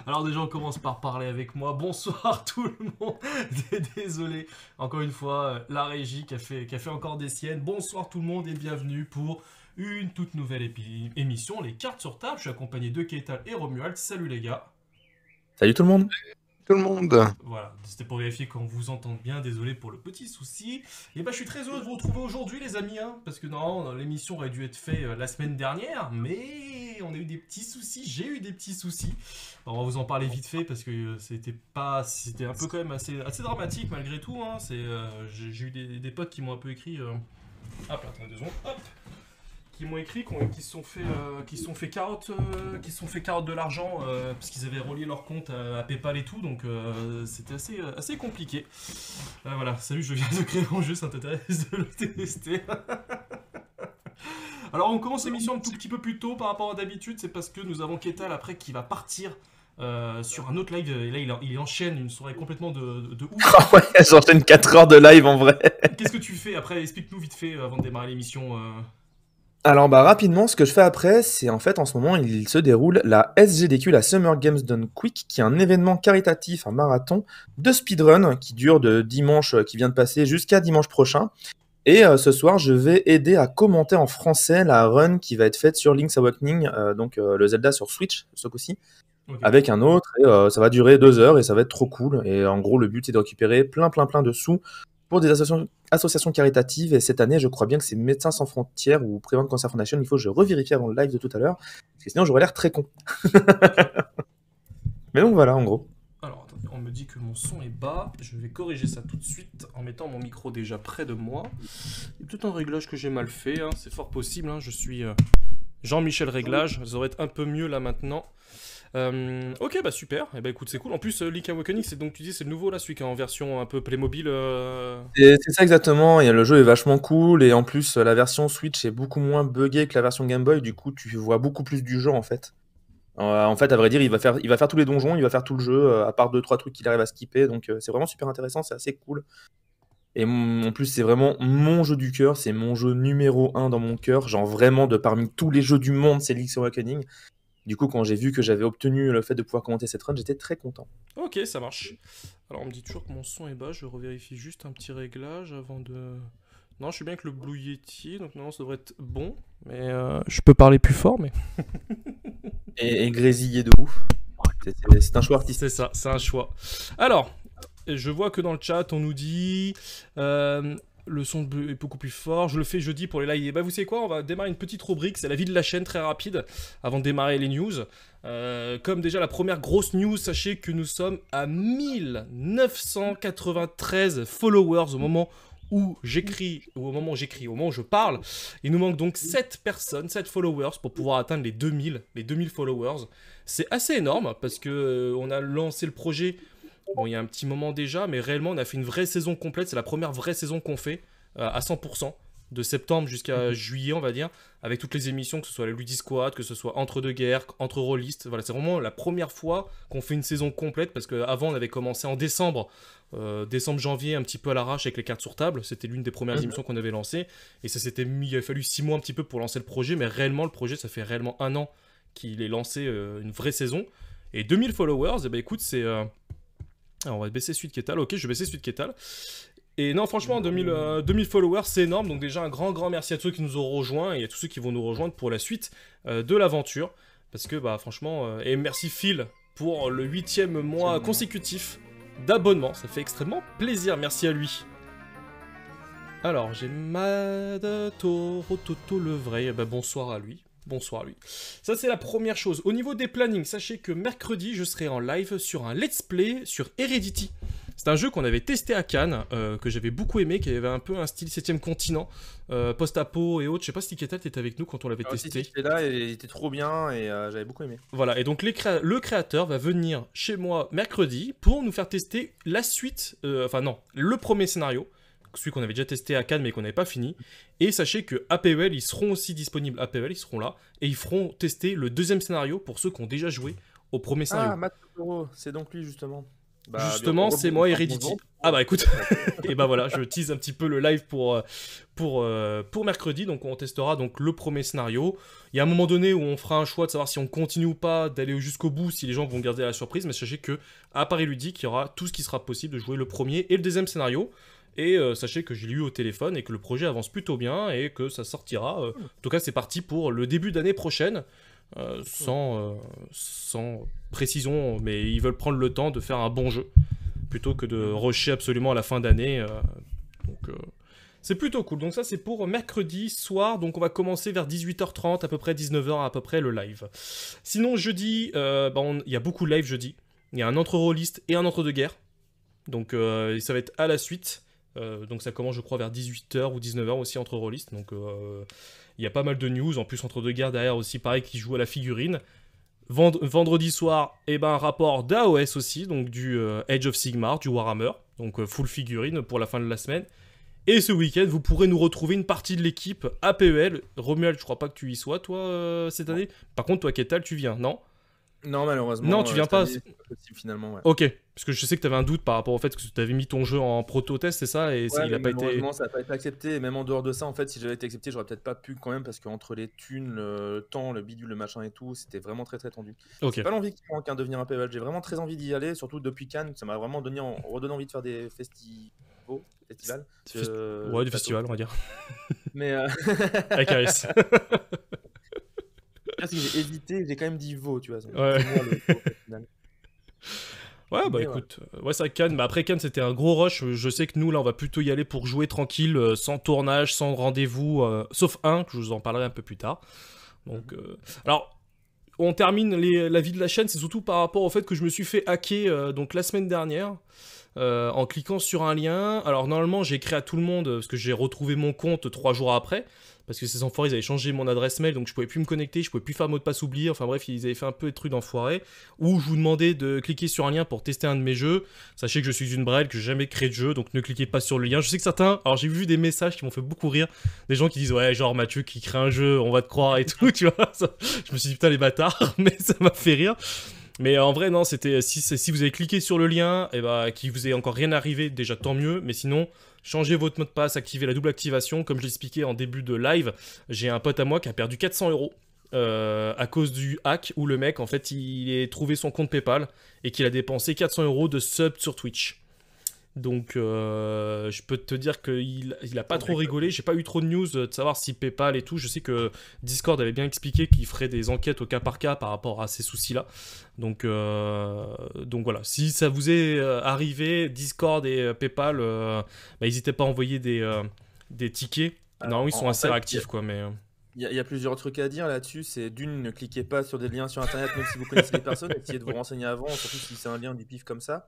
Alors déjà on commence par parler avec moi. Bonsoir tout le monde. Désolé, encore une fois, la régie qui a fait encore des siennes. Bonsoir tout le monde et bienvenue pour une toute nouvelle émission, les cartes sur table. Je suis accompagné de Ketal et Romuald. Salut les gars. Salut tout le monde. Tout le monde. Voilà, c'était pour vérifier qu'on vous entende bien, désolé pour le petit souci. Et bah je suis très heureux de vous retrouver aujourd'hui les amis, hein, parce que non, l'émission aurait dû être faite la semaine dernière, mais on a eu des petits soucis, j'ai eu des petits soucis. Bon, on va vous en parler vite fait parce que c'était un peu quand même assez dramatique malgré tout, hein. J'ai eu des potes qui m'ont un peu écrit, hop, attendez 2 secondes, hop, qui m'ont écrit, qui se sont fait carotte, de l'argent parce qu'ils avaient relié leur compte à PayPal et tout, donc c'était assez compliqué. Voilà, salut, je viens de créer mon jeu, ça t'intéresse de le tester. Alors on commence l'émission un tout petit peu plus tôt par rapport à d'habitude, c'est parce que nous avons Ketal après qui va partir sur un autre live, et là il enchaîne une soirée complètement de ouf. Ah ouais, j'enchaîne 4 heures de live en vrai. Qu'est-ce que tu fais après? Explique-nous vite fait avant de démarrer l'émission. Alors rapidement, ce que je fais après, c'est en fait en ce moment il se déroule la SGDQ, la Summer Games Done Quick, qui est un événement caritatif, un marathon de speedrun qui dure de dimanche qui vient de passer jusqu'à dimanche prochain. Et ce soir, je vais aider à commenter en français la run qui va être faite sur Link's Awakening, donc le Zelda sur Switch, ce coup-ci, Ok. avec un autre. Et ça va durer 2 heures et ça va être trop cool. Et en gros, le but c'est de récupérer plein de sous pour des associations caritatives. Et cette année, je crois bien que c'est Médecins Sans Frontières ou Prevent Cancer Foundation. Il faut que je revérifie avant le live de tout à l'heure, parce que sinon j'aurais l'air très con. Mais donc voilà, en gros. Alors, attendez, on me dit que mon son est bas. Je vais corriger ça tout de suite en mettant mon micro déjà près de moi. Il y a tout un réglage que j'ai mal fait, hein, c'est fort possible. Hein, je suis Jean-Michel Réglage. Ça devrait être un peu mieux là maintenant. Ok, bah super. Et bah écoute, c'est cool. En plus, Link Awakening, c'est donc tu dis c'est le nouveau là, celui qui est en version un peu Playmobil. C'est ça exactement, et le jeu est vachement cool, et en plus la version Switch est beaucoup moins buggée que la version Game Boy, du coup tu vois beaucoup plus du jeu en fait. En fait, à vrai dire, il va faire tous les donjons, il va faire tout le jeu, à part 2-3 trucs qu'il arrive à skipper, donc c'est vraiment super intéressant, c'est assez cool. Et en plus, c'est vraiment mon jeu du cœur, c'est mon jeu numéro 1 dans mon cœur, genre vraiment de parmi tous les jeux du monde, c'est Link's Awakening. Du coup, quand j'ai vu que j'avais obtenu le fait de pouvoir commenter cette run, j'étais très content. Ok, ça marche. Alors, on me dit toujours que mon son est bas. Je revérifie juste un petit réglage avant de. Non, je suis bien avec le Blue Yeti, donc non, ça devrait être bon. Mais je peux parler plus fort, mais. Et grésillé de ouf. C'est un choix artistique. C'est ça, c'est un choix. Alors, je vois que dans le chat, on nous dit le son est beaucoup plus fort. Je le fais jeudi pour les lives. Et bah, vous savez quoi? On va démarrer une petite rubrique. C'est la vie de la chaîne, très rapide, avant de démarrer les news. Comme déjà la première grosse news, sachez que nous sommes à 1993 followers au moment où j'écris, au moment où je parle. Il nous manque donc 7 personnes, 7 followers pour pouvoir atteindre les 2000 followers. C'est assez énorme parce que on a lancé le projet, bon, il y a un petit moment déjà, mais réellement on a fait une vraie saison complète. C'est la première vraie saison qu'on fait à 100%, de septembre jusqu'à juillet, on va dire, avec toutes les émissions, que ce soit la Ludy Squad, que ce soit Entre deux guerres, Entre rôlistes. Voilà, c'est vraiment la première fois qu'on fait une saison complète, parce qu'avant on avait commencé en décembre, janvier, un petit peu à l'arrache avec les cartes sur table. C'était l'une des premières émissions qu'on avait lancées, et ça s'était mis, il a fallu 6 mois un petit peu pour lancer le projet, mais réellement le projet, ça fait réellement 1 an qu'il est lancé, une vraie saison. Et 2000 followers, et bah écoute, c'est... Alors on va baisser celui de Ketal, ok, je vais baisser celui de Ketal. Et non, franchement, 2000 followers, c'est énorme. Donc déjà, un grand merci à tous ceux qui nous ont rejoints et à tous ceux qui vont nous rejoindre pour la suite de l'aventure. Parce que, bah, franchement... et merci Phil pour le 8e mois consécutif d'abonnement. Ça fait extrêmement plaisir, merci à lui. Alors, j'ai Mad Toro Toto le vrai. Bah, bonsoir à lui. Bonsoir à lui. Ça, c'est la première chose. Au niveau des plannings, sachez que mercredi, je serai en live sur un let's play sur Heredity. C'est un jeu qu'on avait testé à Cannes, que j'avais beaucoup aimé, qui avait un peu un style 7ème continent, post-apo et autres. Je sais pas si Ketal t'étais avec nous quand on l'avait testé. Si, j'étais là et il était trop bien et j'avais beaucoup aimé. Voilà, et donc le créateur va venir chez moi mercredi pour nous faire tester la suite, enfin non, le premier scénario, celui qu'on avait déjà testé à Cannes mais qu'on n'avait pas fini. Et sachez que APEL, ils seront aussi disponibles, APEL, ils seront là, et ils feront tester le 2e scénario pour ceux qui ont déjà joué au premier scénario. Ah, Matt Toro, c'est donc lui justement. Justement, c'est moi Heredity. Ah bah écoute, et bah voilà, je tease un petit peu le live pour mercredi, donc on testera donc le premier scénario. Il y a un moment donné où on fera un choix de savoir si on continue ou pas, d'aller jusqu'au bout, si les gens vont garder la surprise, mais sachez que à Paris Ludique, il y aura tout ce qui sera possible de jouer le premier et le deuxième scénario. Et sachez que j'ai lu au téléphone et que le projet avance plutôt bien et que ça sortira. En tout cas, c'est parti pour le début d'année prochaine. Sans précision, mais ils veulent prendre le temps de faire un bon jeu plutôt que de rusher absolument à la fin d'année. Donc c'est plutôt cool. Donc ça c'est pour mercredi soir. Donc on va commencer vers 18h30, à peu près 19h à peu près le live. Sinon jeudi, il y a beaucoup de live jeudi. Il y a un entre-rôliste et un entre-deux-guerres. Donc ça va être à la suite. Donc ça commence je crois vers 18h ou 19h aussi entre rôlistes. Donc il y a pas mal de news. En plus entre deux guerres derrière aussi pareil qui joue à la figurine. Vendredi soir, un rapport d'AOS aussi, donc du Age of Sigmar, du Warhammer, donc full figurine pour la fin de la semaine. Et ce week-end, vous pourrez nous retrouver une partie de l'équipe APEL. Romuald, je crois pas que tu y sois, toi, cette année. Par contre, toi, Ketal, tu viens, non? Non, malheureusement. Non, tu viens pas. C'est pas possible, finalement, ouais. Ok, parce que je sais que tu avais un doute par rapport au fait que tu avais mis ton jeu en proto-test, c'est ça? Et Ouais, il a pas été. malheureusement, ça n'a pas été accepté. Et même en dehors de ça, en fait, si j'avais été accepté, j'aurais peut-être pas pu quand même, parce qu'entre les thunes, le temps, le bidule, le machin et tout, c'était vraiment très très tendu. Ok. C'est pas l'envie qui manque, de devenir un PVL. J'ai vraiment très envie d'y aller, surtout depuis Cannes. Ça m'a vraiment redonné envie de faire des festivals. Ouais, du festival, on va dire. Mais Avec Aris. Parce que j'ai hésité, j'ai quand même dit Vaux, tu vois. Ouais. C'est moi, le Vaux, au final. Ouais, bah Mais écoute, ouais, c'est vrai que Cannes, mais après Cannes c'était un gros rush. Je sais que nous là on va plutôt y aller pour jouer tranquille, sans tournage, sans rendez-vous, sauf un, que je vous en parlerai un peu plus tard. Donc, alors, on termine la vie de la chaîne, c'est surtout par rapport au fait que je me suis fait hacker donc la semaine dernière. En cliquant sur un lien. Alors normalement j'ai écrit à tout le monde parce que j'ai retrouvé mon compte 3 jours après. Parce que ces enfoirés ils avaient changé mon adresse mail donc je pouvais plus me connecter, je pouvais plus faire mot de passe oublié. Enfin bref, ils avaient fait un peu de trucs d'enfoirés. Ou je vous demandais de cliquer sur un lien pour tester un de mes jeux. Sachez que je suis une brêle, que j'ai jamais créé de jeu, donc ne cliquez pas sur le lien. Je sais que certains, alors j'ai vu des messages qui m'ont fait beaucoup rire. Des gens qui disent ouais genre Mathieu qui crée un jeu, on va te croire et tout, tu vois. Ça, je me suis dit putain les bâtards, mais ça m'a fait rire. Mais en vrai, non, c'était si vous avez cliqué sur le lien, et qu'il vous est encore rien arrivé, déjà tant mieux. Mais sinon, changez votre mot de passe, activez la double activation. Comme je l'expliquais en début de live, j'ai un pote à moi qui a perdu 400 € à cause du hack où le mec, en fait, il a trouvé son compte PayPal et qu'il a dépensé 400 € de sub sur Twitch. Donc, je peux te dire qu'il a pas trop rigolé. J'ai pas eu trop de news de savoir si PayPal et tout. Je sais que Discord avait bien expliqué qu'il ferait des enquêtes au cas par cas par rapport à ces soucis-là. Donc voilà. Si ça vous est arrivé, Discord et PayPal, n'hésitez pas à envoyer des tickets. Non, ils sont assez réactifs, quoi. Mais il y a plusieurs trucs à dire là-dessus. C'est d'une, ne cliquez pas sur des liens sur Internet, même si vous connaissez les personnes. Essayez de vous renseigner avant, surtout si c'est un lien du pif comme ça.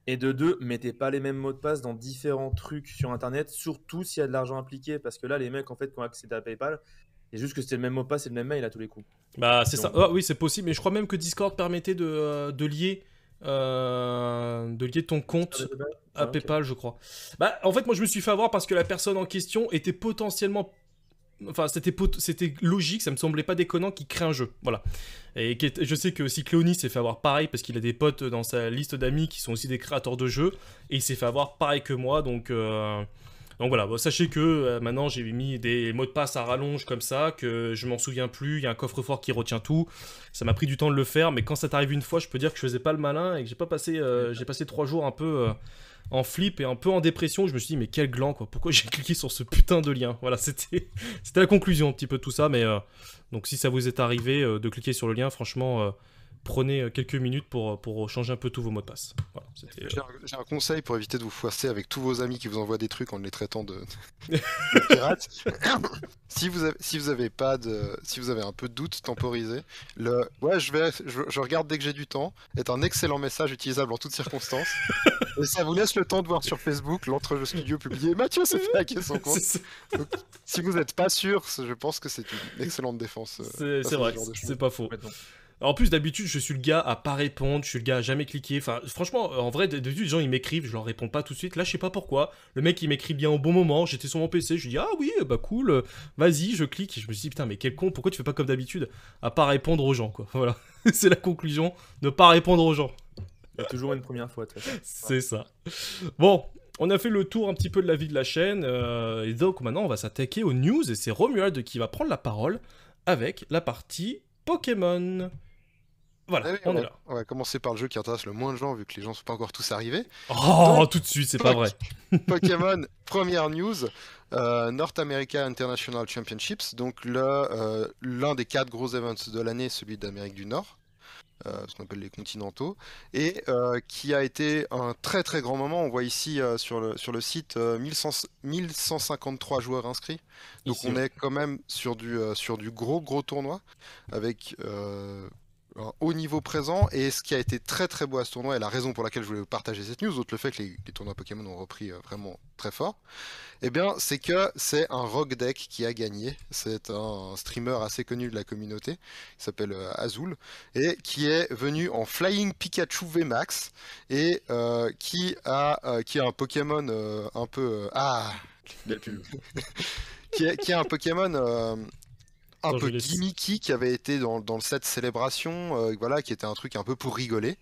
Et de deux, mettez pas les mêmes mots de passe dans différents trucs sur Internet, surtout s'il y a de l'argent impliqué, parce que là, les mecs, en fait, qui ont accédé à PayPal, c'est juste que c'était le même mot de passe et le même mail à tous les coups. Bah, c'est ça. Ah, oui, c'est possible, mais je crois même que Discord permettait de lier ton compte à PayPal, je crois. Bah, en fait, moi, je me suis fait avoir parce que la personne en question était potentiellement... Enfin, c'était logique, ça me semblait pas déconnant qu'il crée un jeu, voilà. Et je sais que aussi Cléonis s'est fait avoir pareil parce qu'il a des potes dans sa liste d'amis qui sont aussi des créateurs de jeux et il s'est fait avoir pareil que moi, donc voilà. Bon, sachez que maintenant j'ai mis des mots de passe à rallonge comme ça, que je m'en souviens plus, il y a un coffre-fort qui retient tout. Ça m'a pris du temps de le faire, mais quand ça t'arrive une fois, je peux dire que je faisais pas le malin et que j'ai passé 3 jours un peu en flip et un peu en dépression. Je me suis dit mais quel gland quoi, pourquoi j'ai cliqué sur ce putain de lien. Voilà, c'était la conclusion un petit peu de tout ça, mais donc si ça vous est arrivé de cliquer sur le lien, franchement prenez quelques minutes pour changer un peu tous vos mots de passe. Voilà, j'ai un conseil pour éviter de vous froisser avec tous vos amis qui vous envoient des trucs en les traitant de pirates. Si vous avez un peu de doute, temporisez. Je regarde dès que j'ai du temps est un excellent message utilisable en toutes circonstances. Et ça vous laisse le temps de voir sur Facebook l'entrejeu studio publié. Mathieu s'est fait hacker son compte. Donc, si vous n'êtes pas sûr, je pense que c'est une excellente défense. C'est vrai, c'est pas faux. En plus, d'habitude, je suis le gars à pas répondre, je suis le gars à jamais cliquer. Enfin, franchement, en vrai, d'habitude, les gens ils m'écrivent, je leur réponds pas tout de suite. Là, je sais pas pourquoi. Le mec il m'écrit bien au bon moment. J'étais sur mon PC, je lui dis ah oui, bah cool, vas-y, je clique. Et je me suis dit putain, mais quel con, pourquoi tu fais pas comme d'habitude à pas répondre aux gens quoi. Voilà, c'est la conclusion, ne pas répondre aux gens. Il y a toujours une première fois, de toute façon. C'est ça. Bon, on a fait le tour un petit peu de la vie de la chaîne, et donc maintenant on va s'attaquer aux news, et c'est Romuald qui va prendre la parole avec la partie Pokémon. Voilà, Allez, on est là. on va commencer par le jeu qui intéresse le moins de gens vu que les gens sont pas encore tous arrivés. Oh, tout de suite, c'est pas vrai. Pokémon, première news, North America International Championships, donc l'un des 4 gros events de l'année, celui d'Amérique du Nord, ce qu'on appelle les continentaux, et qui a été un très très grand moment. On voit ici sur le site 1153 joueurs inscrits, donc Ici, on ouais. est quand même sur du gros tournoi, avec un haut niveau présent, et ce qui a été très très beau à ce tournoi, et la raison pour laquelle je voulais vous partager cette news, outre le fait que les tournois Pokémon ont repris vraiment très fort, eh bien c'est que c'est un Rock Deck qui a gagné. C'est un streamer assez connu de la communauté, qui s'appelle Azul, et qui est venu en Flying Pikachu VMAX, et qui a un Pokémon un peu... Belle pub. qui est un Pokémon un Attends, je peu vais laisser- gimmicky qui avait été dans le set Célébration, voilà, qui était un truc un peu pour rigoler.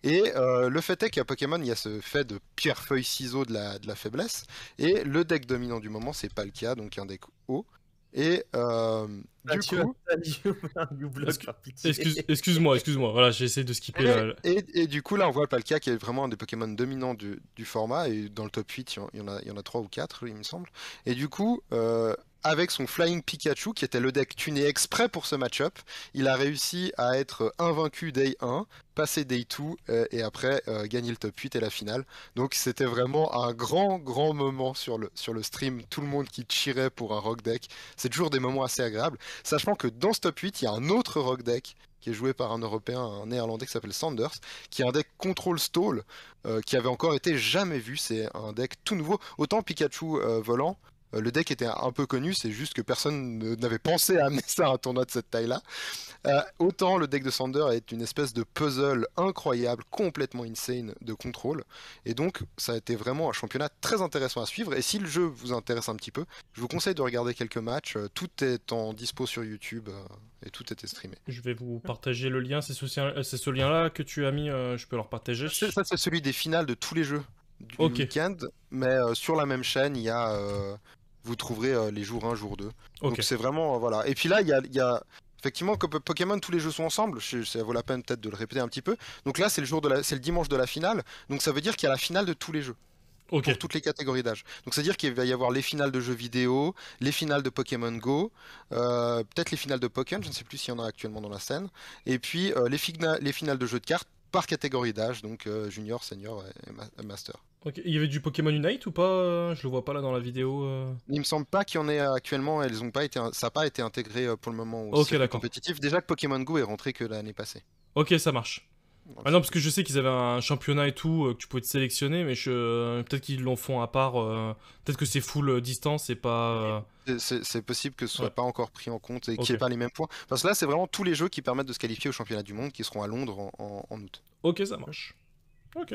Et le fait est qu'à Pokémon, il y a ce fait de pierre-feuille-ciseau de la faiblesse. Et le deck dominant du moment, c'est Palkia, donc un deck haut. Et du coup, Excuse-moi, voilà, j'ai essayé de skipper et du coup, là, on voit Palkia qui est vraiment un des Pokémon dominants du format. Et dans le top 8, il y en a 3 ou 4, il me semble. Et du coup, avec son Flying Pikachu, qui était le deck tuné exprès pour ce match-up, il a réussi à être invaincu Day 1, passer Day 2, et après gagner le top 8 et la finale. Donc c'était vraiment un grand moment sur le stream. Tout le monde qui cheerait pour un Rock Deck. C'est toujours des moments assez agréables. Sachant que dans ce top 8, il y a un autre Rock Deck qui est joué par un Européen, un Néerlandais qui s'appelle Sanders, qui est un deck Control Stall, qui avait encore été jamais vu. C'est un deck tout nouveau. Autant Pikachu volant, le deck était un peu connu, c'est juste que personne n'avait pensé à amener ça à un tournoi de cette taille-là. Autant le deck de Sander est une espèce de puzzle incroyable, complètement insane de contrôle. Et donc, ça a été vraiment un championnat très intéressant à suivre. Et si le jeu vous intéresse un petit peu, je vous conseille de regarder quelques matchs. Tout est en dispo sur YouTube et tout était streamé. Je vais vous partager le lien, c'est ce lien-là que tu as mis, je peux leur partager. Ça, c'est celui des finales de tous les jeux du Ok. week-end. Mais sur la même chaîne, il y a... vous trouverez les jours 1, jour 2. Ok. Donc c'est vraiment... voilà. Et puis là, il y a effectivement, comme Pokémon, tous les jeux sont ensemble. Ça vaut la peine peut-être de le répéter un petit peu. Donc là, c'est le dimanche de la finale. Donc ça veut dire qu'il y a la finale de tous les jeux. Ok. Pour toutes les catégories d'âge. Donc c'est-à-dire qu'il va y avoir les finales de jeux vidéo, les finales de Pokémon Go, peut-être les finales de Pokémon, je ne sais plus s'il y en a actuellement dans la scène, et puis les finales de jeux de cartes par catégorie d'âge, donc junior, senior et master. Ok. Il y avait du Pokémon Unite ou pas? Je le vois pas là dans la vidéo. Il me semble pas qu'il y en ait actuellement, ça n'a pas été intégré pour le moment au Ok, circuit d'accord. compétitif. Déjà que Pokémon Go est rentré que l'année passée. Ok, ça marche. Ah non, parce que je sais qu'ils avaient un championnat et tout, que tu pouvais te sélectionner, mais peut-être qu'ils l'en font à part. Peut-être que c'est full distance et pas. C'est possible que ce soit Ouais. pas encore pris en compte et qu'il Ok. n'y ait pas les mêmes points. Parce que là, c'est vraiment tous les jeux qui permettent de se qualifier au championnat du monde qui seront à Londres en août. Ok, ça marche. Ok.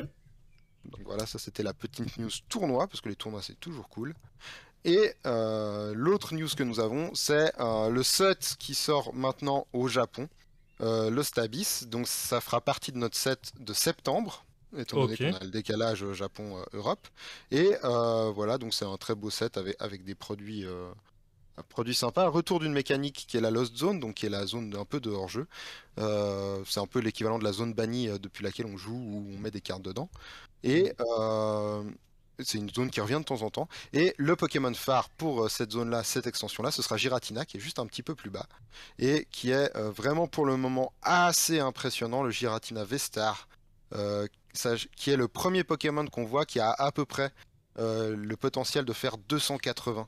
Donc voilà, ça c'était la petite news tournoi, parce que les tournois c'est toujours cool. Et l'autre news que nous avons, c'est le set qui sort maintenant au Japon, le Stabis. Donc ça fera partie de notre set de septembre, étant donné Ok. qu'on a le décalage Japon-Europe. Et voilà, donc c'est un très beau set avec des produits... un produit sympa, un retour d'une mécanique qui est la Lost Zone, donc qui est la zone un peu de hors-jeu. C'est un peu l'équivalent de la zone bannie depuis laquelle on joue, où on met des cartes dedans. Et c'est une zone qui revient de temps en temps. Et le Pokémon phare pour cette zone-là, cette extension-là, ce sera Giratina, qui est juste un petit peu plus bas. Et qui est vraiment pour le moment assez impressionnant, le Giratina V-Star. Qui est le premier Pokémon qu'on voit qui a à peu près le potentiel de faire 280.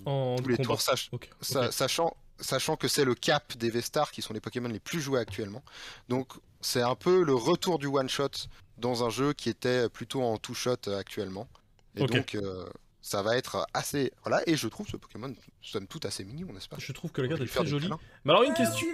En Tous les combat. tours, Ok. sachant que c'est le cap des V-Stars qui sont les Pokémon les plus joués actuellement. Donc c'est un peu le retour du one-shot dans un jeu qui était plutôt en two-shot actuellement. Et Ok. donc ça va être assez... Voilà, et je trouve ce Pokémon somme toute assez mignon, n'est-ce pas? Je trouve que le On gars va est lui faire très des joli. câlins. Mais alors, une question.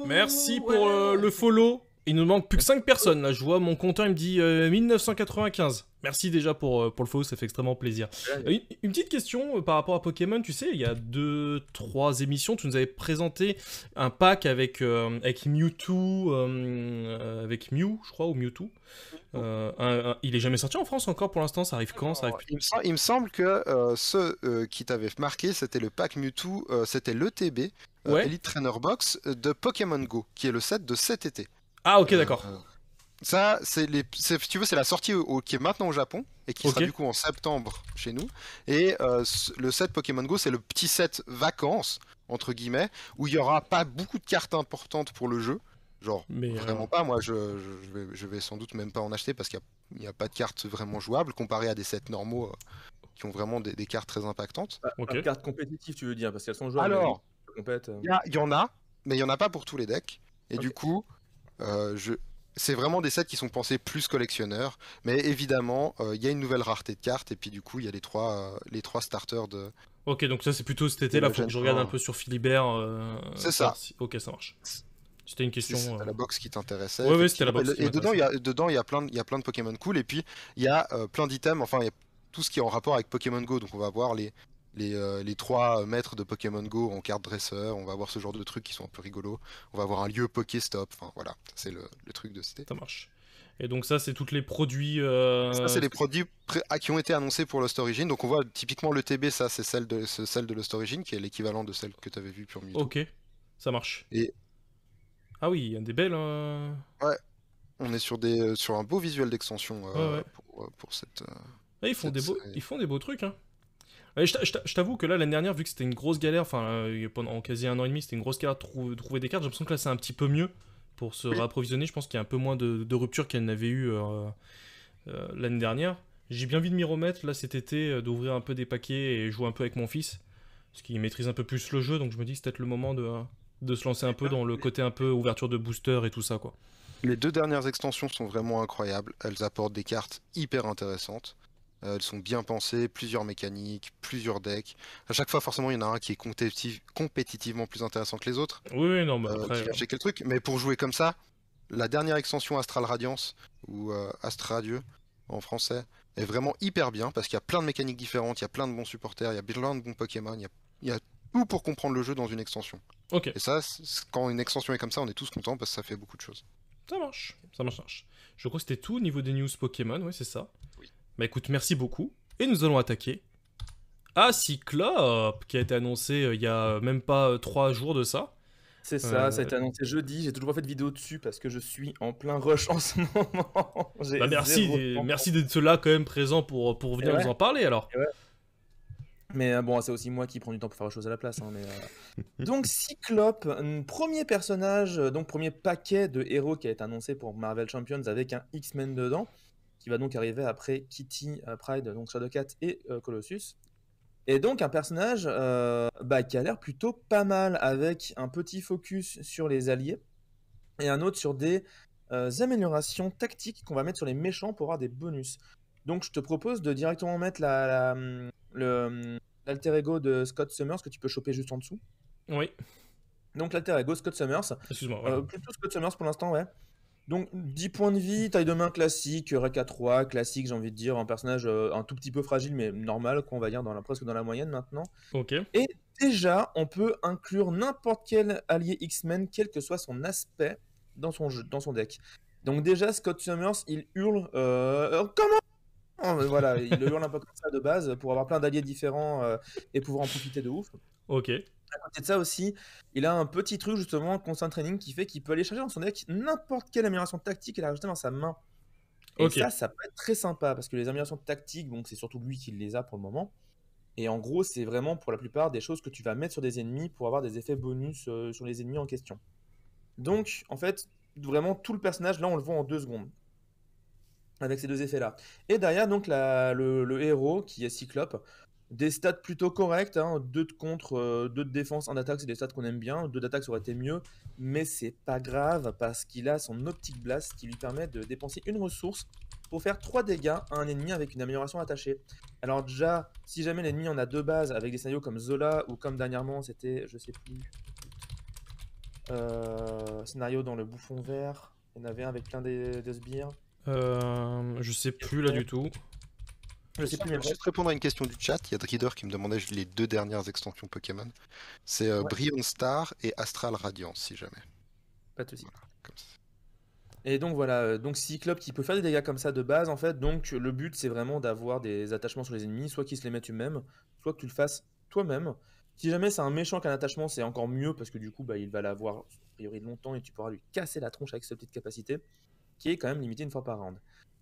Merci pour le follow. Il nous manque plus que 5 personnes, là, je vois mon compteur, il me dit 1995. Merci déjà pour le follow, ça fait extrêmement plaisir. Une petite question par rapport à Pokémon, tu sais, il y a 2-3 émissions, tu nous avais présenté un pack avec Mewtwo, avec Mew, je crois, ou Mewtwo. Il est jamais sorti en France encore pour l'instant, ça arrive quand? Ça arrive... Il me semble que ce qui t'avait marqué, c'était le pack Mewtwo, c'était l'ETB, Ouais. Elite Trainer Box de Pokémon Go, qui est le set de cet été. Ah ok, d'accord. Ça, si tu veux, c'est la sortie qui est maintenant au Japon et qui sera du coup en septembre chez nous. Et le set Pokémon Go, c'est le petit set vacances, entre guillemets, où il n'y aura pas beaucoup de cartes importantes pour le jeu. Genre, vraiment pas. Moi, je vais sans doute même pas en acheter parce qu'il n'y a pas de cartes vraiment jouables comparé à des sets normaux qui ont vraiment des cartes très impactantes. Des cartes compétitives, tu veux dire, parce qu'elles sont jouables. Alors, il y en a, mais il n'y en a pas pour tous les decks. Et du coup, c'est vraiment des sets qui sont pensés plus collectionneurs, mais évidemment, il y a une nouvelle rareté de cartes, et puis du coup, il y a les trois starters de... Ok, donc ça c'est plutôt cet été, là, faut que je regarde un peu sur Philibert. C'est ça. Ok, ça marche. C'était une question... C'était la box qui t'intéressait. Ouais, c'était la box. Et dedans, il y a plein de Pokémon cool, et puis il y a plein d'items, enfin, il y a tout ce qui est en rapport avec Pokémon Go, donc on va voir les 3 maîtres de Pokémon Go en carte dresseur, on va avoir ce genre de trucs qui sont un peu rigolos, on va avoir un lieu Pokéstop, enfin voilà, c'est le truc de cité. Ça marche. Et donc ça, c'est tous les produits... Ça, c'est les produits qui ont été annoncés pour Lost Origin, donc on voit typiquement le TB, ça c'est celle de Lost Origin, qui est l'équivalent de celle que tu avais vue pour Mewtwo. Ok, ça marche. Et... Ah oui, il y a des belles... Ouais, on est sur un beau visuel d'extension pour cette... ils font des beaux trucs, hein. Je t'avoue que là, l'année dernière, vu que c'était une grosse galère, enfin, pendant quasi 1 an et demi, c'était une grosse galère de trouver des cartes, j'ai l'impression que là, c'est un petit peu mieux pour se réapprovisionner. Je pense qu'il y a un peu moins de rupture qu'il y en avait eu l'année dernière. J'ai bien envie de m'y remettre, là, cet été, d'ouvrir un peu des paquets et jouer un peu avec mon fils, parce qu'il maîtrise un peu plus le jeu, donc je me dis que c'est peut-être le moment de se lancer un peu dans le côté un peu ouverture de booster et tout ça, quoi. Les 2 dernières extensions sont vraiment incroyables, elles apportent des cartes hyper intéressantes. Elles sont bien pensées, plusieurs mécaniques, plusieurs decks. À chaque fois, forcément, il y en a un qui est compétitivement plus intéressant que les autres. Oui, non, mais après... J'ai quel truc. Mais pour jouer comme ça, la dernière extension Astral Radiance, ou Astradieu en français, est vraiment hyper bien, parce qu'il y a plein de mécaniques différentes, il y a plein de bons supporters, il y a plein de bons Pokémon, il y a tout pour comprendre le jeu dans une extension. Ok. Et ça, quand une extension est comme ça, on est tous contents, parce que ça fait beaucoup de choses. Ça marche, ça marche. Je crois que c'était tout au niveau des news Pokémon, ouais, c'est ça. Oui. Bah écoute, merci beaucoup. Et nous allons attaquer Cyclope, qui a été annoncé il y a même pas 3 jours de ça. C'est ça, ça a été annoncé jeudi. J'ai toujours pas fait de vidéo dessus parce que je suis en plein rush en ce moment. Bah merci d'être là quand même présent pour venir nous en parler alors. Mais bon, c'est aussi moi qui prends du temps pour faire autre chose à la place. Hein, donc Cyclope, premier personnage, donc premier paquet de héros qui a été annoncé pour Marvel Champions avec un X-Men dedans, qui va donc arriver après Kitty Pryde, donc Shadowcat et Colossus. Et donc un personnage qui a l'air plutôt pas mal, avec un petit focus sur les alliés et un autre sur des améliorations tactiques qu'on va mettre sur les méchants pour avoir des bonus. Donc je te propose de directement mettre l'alter ego de Scott Summers que tu peux choper juste en dessous. Oui. Donc l'alter ego Scott Summers. Excuse-moi. Ouais. Plutôt Scott Summers pour l'instant, ouais. Donc 10 points de vie, taille de main classique, Reka 3, classique, j'ai envie de dire, un personnage un tout petit peu fragile mais normal, qu'on va dire presque dans la moyenne maintenant. Ok. Et déjà, on peut inclure n'importe quel allié X-Men, quel que soit son aspect, dans son deck. Donc déjà, Scott Summers, il hurle comment ? Voilà, il hurle un peu comme ça de base pour avoir plein d'alliés différents et pouvoir en profiter de ouf. Ok. À côté de ça aussi, il a un petit truc justement, Constant Training, qui fait qu'il peut aller chercher dans son deck n'importe quelle amélioration tactique et la rajouter dans sa main. Et ça peut être très sympa parce que les améliorations tactiques, donc c'est surtout lui qui les a pour le moment. Et en gros, c'est vraiment pour la plupart des choses que tu vas mettre sur des ennemis pour avoir des effets bonus sur les ennemis en question. Donc, en fait, vraiment tout le personnage, là on le voit en 2 secondes. Avec ces 2 effets-là. Et derrière, donc, le héros qui est Cyclope. Des stats plutôt corrects, hein, 2 de contre, 2 de défense, 1 d'attaque, c'est des stats qu'on aime bien. 2 d'attaque, ça aurait été mieux, mais c'est pas grave parce qu'il a son Optic Blast qui lui permet de dépenser une ressource pour faire 3 dégâts à un ennemi avec une amélioration attachée. Alors déjà, si jamais l'ennemi en a 2 bases avec des scénarios comme Zola ou comme dernièrement c'était, je sais plus, scénario dans le bouffon vert, Il y en avait un avec plein de sbires. Je sais plus là du tout. Je sais plus, mais Je vais juste répondre à une question du chat. Il y a Drider qui me demandait les 2 dernières extensions Pokémon. C'est Ouais. Brionne Star et Astral Radiance, si jamais. pas de soucis. Comme ça. Et donc voilà, donc Cyclope qui peut faire des dégâts comme ça de base en fait, donc le but c'est vraiment d'avoir des attachements sur les ennemis, soit qu'ils se les mettent eux-mêmes, soit que tu le fasses toi-même. Si jamais c'est un méchant qui a un attachement, c'est encore mieux parce que du coup bah, il va l'avoir a priori longtemps et tu pourras lui casser la tronche avec cette petite capacité, qui est quand même limitée une fois par round.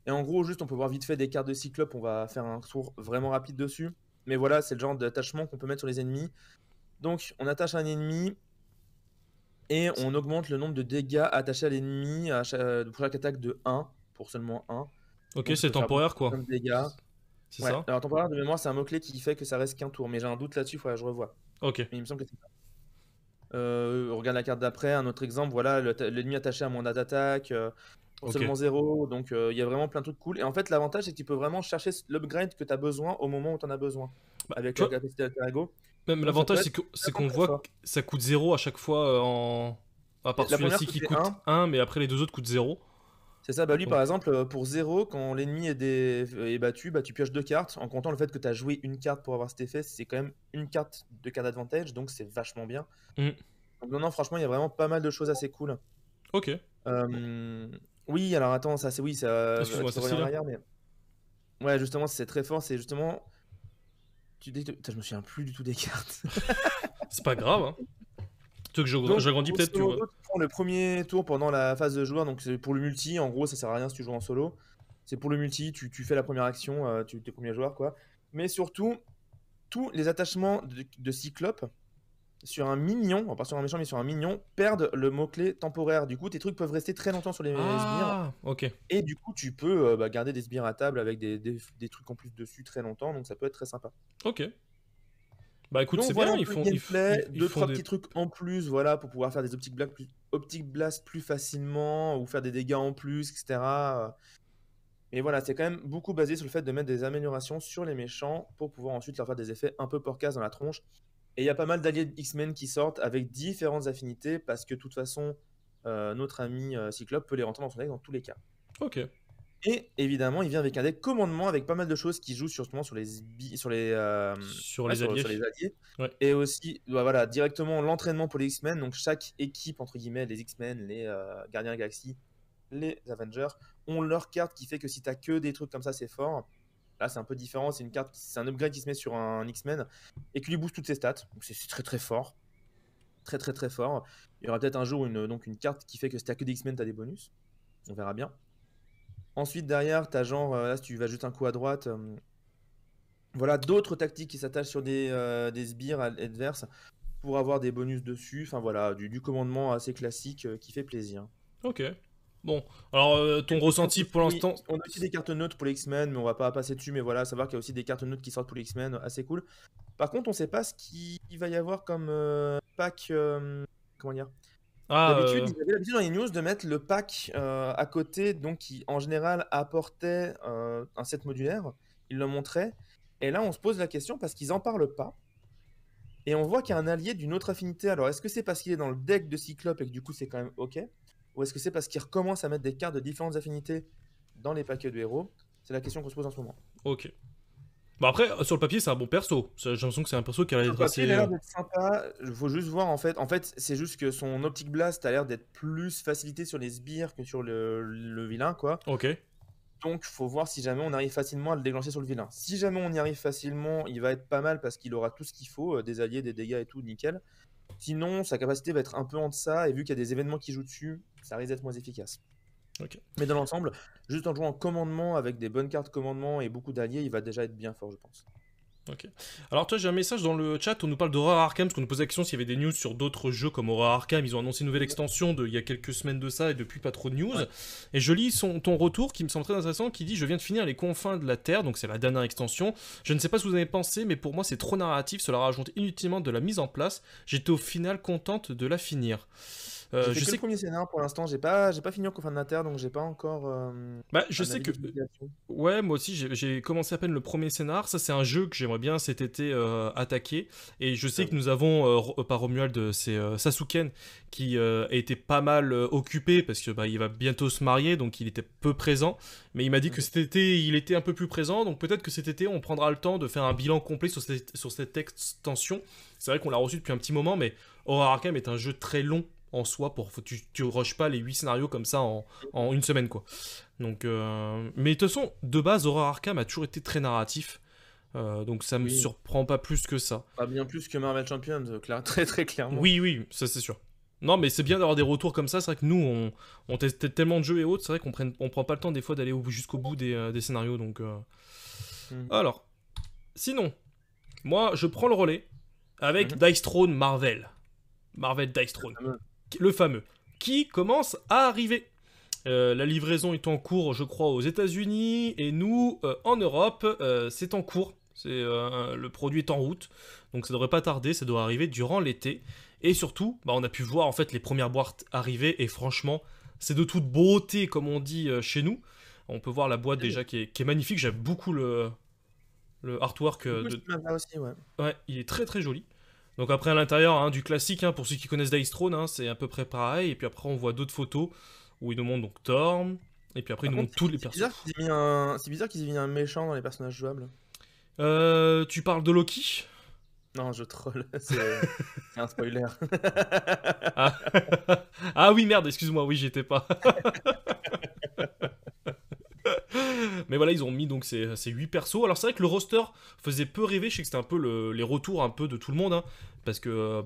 Et en gros, juste on peut voir vite fait des cartes de Cyclope, on va faire un tour vraiment rapide dessus. Mais voilà, c'est le genre d'attachement qu'on peut mettre sur les ennemis. Donc on attache un ennemi, et on augmente le nombre de dégâts attachés à l'ennemi pour chaque attaque de 1, pour seulement 1. Ok, Donc, c'est peut faire temporaire quoi. plein de dégâts. C'est Ouais, ça? alors temporaire de mémoire, c'est un mot-clé qui fait que ça reste qu'un tour, mais j'ai un doute là-dessus, il faudrait que je revoie. Ok. Mais il me semble que c'est ça. On regarde la carte d'après, un autre exemple, voilà, l'ennemi attaché à moins d'attaque, Ok. seulement 0, donc il y a vraiment plein de trucs cool. Et en fait, l'avantage, c'est que tu peux vraiment chercher l'upgrade que tu as besoin au moment où tu en as besoin, Bah, avec tu la vois, capacité d'alter ego. même Donc, l'avantage ça peut c'est être qu'on très voit fort. que ça coûte 0 à chaque fois à part La première celui-ci qui coûtait coûte 1. 1, mais après les deux autres coûtent 0. C'est ça, bah lui Donc, par exemple, pour 0, quand l'ennemi est battu, bah tu pioches 2 cartes. En comptant le fait que tu as joué une carte pour avoir cet effet, c'est quand même une carte de card advantage, donc c'est vachement bien. Mm. Donc non, franchement, il y a vraiment pas mal de choses assez cool. ok. Oui, alors attends, ça c'est oui, ça. Excuse-moi, Tu peux c'est revenir en là. arrière, mais. Ouais, justement, c'est très fort, c'est justement. Putain, je me souviens plus du tout des cartes. C'est pas grave, hein. Tu veux que Donc, j'agrandis peut-être, tu vois. tu prends le premier tour pendant la phase de joueur, donc c'est pour le multi, en gros, ça sert à rien si tu joues en solo. C'est pour le multi, tu fais la première action, t'es premier joueur, quoi. Mais surtout, tous les attachements de Cyclope sur un minion, pas sur un méchant, mais sur un minion, perdent le mot-clé temporaire. Du coup, tes trucs peuvent rester très longtemps sur les sbires. Ah, ok. Et du coup, tu peux garder des sbires à table avec des trucs en plus dessus très longtemps, donc ça peut être très sympa. Ok. Bah écoute, Donc c'est voilà bien, un peu le gameplay, ils deux font trois des... petits trucs en plus, voilà, pour pouvoir faire des optic blasts plus facilement ou faire des dégâts en plus, etc. Mais voilà, c'est quand même beaucoup basé sur le fait de mettre des améliorations sur les méchants pour pouvoir ensuite leur faire des effets un peu porcasse dans la tronche. Et il y a pas mal d'alliés de X-Men qui sortent avec différentes affinités parce que de toute façon, notre ami Cyclope peut les rentrer dans son deck dans tous les cas. Ok. Et évidemment, il vient avec un deck commandement avec pas mal de choses qui jouent justement sur les Sur les alliés. sur les alliés. Ouais. Et aussi, bah, voilà, directement l'entraînement pour les X-Men. Donc chaque équipe, entre guillemets, les X-Men, les Gardiens de la Galaxie, les Avengers, ont leur carte qui fait que si t'as que des trucs comme ça, c'est fort. Là, c'est un peu différent. C'est une carte, c'est un upgrade qui se met sur un X-Men et qui lui booste toutes ses stats. Donc c'est très très fort. Très très très fort. Il y aura peut-être un jour donc une carte qui fait que si t'as que des X-Men, t'as des bonus. On verra bien. Ensuite, derrière, t'as genre, là, si tu vas juste un coup à droite, voilà, d'autres tactiques qui s'attachent sur des sbires adverses pour avoir des bonus dessus. Enfin voilà, du commandement assez classique qui fait plaisir. Ok. Bon, alors ton ressenti pour Oui, l'instant... on a aussi des cartes neutres pour les X-Men, mais on va pas passer dessus. Mais voilà, savoir qu'il y a aussi des cartes neutres qui sortent pour les X-Men, assez cool. Par contre, on sait pas ce qu'il va y avoir comme pack. Comment dire? Ah, D'habitude, ils avaient l'habitude dans les news de mettre le pack à côté, donc qui en général apportait un set modulaire. Ils le montraient. Et là, on se pose la question parce qu'ils en parlent pas. Et on voit qu'il y a un allié d'une autre affinité. Alors, est-ce que c'est parce qu'il est dans le deck de Cyclope et que du coup c'est quand même ok? Ou est-ce que c'est parce qu'il recommence à mettre des cartes de différentes affinités dans les paquets de héros? C'est la question qu'on se pose en ce moment. ok. Bah après, sur le papier, c'est un bon perso. J'ai l'impression que c'est un perso qui a l'air Le d'être papier, il a assez... l'air d'être sympa. Il faut juste voir en fait. En fait, c'est juste que son Optic Blast a l'air d'être plus facilité sur les sbires que sur le vilain, quoi. Ok. Donc, faut voir si jamais on arrive facilement à le déclencher sur le vilain. Si jamais on y arrive facilement, il va être pas mal parce qu'il aura tout ce qu'il faut, des alliés, des dégâts et tout, nickel. Sinon, sa capacité va être un peu en deçà, et vu qu'il y a des événements qui jouent dessus, ça risque d'être moins efficace. Ok. Mais dans l'ensemble, juste en jouant en commandement avec des bonnes cartes commandement et beaucoup d'alliés, il va déjà être bien fort, je pense. Ok. Alors toi, j'ai un message dans le chat, on nous parle d'Horror Arkham, parce qu'on nous posait la question s'il y avait des news sur d'autres jeux comme Horror Arkham. Ils ont annoncé une nouvelle extension il y a quelques semaines de ça, et depuis pas trop de news. Ouais. Et je lis ton retour, qui me semble très intéressant, qui dit « Je viens de finir les confins de la Terre », donc c'est la dernière extension. « Je ne sais pas ce que vous avez pensé, mais pour moi c'est trop narratif, cela rajoute inutilement de la mise en place. J'étais au final contente de la finir. » J'ai fait je que sais le premier scénar pour l'instant, j'ai pas fini Echo of Terre, donc j'ai pas encore je un sais avis que d'explication. ouais, moi aussi j'ai commencé à peine le premier scénar. Ça, c'est un jeu que j'aimerais bien cet été attaquer. Et je sais que nous avons, pas Romuald, c'est Sasuken qui a été pas mal occupé parce que il va bientôt se marier, donc il était peu présent. Mais il m'a dit que cet été il était un peu plus présent, donc peut-être que cet été on prendra le temps de faire un bilan complet sur cette extension. C'est vrai qu'on l'a reçu depuis un petit moment, mais Horror Arkham est un jeu très long en soi. Tu rushes pas les 8 scénarios comme ça en une semaine, quoi. Donc, mais de toute façon, de base, Horror Arkham a toujours été très narratif. Donc ça me surprend pas plus que ça. Pas bien plus que Marvel Champions, très très clairement. Oui, ça c'est sûr. Non, mais c'est bien d'avoir des retours comme ça. C'est vrai que nous, on teste tellement de jeux et autres. C'est vrai on prend pas le temps des fois d'aller jusqu'au bout des scénarios. Donc, alors, sinon, moi, je prends le relais avec Dice Throne Marvel. Marvel Dice Throne. Le fameux. Qui commence à arriver. La livraison est en cours, je crois, aux États-Unis. Et nous, en Europe, c'est en cours. Le produit est en route. Donc ça devrait pas tarder. Ça doit arriver durant l'été. Et surtout, on a pu voir en fait les premières boîtes arriver. Et franchement, c'est de toute beauté, comme on dit chez nous. On peut voir la boîte déjà qui est magnifique. J'aime beaucoup le artwork. Aussi, ouais. Ouais, il est très très joli. Donc après à l'intérieur, du classique, pour ceux qui connaissent Dice Throne, c'est à peu près pareil. Et puis après on voit d'autres photos où ils nous montrent donc Thor. Et puis après ils nous montrent tous les personnages. C'est bizarre qu'ils aient mis un méchant dans les personnages jouables. Tu parles de Loki? Non, je troll, c'est un spoiler. Ah oui, merde, excuse-moi, oui, j'y étais pas. Mais voilà, ils ont mis donc ces 8 persos. Alors c'est vrai que le roster faisait peu rêver. Je sais que c'était un peu les retours un peu de tout le monde, parce que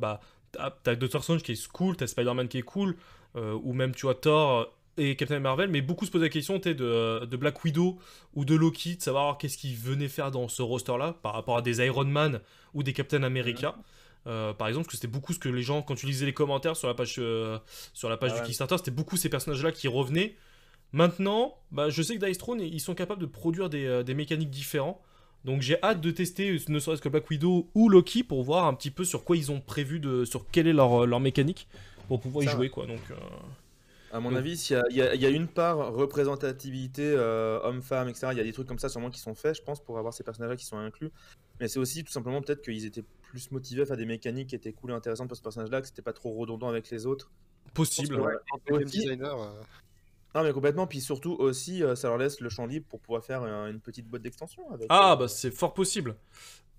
t'as Doctor Strange qui est cool, t'as Spider-Man qui est cool, ou même tu vois Thor et Captain Marvel, mais beaucoup se posaient la question de Black Widow ou de Loki, de savoir qu'est-ce qu'ils venaient faire dans ce roster-là par rapport à des Iron Man ou des Captain America. Par exemple, parce que c'était beaucoup ce que les gens, quand tu lisais les commentaires sur la page du Kickstarter, c'était beaucoup ces personnages-là qui revenaient. Maintenant, je sais que Dice Throne, ils sont capables de produire des mécaniques différents. Donc j'ai hâte de tester, ne serait-ce que Black Widow ou Loki, pour voir un petit peu sur quoi ils ont prévu, sur quelle est leur mécanique, pour pouvoir y jouer, quoi. Donc, à mon avis, il y a une part représentativité homme-femme, etc. Il y a des trucs comme ça sûrement qui sont faits, je pense, pour avoir ces personnages-là qui sont inclus. Mais c'est aussi tout simplement peut-être qu'ils étaient plus motivés à faire des mécaniques qui étaient cool et intéressantes pour ce personnage-là, que c'était pas trop redondant avec les autres. Possible. Game designer. Non mais complètement, puis surtout aussi ça leur laisse le champ libre pour pouvoir faire une petite boîte d'extension avec, c'est fort possible.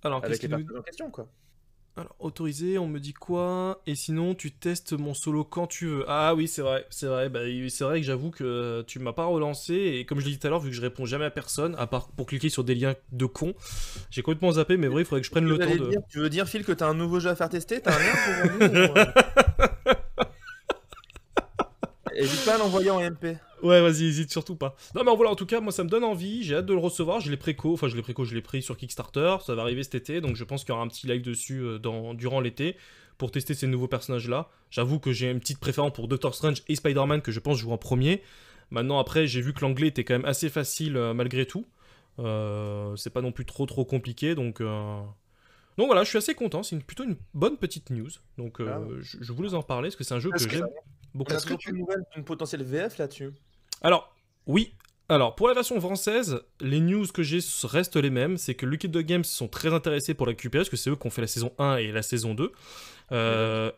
Alors, avec les personnages en question, quoi. Alors, autorisé, on me dit quoi? Et sinon, tu testes mon solo quand tu veux. Ah oui, c'est vrai. C'est vrai que j'avoue que tu m'as pas relancé. Et comme je l'ai dit tout à l'heure, vu que je réponds jamais à personne, à part pour cliquer sur des liens de cons, j'ai complètement zappé. Mais vrai, il faudrait que je prenne le temps de... Tu veux dire, Phil, que t'as un nouveau jeu à faire tester? T'as un lien pour nous? N'hésite pas à l'envoyer en MP. Ouais, vas-y, hésite surtout pas. Non, mais voilà, en tout cas, moi ça me donne envie, j'ai hâte de le recevoir. Je l'ai pris sur Kickstarter, ça va arriver cet été, donc je pense qu'il y aura un petit live dessus durant l'été pour tester ces nouveaux personnages-là. J'avoue que j'ai une petite préférence pour Doctor Strange et Spider-Man que je pense jouer en premier. Maintenant, après, j'ai vu que l'anglais était quand même assez facile malgré tout. C'est pas non plus trop compliqué, donc voilà, je suis assez content, c'est plutôt une bonne petite news. Donc je voulais en parler parce que c'est un jeu que j'aime beaucoup. Est-ce que tu as une potentielle VF là-dessus? Alors, oui. Alors, pour la version française, les news que j'ai restent les mêmes. C'est que Lucky Dog Games sont très intéressés pour la récupérer, parce que c'est eux qui ont fait la saison 1 et la saison 2.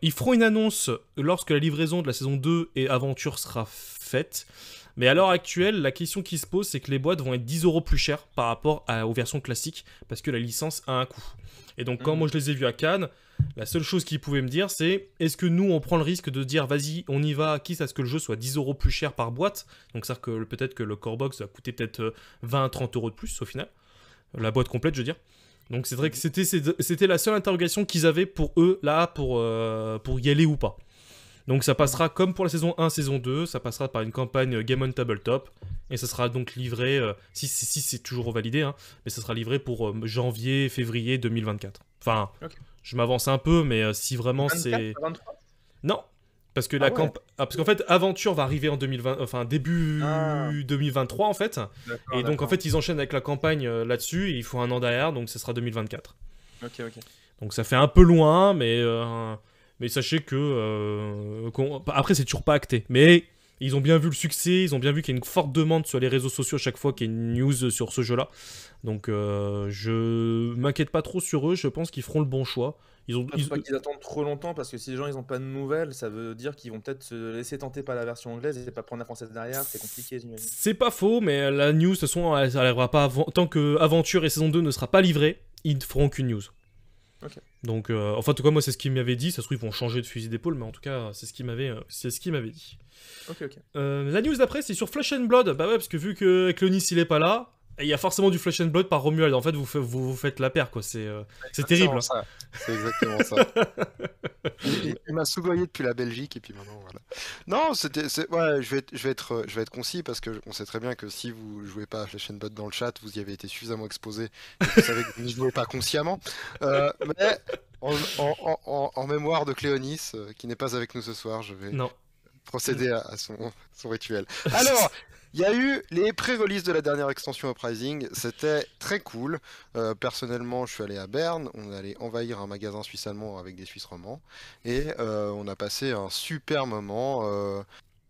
Ils feront une annonce lorsque la livraison de la saison 2 et aventure sera faite. Mais à l'heure actuelle, la question qui se pose, c'est que les boîtes vont être 10 € plus chères par rapport aux versions classiques, parce que la licence a un coût. Et donc, quand moi je les ai vus à Cannes, la seule chose qu'ils pouvaient me dire, c'est est-ce que nous, on prend le risque de se dire, vas-y, on y va, quitte à ce que le jeu soit 10 € plus cher par boîte. Donc, c'est-à-dire que peut-être que le core box va coûter peut-être 20-30 € de plus au final. La boîte complète, je veux dire. Donc, c'est vrai que c'était la seule interrogation qu'ils avaient pour eux, là, pour y aller ou pas. Donc, ça passera comme pour la saison 1, saison 2, ça passera par une campagne Game on Tabletop. Et ça sera donc livré, si c'est toujours validé, mais ça sera livré pour janvier, février 2024. Enfin, je m'avance un peu, mais si vraiment 24, c'est... 23 Non, parce que parce qu'en fait, Aventure va arriver en 2020, enfin début 2023 en fait. Et donc en fait, ils enchaînent avec la campagne là-dessus, et il faut un an derrière, donc ce sera 2024. Ok. Donc ça fait un peu loin, mais Mais sachez que... Après, c'est toujours pas acté. Mais ils ont bien vu le succès, ils ont bien vu qu'il y a une forte demande sur les réseaux sociaux à chaque fois qu'il y a une news sur ce jeu-là. Donc je m'inquiète pas trop sur eux, je pense qu'ils feront le bon choix. Faut pas qu'ils attendent trop longtemps parce que si les gens ils ont pas de nouvelles, ça veut dire qu'ils vont peut-être se laisser tenter par la version anglaise et pas prendre la française derrière, c'est compliqué j'imagine. C'est pas faux, mais la news, de toute façon, elle arrivera pas tant que Aventure et saison 2 ne sera pas livrée, ils ne feront qu'une news. Ok. Donc, enfin, en tout cas, moi, c'est ce qu'ils m'avaient dit. Ça se trouve, ils vont changer de fusil d'épaule, mais en tout cas, c'est ce qu'ils m'avaient dit. Ok. La news d'après, c'est sur Flesh and Blood. Bah ouais, parce que vu que Clonis, il est pas là, il y a forcément du Flesh and Blood par Romuald. En fait, vous faites la paire, quoi. C'est terrible. Ça. C'est exactement ça. Il m'a soudoyé depuis la Belgique et puis maintenant voilà. Non, ouais, je vais être concis parce que on sait très bien que si vous jouez pas à Flesh and Blood dans le chat, vous y avez été suffisamment exposé et vous savez que vous n'y jouez pas consciemment. Mais en mémoire de Cléonis, qui n'est pas avec nous ce soir, je vais procéder à son rituel. Alors, il y a eu les pré-releases de la dernière extension Uprising, c'était très cool. Personnellement, je suis allé à Berne, on est allé envahir un magasin suisse-allemand avec des Suisses romands, et on a passé un super moment.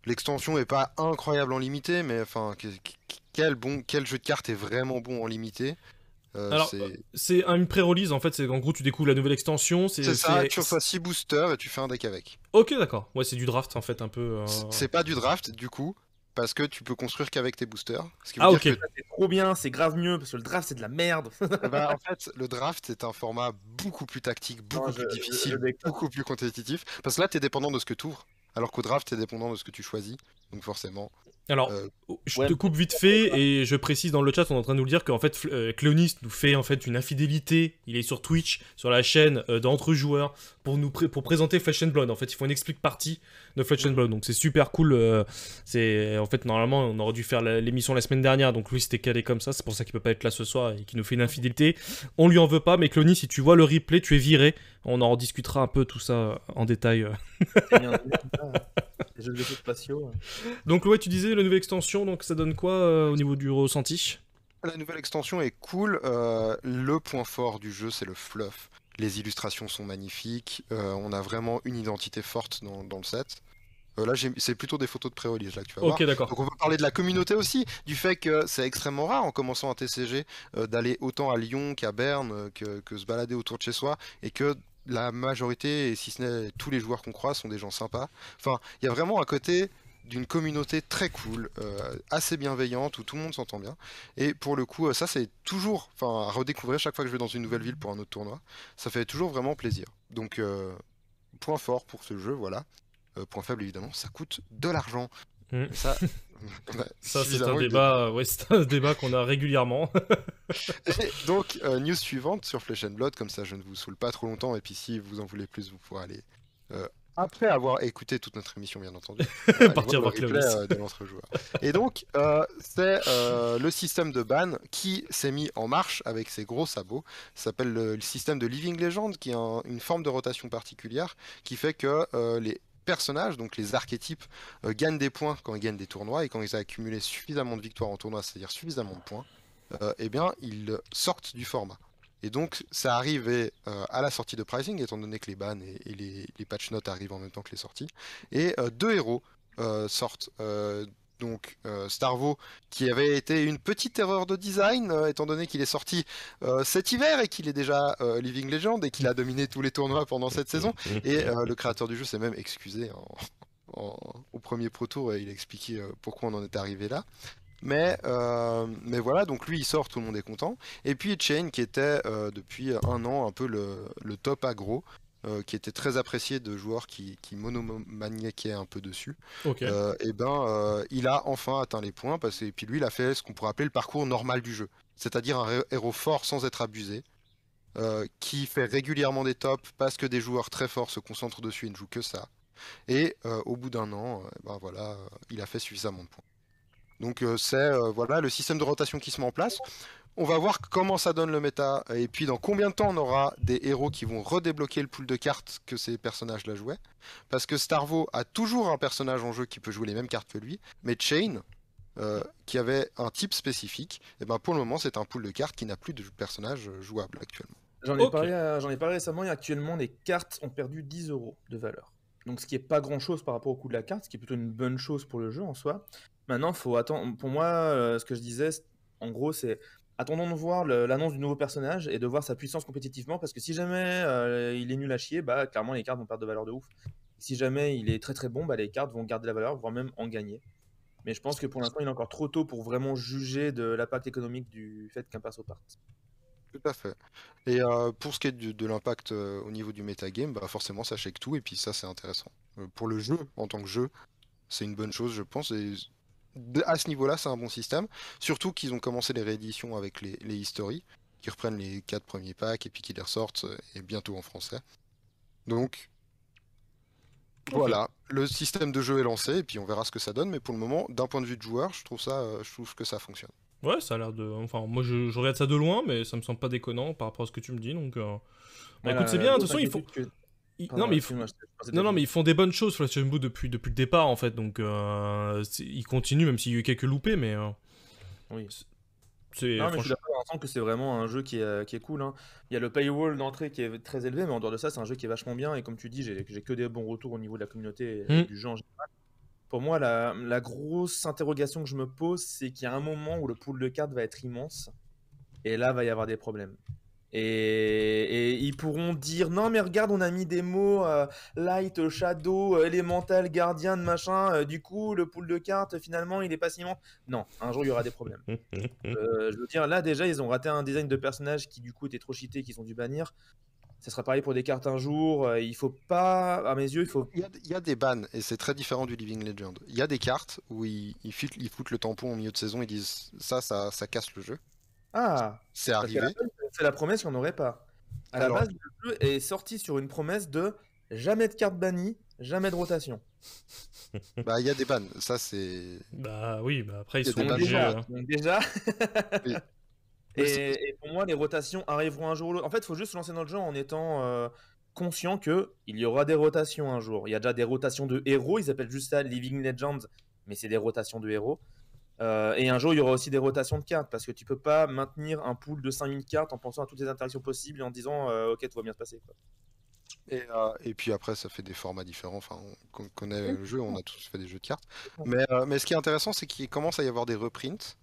L'extension est pas incroyable en limité, mais enfin, quel jeu de cartes est vraiment bon en limité. Alors, c'est une pré-release, en fait, c'est en gros, tu découvres la nouvelle extension. C'est ça, tu reçois 6 boosters et tu fais un deck avec. Ok, d'accord. Ouais, c'est du draft, en fait, un peu... C'est pas du draft, du coup, parce que tu peux construire qu'avec tes boosters. Ok. C'est trop bien, c'est grave mieux, parce que le draft, c'est de la merde. Bah, en fait, le draft, c'est un format beaucoup plus tactique, beaucoup plus difficile, beaucoup plus compétitif. Parce que là, t'es dépendant de ce que tu ouvres, alors qu'au draft, t'es dépendant de ce que tu choisis. Donc forcément... Alors, je te coupe vite fait et je précise dans le chat, on est en train de nous le dire qu'en fait, Cléonis nous fait en fait une infidélité. Il est sur Twitch, sur la chaîne d'Entre Joueurs, pour présenter Flesh and Blood. En fait, il faut une explique partie de Flesh and Blood, donc c'est super cool. En fait, normalement, on aurait dû faire l'émission la semaine dernière, donc lui c'était calé comme ça. C'est pour ça qu'il peut pas être là ce soir et qu'il nous fait une infidélité. On lui en veut pas, mais Cléonis, si tu vois le replay, tu es viré. On en rediscutera un peu tout ça en détail. Les jeux de spatiaux. Donc ouais, tu disais la nouvelle extension, donc ça donne quoi au niveau du ressenti? La nouvelle extension est cool. Le point fort du jeu, c'est le fluff. Les illustrations sont magnifiques. On a vraiment une identité forte dans le set. Là, c'est plutôt des photos de pré-release là que tu vas voir. Ok, d'accord. Donc on va parler de la communauté aussi, du fait que c'est extrêmement rare en commençant un TCG d'aller autant à Lyon qu'à Berne, que se balader autour de chez soi, et que la majorité, et si ce n'est tous les joueurs qu'on croise, sont des gens sympas. Enfin, il y a vraiment un côté d'une communauté très cool, assez bienveillante, où tout le monde s'entend bien. Et pour le coup, ça c'est toujours à redécouvrir chaque fois que je vais dans une nouvelle ville pour un autre tournoi. Ça fait toujours vraiment plaisir. Donc, point fort pour ce jeu, voilà. Point faible évidemment, ça coûte de l'argent. Ça, c'est un débat, c'est un débat qu'on a régulièrement. Et donc, news suivante sur Flesh and Blood, comme ça je ne vous saoule pas trop longtemps, et puis si vous en voulez plus, vous pourrez aller, après avoir écouté toute notre émission bien entendu, partir voir de l'entre-joueur. Et donc, c'est le système de ban qui s'est mis en marche avec ses gros sabots. Ça s'appelle le système de Living Legend, qui est une forme de rotation particulière, qui fait que les personnages, donc les archétypes, gagnent des points quand ils gagnent des tournois, et quand ils ont accumulé suffisamment de victoires en tournoi, c'est-à-dire suffisamment de points, eh bien ils sortent du format. Et donc ça arrive à la sortie de Pricing, étant donné que les bans et les patch notes arrivent en même temps que les sorties, et deux héros sortent. Donc Starvo, qui avait été une petite erreur de design, étant donné qu'il est sorti cet hiver et qu'il est déjà Living Legend et qu'il a dominé tous les tournois pendant cette saison. Et le créateur du jeu s'est même excusé au premier Pro Tour, et il a expliqué pourquoi on en est arrivé là. Mais voilà, donc lui il sort, tout le monde est content. Et puis Chain, qui était depuis un an un peu le top aggro, qui était très apprécié de joueurs qui monomaniaquaient un peu dessus. Okay. Il a enfin atteint les points, et puis lui il a fait ce qu'on pourrait appeler le parcours normal du jeu, c'est-à-dire un héros fort sans être abusé, qui fait régulièrement des tops parce que des joueurs très forts se concentrent dessus et ne jouent que ça. Et au bout d'un an, il a fait suffisamment de points. Donc c'est le système de rotation qui se met en place. On va voir comment ça donne le méta, et puis dans combien de temps on aura des héros qui vont redébloquer le pool de cartes que ces personnages-là jouaient. Parce que Starvo a toujours un personnage en jeu qui peut jouer les mêmes cartes que lui, mais Chain, qui avait un type spécifique, et pour le moment c'est un pool de cartes qui n'a plus de personnages jouables actuellement. J'en ai Ok. parlé récemment et actuellement, les cartes ont perdu 10 € de valeur. Donc, ce qui est pas grand-chose par rapport au coût de la carte, ce qui est plutôt une bonne chose pour le jeu en soi. Maintenant, faut attendre. Pour moi, ce que je disais, en gros, c'est attendons de voir l'annonce du nouveau personnage et de voir sa puissance compétitivement, parce que si jamais il est nul à chier, bah clairement les cartes vont perdre de valeur de ouf. Si jamais il est très très bon, bah les cartes vont garder la valeur, voire même en gagner. Mais je pense que pour l'instant, il est encore trop tôt pour vraiment juger de l'impact économique du fait qu'un perso parte. Tout à fait. Et pour ce qui est de l'impact au niveau du metagame, bah forcément ça shake tout et puis ça c'est intéressant. Pour le jeu, en tant que jeu, c'est une bonne chose je pense. Et à ce niveau-là, c'est un bon système. Surtout qu'ils ont commencé les rééditions avec les History, qui reprennent les 4 premiers packs et puis qui les ressortent et bientôt en français. Donc Ok. voilà, le système de jeu est lancé et puis on verra ce que ça donne. Mais pour le moment, d'un point de vue de joueur, je trouve que ça fonctionne. Ouais, ça a l'air de. Enfin, moi je regarde ça de loin, mais ça me semble pas déconnant par rapport à ce que tu me dis. Donc, bah, écoute, c'est bien. De toute façon, ils font. Non, Pardon, mais excuse-moi, je pensais non, déjà mais fini. ils font des bonnes choses, Flash Boo, depuis le départ, en fait. Donc, ils continuent, même s'il y a eu quelques loupés, mais Oui. c'est Non, mais je suis franchement. d'accord, on sent que c'est vraiment un jeu qui est cool, hein. Il y a le paywall d'entrée qui est très élevé, mais en dehors de ça, c'est un jeu qui est vachement bien. Et comme tu dis, j'ai que des bons retours au niveau de la communauté et du jeu en général. Pour moi, la grosse interrogation que je me pose, c'est qu'il y a un moment où le pool de cartes va être immense. Et là, va y avoir des problèmes. Et ils pourront dire non, mais regarde, on a mis des mots light, shadow, elemental, gardien, machin. Du coup, le pool de cartes, finalement, il est pas si immense. Non, un jour, il y aura des problèmes. Je veux dire, là, déjà, ils ont raté un design de personnage qui, du coup, était trop cheaté, qu'ils ont dû bannir. Ça sera pareil pour des cartes un jour. Il faut pas, à mes yeux, il faut. Il y a des bans et c'est très différent du Living Legend. Il y a des cartes où ils foutent le tampon au milieu de saison, ils disent ça casse le jeu. Ah, C'est parce qu'à la arrivé. base, c'est la promesse qu'il n'y en aurait pas. À la Alors, base, le jeu est sorti sur une promesse de jamais de cartes bannies, jamais de rotation. bah il y a des bans. Ça c'est. Bah oui, bah après, ils Il y a sont des Donc bans obligés. pour donc déjà, Oui. Mais c'est- et pour moi, les rotations arriveront un jour ou l'autre. En fait, il faut juste se lancer dans le jeu en étant conscient que il y aura des rotations un jour. Il y a déjà des rotations de héros, ils appellent juste ça Living Legends, mais c'est des rotations de héros. Et un jour, il y aura aussi des rotations de cartes, parce que tu peux pas maintenir un pool de 5000 cartes en pensant à toutes les interactions possibles et en disant ok, tout va bien se passer, quoi. Et puis après, ça fait des formats différents. Enfin, on connaît Oui. le jeu, on a tous fait des jeux de cartes. Mais ce qui est intéressant, c'est qu'il commence à y avoir des reprints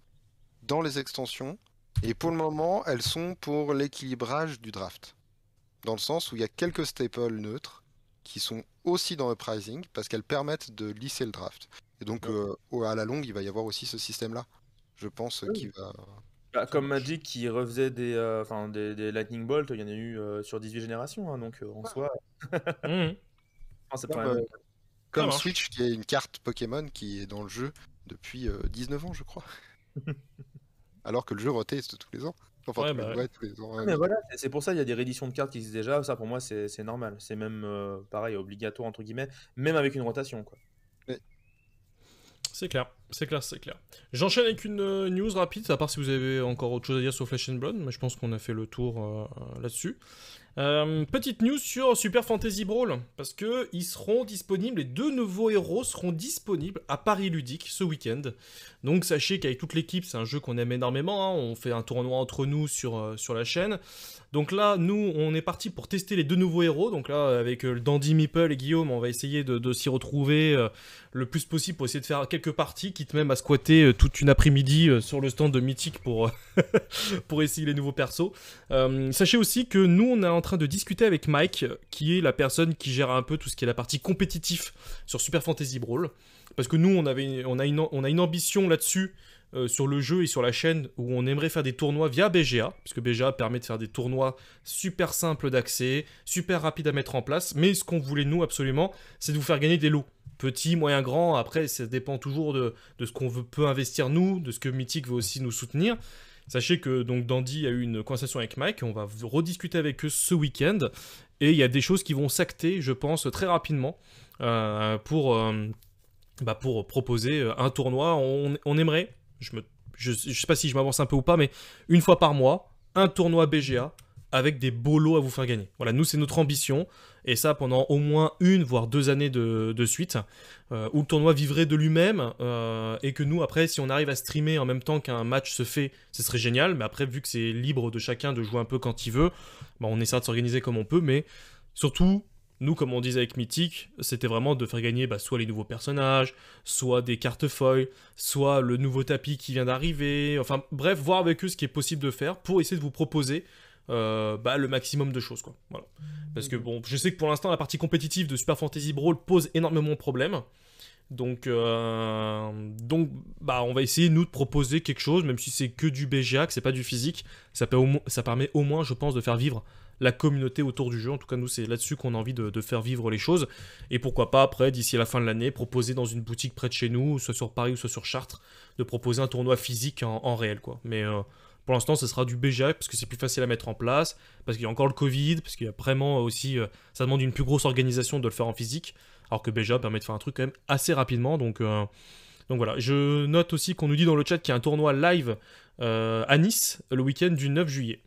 dans les extensions. Et pour le moment, elles sont pour l'équilibrage du draft. Dans le sens où il y a quelques staples neutres qui sont aussi dans le pricing parce qu'elles permettent de lisser le draft. Et donc, à la longue, il va y avoir aussi ce système-là. Je pense qui va. Bah, comme Magic qui refaisait des Lightning Bolt, il y en a eu sur 18 générations, hein, donc en soi, Mhm. c'est Comme, pas la même. Ça comme marche. Switch, qui est une carte Pokémon qui est dans le jeu depuis 19 ans, je crois. Alors que le jeu reteste tous les ans. Enfin, Ouais, bah ouais. ouais, tous les ans. Mais voilà, c'est pour ça il y a des rééditions de cartes qui existent déjà. Ça, pour moi, c'est normal. C'est même pareil, obligatoire entre guillemets, même avec une rotation, quoi. Mais C'est clair, c'est clair, c'est clair. J'enchaîne avec une news rapide, à part si vous avez encore autre chose à dire sur Flesh and Blood, mais je pense qu'on a fait le tour là-dessus. Petite news sur Super Fantasy Brawl, parce que ils seront disponibles, les deux nouveaux héros seront disponibles à Paris Ludique ce week-end. Donc sachez qu'avec toute l'équipe, c'est un jeu qu'on aime énormément, hein, on fait un tournoi entre nous sur la chaîne. Donc là, nous, on est parti pour tester les deux nouveaux héros. Donc là, avec Dandy, Meeple et Guillaume, on va essayer de s'y retrouver le plus possible pour essayer de faire quelques parties, quitte même à squatter toute une après-midi sur le stand de Mythique pour, pour essayer les nouveaux persos. Sachez aussi que nous, on est en train de discuter avec Mike, qui est la personne qui gère un peu tout ce qui est la partie compétitif sur Super Fantasy Brawl. Parce que nous, on a une ambition là-dessus, sur le jeu et sur la chaîne, où on aimerait faire des tournois via BGA, puisque BGA permet de faire des tournois super simples d'accès, super rapides à mettre en place, mais ce qu'on voulait nous absolument, c'est de vous faire gagner des lots. Petit, moyen, grand, après ça dépend toujours de ce qu'on peut investir nous, de ce que Mythic veut aussi nous soutenir. Sachez que donc Dandy a eu une conversation avec Mike, on va rediscuter avec eux ce week-end, et il y a des choses qui vont s'acter, je pense, très rapidement, pour proposer un tournoi. On aimerait, je sais pas si je m'avance un peu ou pas, mais une fois par mois, un tournoi BGA avec des beaux lots à vous faire gagner. Voilà, nous c'est notre ambition, et ça pendant au moins 1 voire 2 années de suite, où le tournoi vivrait de lui-même, et que nous après si on arrive à streamer en même temps qu'un match se fait, ce serait génial, mais après vu que c'est libre de chacun de jouer un peu quand il veut, bah, on essaie de s'organiser comme on peut, mais surtout... Nous, comme on disait avec Mythic, c'était vraiment de faire gagner soit les nouveaux personnages, soit des cartes foil, soit le nouveau tapis qui vient d'arriver. Enfin, bref, voir avec eux ce qui est possible de faire pour essayer de vous proposer le maximum de choses, quoi. Voilà. Parce que bon, je sais que pour l'instant, la partie compétitive de Super Fantasy Brawl pose énormément de problèmes. Donc, on va essayer, nous, de proposer quelque chose, même si c'est que du BGA, que c'est pas du physique. Ça permet au moins, je pense, de faire vivre la communauté autour du jeu. En tout cas, nous, c'est là-dessus qu'on a envie de faire vivre les choses. Et pourquoi pas, après, d'ici la fin de l'année, proposer dans une boutique près de chez nous, soit sur Paris ou soit sur Chartres, de proposer un tournoi physique en réel, quoi. Mais pour l'instant, ce sera du BGA parce que c'est plus facile à mettre en place, parce qu'il y a encore le Covid, parce qu'il y a vraiment aussi... ça demande une plus grosse organisation de le faire en physique, alors que BGA permet de faire un truc quand même assez rapidement. Donc voilà. Je note aussi qu'on nous dit dans le chat qu'il y a un tournoi live à Nice le week-end du 9 juillet.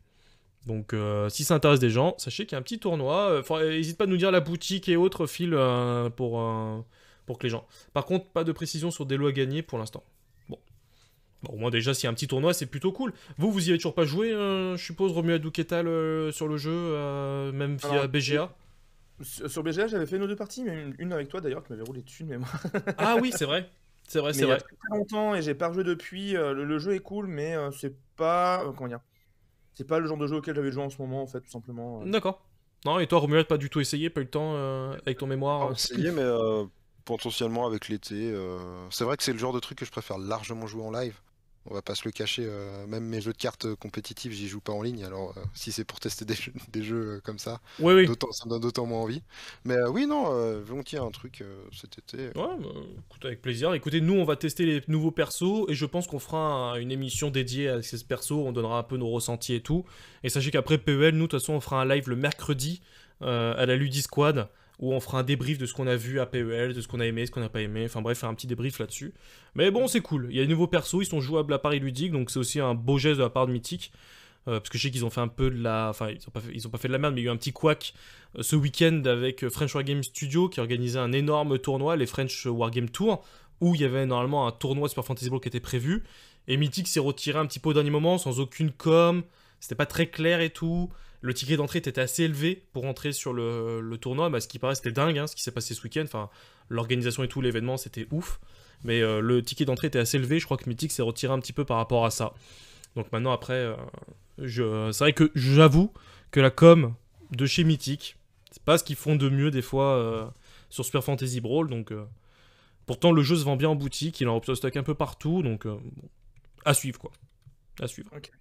Donc si ça intéresse des gens, sachez qu'il y a un petit tournoi. N'hésite pas à nous dire la boutique et autres fils pour que les gens... Par contre, pas de précision sur des lots à gagner pour l'instant. Bon, au moins déjà, s'il y a un petit tournoi, c'est plutôt cool. Vous y avez toujours pas joué, je suppose, Romuald Ketal sur le jeu, même via Alors, BGA? Sur BGA, j'avais fait une ou deux parties, mais une avec toi d'ailleurs, qui m'avait roulé dessus, mais moi. Ah oui, c'est vrai. C'est vrai, Mais c'est il y a vrai. très longtemps et j'ai pas rejoué depuis. Le jeu est cool, mais c'est pas. Comment dire? C'est pas le genre de jeu auquel j'avais joué en ce moment, en fait, tout simplement. D'accord. Non, et toi, Romuald, pas du tout essayé, pas eu le temps avec ton mémoire Alors, essayé, mais potentiellement avec l'été. C'est vrai que c'est le genre de truc que je préfère largement jouer en live. On va pas se le cacher, même mes jeux de cartes compétitifs, j'y joue pas en ligne. Alors, si c'est pour tester des jeux comme ça, Oui, oui. ça me donne d'autant moins envie. Mais oui, non, volontiers un truc cet été. Ouais, bah, écoute, avec plaisir. Écoutez, nous, on va tester les nouveaux persos, et je pense qu'on fera une émission dédiée à ces persos, on donnera un peu nos ressentis et tout. Et sachez qu'après PEL, nous, de toute façon, on fera un live le mercredi à la Ludi Squad, où on fera un débrief de ce qu'on a vu à PEL, de ce qu'on a aimé, ce qu'on n'a pas aimé, enfin bref, faire un petit débrief là-dessus. Mais bon, c'est cool, il y a des nouveaux persos, ils sont jouables à Paris Ludique, donc c'est aussi un beau geste de la part de Mythic. Parce que je sais qu'ils ont fait un peu de la... Enfin, ils ont pas fait de la merde, mais il y a eu un petit couac ce week-end avec French Wargame Studio qui organisait un énorme tournoi, les French Wargame Tour, où il y avait normalement un tournoi Super Fantasy Brawl qui était prévu. Et Mythic s'est retiré un petit peu au dernier moment, sans aucune com, c'était pas très clair et tout. Le ticket d'entrée était assez élevé pour entrer sur le tournoi, mais ce qui paraît c'était dingue, hein, ce qui s'est passé ce week-end. Enfin, l'organisation et tout, l'événement, c'était ouf. Mais le ticket d'entrée était assez élevé, je crois que Mythic s'est retiré un petit peu par rapport à ça. Donc maintenant, après, c'est vrai que j'avoue que la com de chez Mythic, c'est pas ce qu'ils font de mieux des fois sur Super Fantasy Brawl. Donc, pourtant, le jeu se vend bien en boutique, il en repose stock un peu partout. Donc, bon, à suivre quoi. À suivre. Ok.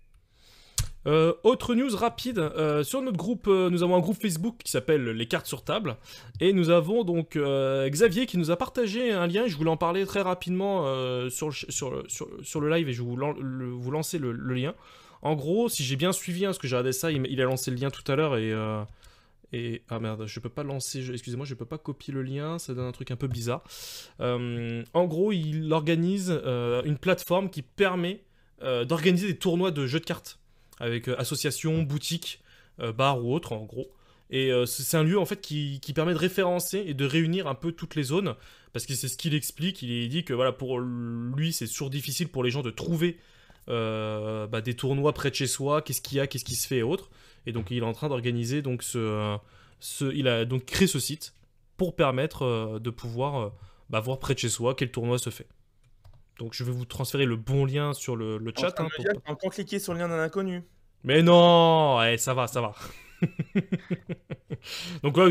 Autre news rapide, sur notre groupe, nous avons un groupe Facebook qui s'appelle Les Cartes sur Table, et nous avons donc Xavier qui nous a partagé un lien, et je voulais en parler très rapidement sur le live, et je vais vous lancer le lien. En gros, si j'ai bien suivi, hein, parce que j'ai regardé ça, il a lancé le lien tout à l'heure, et... Ah merde, je peux pas lancer, excusez-moi, je peux pas copier le lien, ça donne un truc un peu bizarre. En gros, il organise une plateforme qui permet d'organiser des tournois de jeux de cartes, avec associations, boutiques, bars ou autres en gros. Et c'est un lieu en fait qui permet de référencer et de réunir un peu toutes les zones, parce que c'est ce qu'il explique. Il dit que voilà, pour lui c'est toujours difficile pour les gens de trouver des tournois près de chez soi, qu'est-ce qu'il y a, qu'est-ce qui se fait et autres. Et donc il est en train d'organiser donc il a donc créé ce site pour permettre de pouvoir voir près de chez soi quel tournoi se fait. Donc je vais vous transférer le bon lien sur le chat. Hein, pour... Encore cliquer sur le lien d'un inconnu. Mais non, ça va, ça va. Donc là,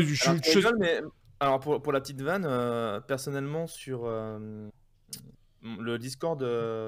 mais... Alors pour la petite vanne, personnellement sur le Discord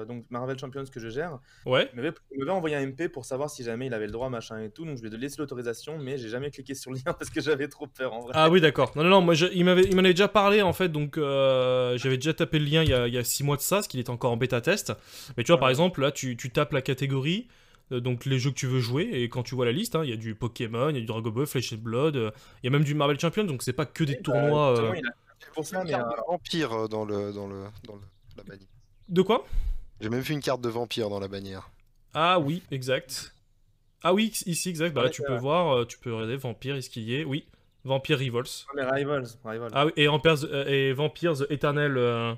donc Marvel Champions que je gère, ouais. il m'avait envoyé un MP pour savoir si jamais il avait le droit, machin et tout, donc je lui ai laissé l'autorisation, mais j'ai jamais cliqué sur le lien parce que j'avais trop peur en vrai. Ah oui, d'accord. Non, moi il m'en avait déjà parlé en fait, donc j'avais déjà tapé le lien il y a 6 mois de ça, parce qu'il était encore en bêta test. Mais tu vois, par exemple, là tu tapes la catégorie, donc les jeux que tu veux jouer, et quand tu vois la liste, il y a du Pokémon, il y a du Dragon Ball, Flesh and Blood, il y a même du Marvel Champions, donc c'est pas que des tournois. Il a pour ça, mais vampire dans la bannière. De quoi? J'ai même vu une carte de vampire dans la bannière. Ah oui, exact. Ah oui, ici, exact. Bah là, Ouais, tu peux voir, tu peux regarder Vampire, Esquilier. Oui, Vampire Rivals. mais Rivals. Ah oui, et Vampire The Eternal.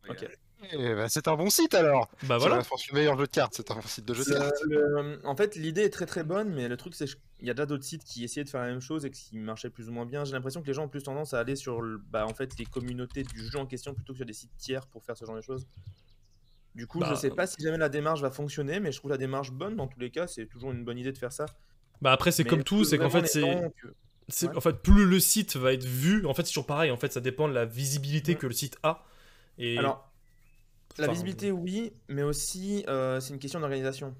Ok. Eh ben, c'est un bon site alors. Bah C'est voilà. la France le meilleur jeu de cartes, c'est un bon site de jeu de cartes. En fait, l'idée est très très bonne, mais le truc, c'est qu'il y a déjà d'autres sites qui essayaient de faire la même chose et qui marchaient plus ou moins bien. J'ai l'impression que les gens ont plus tendance à aller sur en fait, les communautés du jeu en question plutôt que sur des sites tiers pour faire ce genre de choses. Du coup, je Bah, sais pas si jamais la démarche va fonctionner, mais je trouve la démarche bonne dans tous les cas. C'est toujours une bonne idée de faire ça. bah après, c'est Mais comme tout, c'est qu'en vraiment, fait, les gens, en fait, plus le site va être vu, en fait, c'est toujours pareil. En fait, ça dépend de la visibilité que le site a. Et Alors, la enfin, visibilité, oui, mais aussi, c'est une question d'organisation.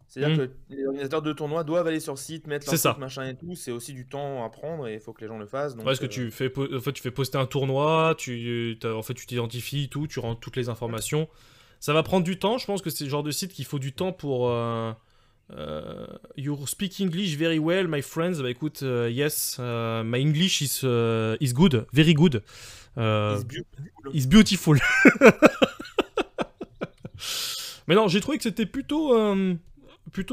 C'est-à-dire que les organisateurs de tournois doivent aller sur site, mettre leur C'est ça. truc, machin et tout. C'est aussi du temps à prendre et il faut que les gens le fassent. Donc, parce que tu fais, en fait, tu fais poster un tournoi, en fait, tu t'identifies, tout, tu rentres toutes les informations. Ça va prendre du temps. Je pense que c'est le genre de site qu'il faut du temps pour. You speak English very well, my friends. Bah écoute, yes, my English is good, very good. Is beautiful. Mais non, j'ai trouvé que c'était plutôt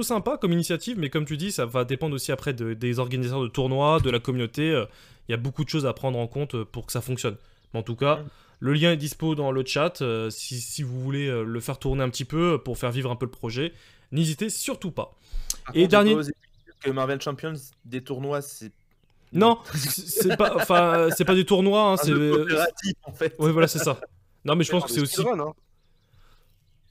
sympa comme initiative, mais comme tu dis, ça va dépendre aussi après des organisateurs de tournois, de la communauté. Il y a beaucoup de choses à prendre en compte pour que ça fonctionne. Mais en tout cas, le lien est dispo dans le chat. Si vous voulez le faire tourner un petit peu pour faire vivre un peu le projet, n'hésitez surtout pas. Et dernier. Que Marvel Champions, des tournois, c'est. Non, c'est pas, enfin, c'est pas des tournois. Hein, c'est coopératif en fait. Ouais, voilà, c'est ça. Non, mais je pense que c'est aussi. Hein.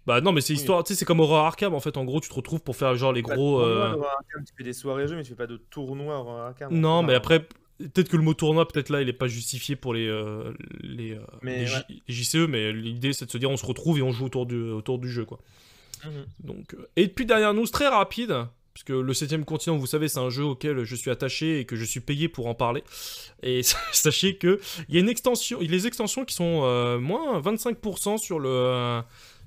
Bah non, mais c'est histoire, tu sais, c'est comme Horror Arkham en fait. En gros, tu te retrouves pour faire genre les gros. Tu fais des soirées jeux, mais tu fais pas de tournois Horror Arkham. Non, mais après, peut-être que le mot tournoi, peut-être là, il est pas justifié pour les JCE, mais l'idée c'est de se dire on se retrouve et on joue autour du jeu, quoi. Donc, et puis dernière news très rapide, puisque le 7ème continent, vous savez, c'est un jeu auquel je suis attaché et que je suis payé pour en parler. Et sachez que il y a une extension, les extensions qui sont moins 25%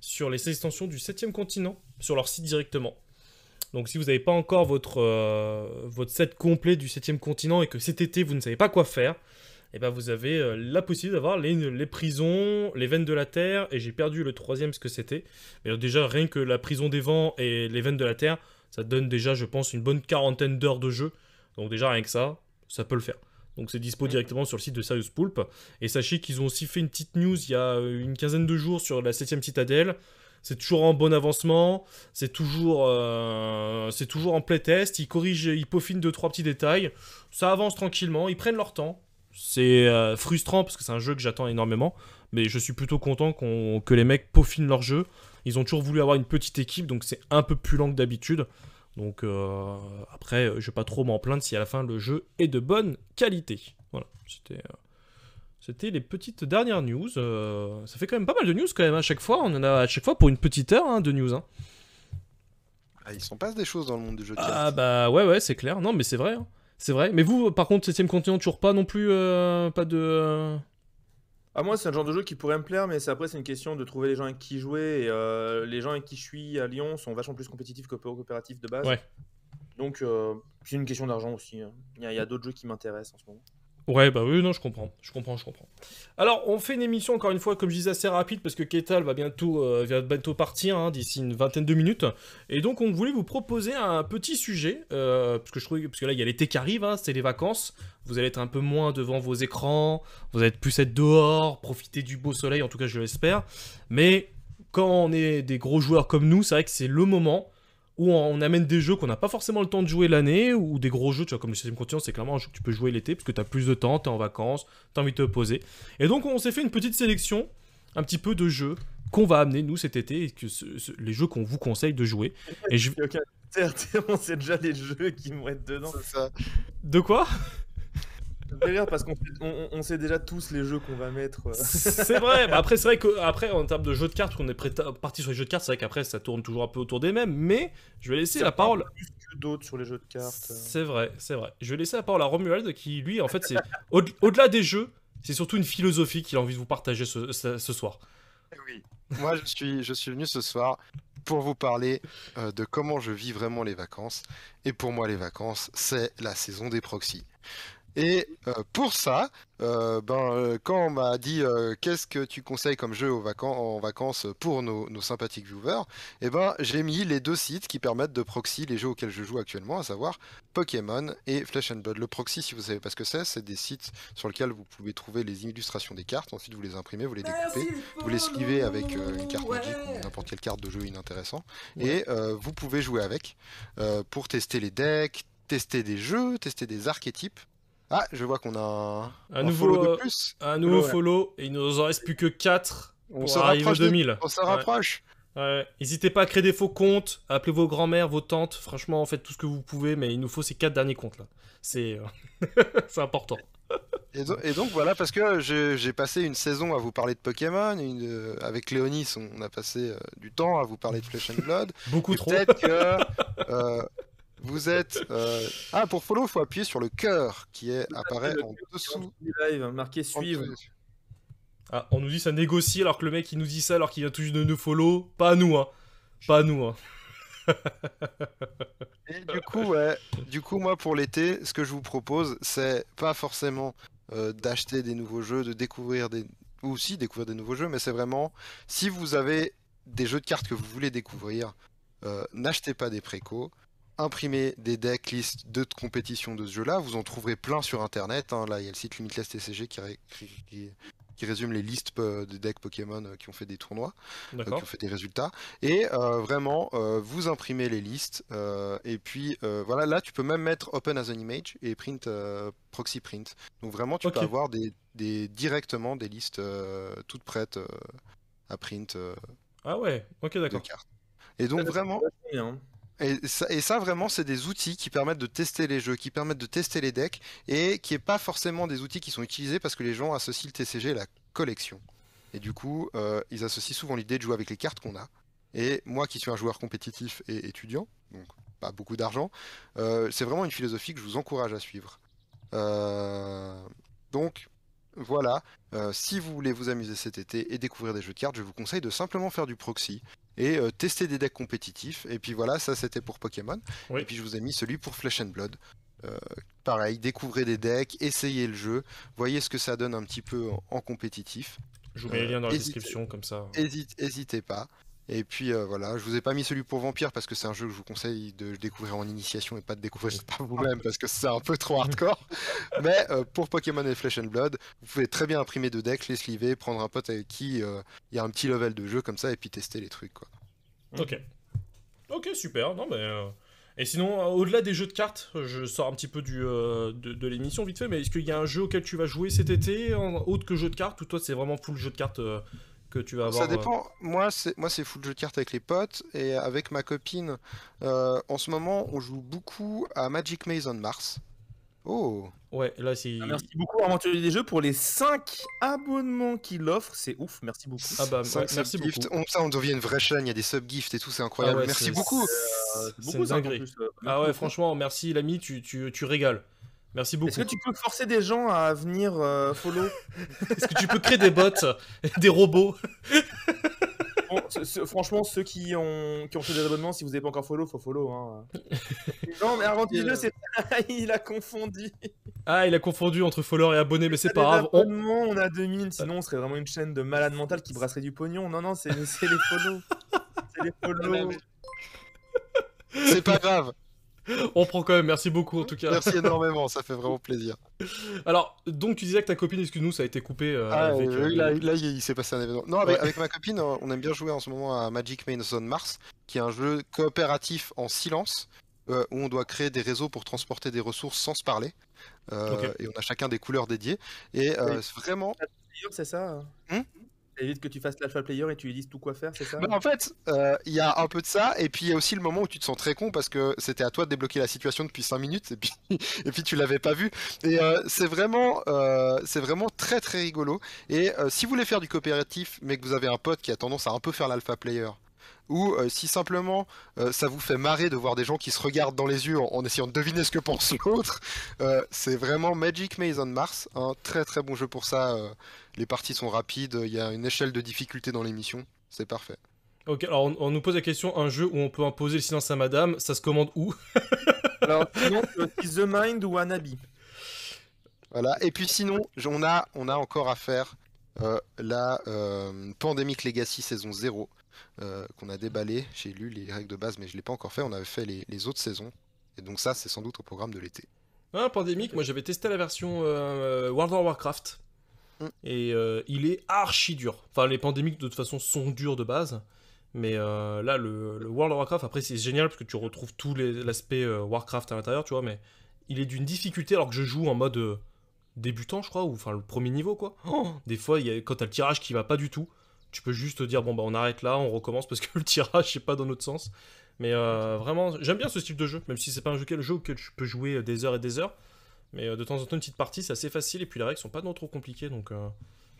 sur les extensions du 7ème continent, sur leur site directement. Donc si vous n'avez pas encore votre set complet du 7ème continent et que cet été vous ne savez pas quoi faire, et ben vous avez la possibilité d'avoir les prisons, les veines de la terre, et j'ai perdu le 3ème ce que c'était. Mais déjà rien que la prison des vents et les veines de la terre, ça donne déjà je pense une bonne 40aine d'heures de jeu. Donc déjà rien que ça peut le faire. Donc c'est dispo directement sur le site de Serious Poulp. Et sachez qu'ils ont aussi fait une petite news il y a une quinzaine de jours sur la 7ème citadelle. C'est toujours en bon avancement, c'est toujours en playtest, ils corrigent, ils peaufinent 2-3 petits détails, ça avance tranquillement, ils prennent leur temps. C'est frustrant parce que c'est un jeu que j'attends énormément, mais je suis plutôt content que les mecs peaufinent leur jeu. Ils ont toujours voulu avoir une petite équipe, donc c'est un peu plus lent que d'habitude. Donc après, je vais pas trop m'en plaindre si à la fin le jeu est de bonne qualité. Voilà, c'était les petites dernières news. Ça fait quand même pas mal de news quand même à chaque fois. On en a à chaque fois pour une petite heure de news. Hein. Ah, il s'en passe des choses dans le monde du jeu de cartes. Ah bah ouais, c'est clair. Non mais c'est vrai. Hein. C'est vrai. Mais vous, par contre, 7ème continent, toujours pas non plus, pas de... Ah moi c'est un genre de jeu qui pourrait me plaire, mais après c'est une question de trouver les gens avec qui jouer. Et les gens avec qui je suis à Lyon sont vachement plus compétitifs que coopératifs de base. Ouais. Donc c'est une question d'argent aussi. Hein. Il y a d'autres jeux qui m'intéressent en ce moment. Ouais, bah oui, non, je comprends. Alors, on fait une émission, encore une fois, comme je disais, assez rapide, parce que Ketal va bientôt partir, hein, d'ici une vingtaine de minutes. Et donc, on voulait vous proposer un petit sujet, parce que là, il y a l'été qui arrive, hein, c'est les vacances. Vous allez être un peu moins devant vos écrans, vous allez plus être dehors, profiter du beau soleil, en tout cas, je l'espère. Mais, quand on est des gros joueurs comme nous, c'est vrai que c'est le moment où on amène des jeux qu'on n'a pas forcément le temps de jouer l'année, ou des gros jeux, tu vois, comme le 7ème continent, c'est clairement un jeu que tu peux jouer l'été, parce que tu as plus de temps, tu es en vacances, tu as envie de te poser. Et donc on s'est fait une petite sélection, un petit peu de jeux qu'on va amener, nous, cet été, et les jeux qu'on vous conseille de jouer. Et on sait déjà les jeux qui vont être dedans. C'est ça. De quoi ? Parce qu'on sait déjà tous les jeux qu'on va mettre. C'est vrai. Bah après, c'est vrai qu'après, en termes de jeux de cartes, on est parti sur les jeux de cartes, c'est vrai qu'après, ça tourne toujours un peu autour des mêmes. Mais je vais laisser la parole. Plus que d'autres sur les jeux de cartes. C'est vrai. Je vais laisser la parole à Romuald, qui lui, en fait, c'est au-delà des jeux, c'est surtout une philosophie qu'il a envie de vous partager ce soir. Oui. Moi, je suis venu ce soir pour vous parler de comment je vis vraiment les vacances. Et pour moi, les vacances, c'est la saison des proxys. Et pour ça, quand on m'a dit qu'est-ce que tu conseilles comme jeu en vacances pour nos sympathiques viewers, eh ben, j'ai mis les 2 sites qui permettent de proxy les jeux auxquels je joue actuellement, à savoir Pokémon et Flesh and Blood. Le proxy, si vous savez pas ce que c'est des sites sur lesquels vous pouvez trouver les illustrations des cartes, ensuite vous les imprimez, vous les découpez, vous les slivez avec une carte Magic ou n'importe quelle carte de jeu inintéressant, et vous pouvez jouer avec pour tester les decks, tester des jeux, tester des archétypes. Ah, je vois qu'on a un nouveau follow de plus. Un nouveau follow, et il nous en reste plus que 4 On se pour arriver aux rapproche 2000. On se rapproche. Ouais. N'hésitez pas à créer des faux comptes, à appeler vos grands-mères, vos tantes, franchement, faites tout ce que vous pouvez, mais il nous faut ces 4 derniers comptes là. C'est c'est important. Et donc voilà, parce que j'ai passé une saison à vous parler de Pokémon, avec Léonis, on a passé du temps à vous parler de Flesh and Blood. Beaucoup Et trop. peut-être que vous êtes... Ah, pour follow, il faut appuyer sur le cœur qui apparaît en dessous. Live, marqué suivre. Ah, on nous dit ça négocie alors que le mec il nous dit ça alors qu'il vient tout juste de nous follow. Pas à nous, hein. Pas à nous, hein. Et du coup, moi pour l'été, ce que je vous propose, c'est pas forcément d'acheter des nouveaux jeux, de découvrir ou aussi découvrir des nouveaux jeux, mais c'est vraiment, si vous avez des jeux de cartes que vous voulez découvrir, n'achetez pas des précos, imprimez des decklists de compétition de ce jeu-là, vous en trouverez plein sur internet, hein. Là il y a le site Limitless TCG qui résume les listes de decks Pokémon qui ont fait des tournois, qui ont fait des résultats. Et vraiment, vous imprimez les listes. Et puis voilà, là tu peux même mettre Open as an Image et print proxy print. Donc vraiment, tu peux avoir directement des listes toutes prêtes à print. Ah ouais, ok, d'accord. De cartes. Et donc vraiment. Et ça, vraiment, c'est des outils qui permettent de tester les jeux, qui permettent de tester les decks, et qui n'est pas forcément des outils qui sont utilisés parce que les gens associent le TCG à la collection. Et du coup, ils associent souvent l'idée de jouer avec les cartes qu'on a. Et moi, qui suis un joueur compétitif et étudiant, donc pas beaucoup d'argent, c'est vraiment une philosophie que je vous encourage à suivre. Donc, voilà, si vous voulez vous amuser cet été et découvrir des jeux de cartes, je vous conseille de simplement faire du proxy et tester des decks compétitifs. Et puis voilà, ça c'était pour Pokémon. Oui. Et puis je vous ai mis celui pour Flesh and Blood. Pareil, découvrez des decks, essayez le jeu, voyez ce que ça donne un petit peu en compétitif. Je vous mets les liens dans la description comme ça. Hésitez pas. Et puis voilà, je vous ai pas mis celui pour Vampire parce que c'est un jeu que je vous conseille de découvrir en initiation et pas de découvrir par vous-même parce que c'est un peu trop hardcore. Mais pour Pokémon et Flesh and Blood, vous pouvez très bien imprimer 2 decks, les sliver, prendre un pote avec qui il y a un petit level de jeu comme ça et puis tester les trucs quoi. Ok. Ok, super. Non mais et sinon, au-delà des jeux de cartes, je sors un petit peu de l'émission vite fait, mais est-ce qu'il y a un jeu auquel tu vas jouer cet été, autre que jeu de cartes, ou toi c'est vraiment full jeu de cartes que tu vas avoir? Ça dépend. Moi, c'est full jeu de cartes avec les potes et avec ma copine. En ce moment, on joue beaucoup à Magic Maze on Mars. Oh. Ouais, là c'est. Merci beaucoup Aventurier des Jeux pour les 5 abonnements qu'il offre, c'est ouf, merci beaucoup. Ah bah merci beaucoup. On devient une vraie chaîne, il y a des sub-gifts et tout, c'est incroyable. Ah ouais, merci beaucoup. C'est une dinguerie. Ah ouais, franchement, merci l'ami, tu régales. Merci beaucoup. Est-ce que tu peux forcer des gens à venir follow? Est-ce que tu peux créer des bots, des robots? Franchement, ceux qui ont fait des abonnements, si vous n'avez pas encore follow, faut follow. Hein. Non, mais Aventurier des Jeux, c'est il a confondu. Ah, il a confondu entre follower et abonné, mais c'est pas grave. On a 2000, sinon on serait vraiment une chaîne de malade mental qui brasserait du pognon. Non, c'est les follow. C'est les follow. C'est pas grave. On prend quand même, merci beaucoup en tout cas. Merci énormément, ça fait vraiment plaisir. Alors, donc tu disais que ta copine, excuse-nous, ça a été coupé avec... Là, il s'est passé un événement. Non, avec ma copine, on aime bien jouer en ce moment à Magic Maze on Mars, qui est un jeu coopératif en silence, où on doit créer des réseaux pour transporter des ressources sans se parler. Et on a chacun des couleurs dédiées. Et vraiment... C'est ça Ça évite que tu fasses l'alpha player et tu lui dises tout quoi faire, c'est ça? En fait, il y a un peu de ça, et puis il y a aussi le moment où tu te sens très con parce que c'était à toi de débloquer la situation depuis 5 minutes, et puis tu l'avais pas vu. Et c'est vraiment très très rigolo. Et si vous voulez faire du coopératif, mais que vous avez un pote qui a tendance à un peu faire l'alpha player, ou si simplement ça vous fait marrer de voir des gens qui se regardent dans les yeux en essayant de deviner ce que pense l'autre, c'est vraiment Magic Maze on Mars, un très très bon jeu pour ça. Les parties sont rapides, il y a une échelle de difficulté dans l'émission, c'est parfait. Ok, alors on nous pose la question, un jeu où on peut imposer le silence à madame, ça se commande où? Alors sinon, The Mind ou Anabi? Voilà. Et puis sinon, on a encore à faire la Pandemic Legacy saison 0 qu'on a déballé. J'ai lu les règles de base, mais je l'ai pas encore fait. On avait fait les autres saisons. Et donc ça, c'est sans doute au programme de l'été. Ah, Pandémique, moi j'avais testé la version World of Warcraft. Et il est archi dur. Enfin, les pandémiques de toute façon sont durs de base. Mais là, le World of Warcraft, après c'est génial parce que tu retrouves tout l'aspect Warcraft à l'intérieur, tu vois. Mais il est d'une difficulté alors que je joue en mode débutant, je crois, ou enfin le premier niveau, quoi. Des fois, quand t'as le tirage qui va pas du tout, tu peux juste te dire, bon bah on arrête là, on recommence parce que le tirage c'est pas dans notre sens. Mais vraiment, j'aime bien ce style de jeu, même si c'est pas un jeu auquel je peux jouer des heures et des heures. Mais de temps en temps, une petite partie, c'est assez facile, et puis les règles sont pas non trop compliquées, donc j'aime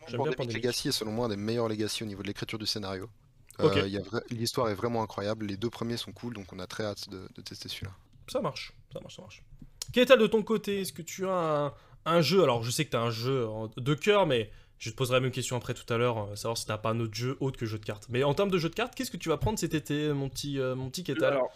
bien Pandemic Pandemic. Legacy est selon moi un des meilleurs Legacy au niveau de l'écriture du scénario. Ok, L'histoire est vraiment incroyable, les deux premiers sont cool, donc on a très hâte de tester celui-là. ça marche, ça marche, ça marche. Kétal, de ton côté, est-ce que tu as un jeu, alors je sais que tu as un jeu de cœur, mais je te poserai la même question après tout à l'heure, savoir si t'as pas un autre jeu autre que jeu de cartes. Mais en termes de jeu de cartes, qu'est-ce que tu vas prendre cet été, mon petit Kétal? Alors,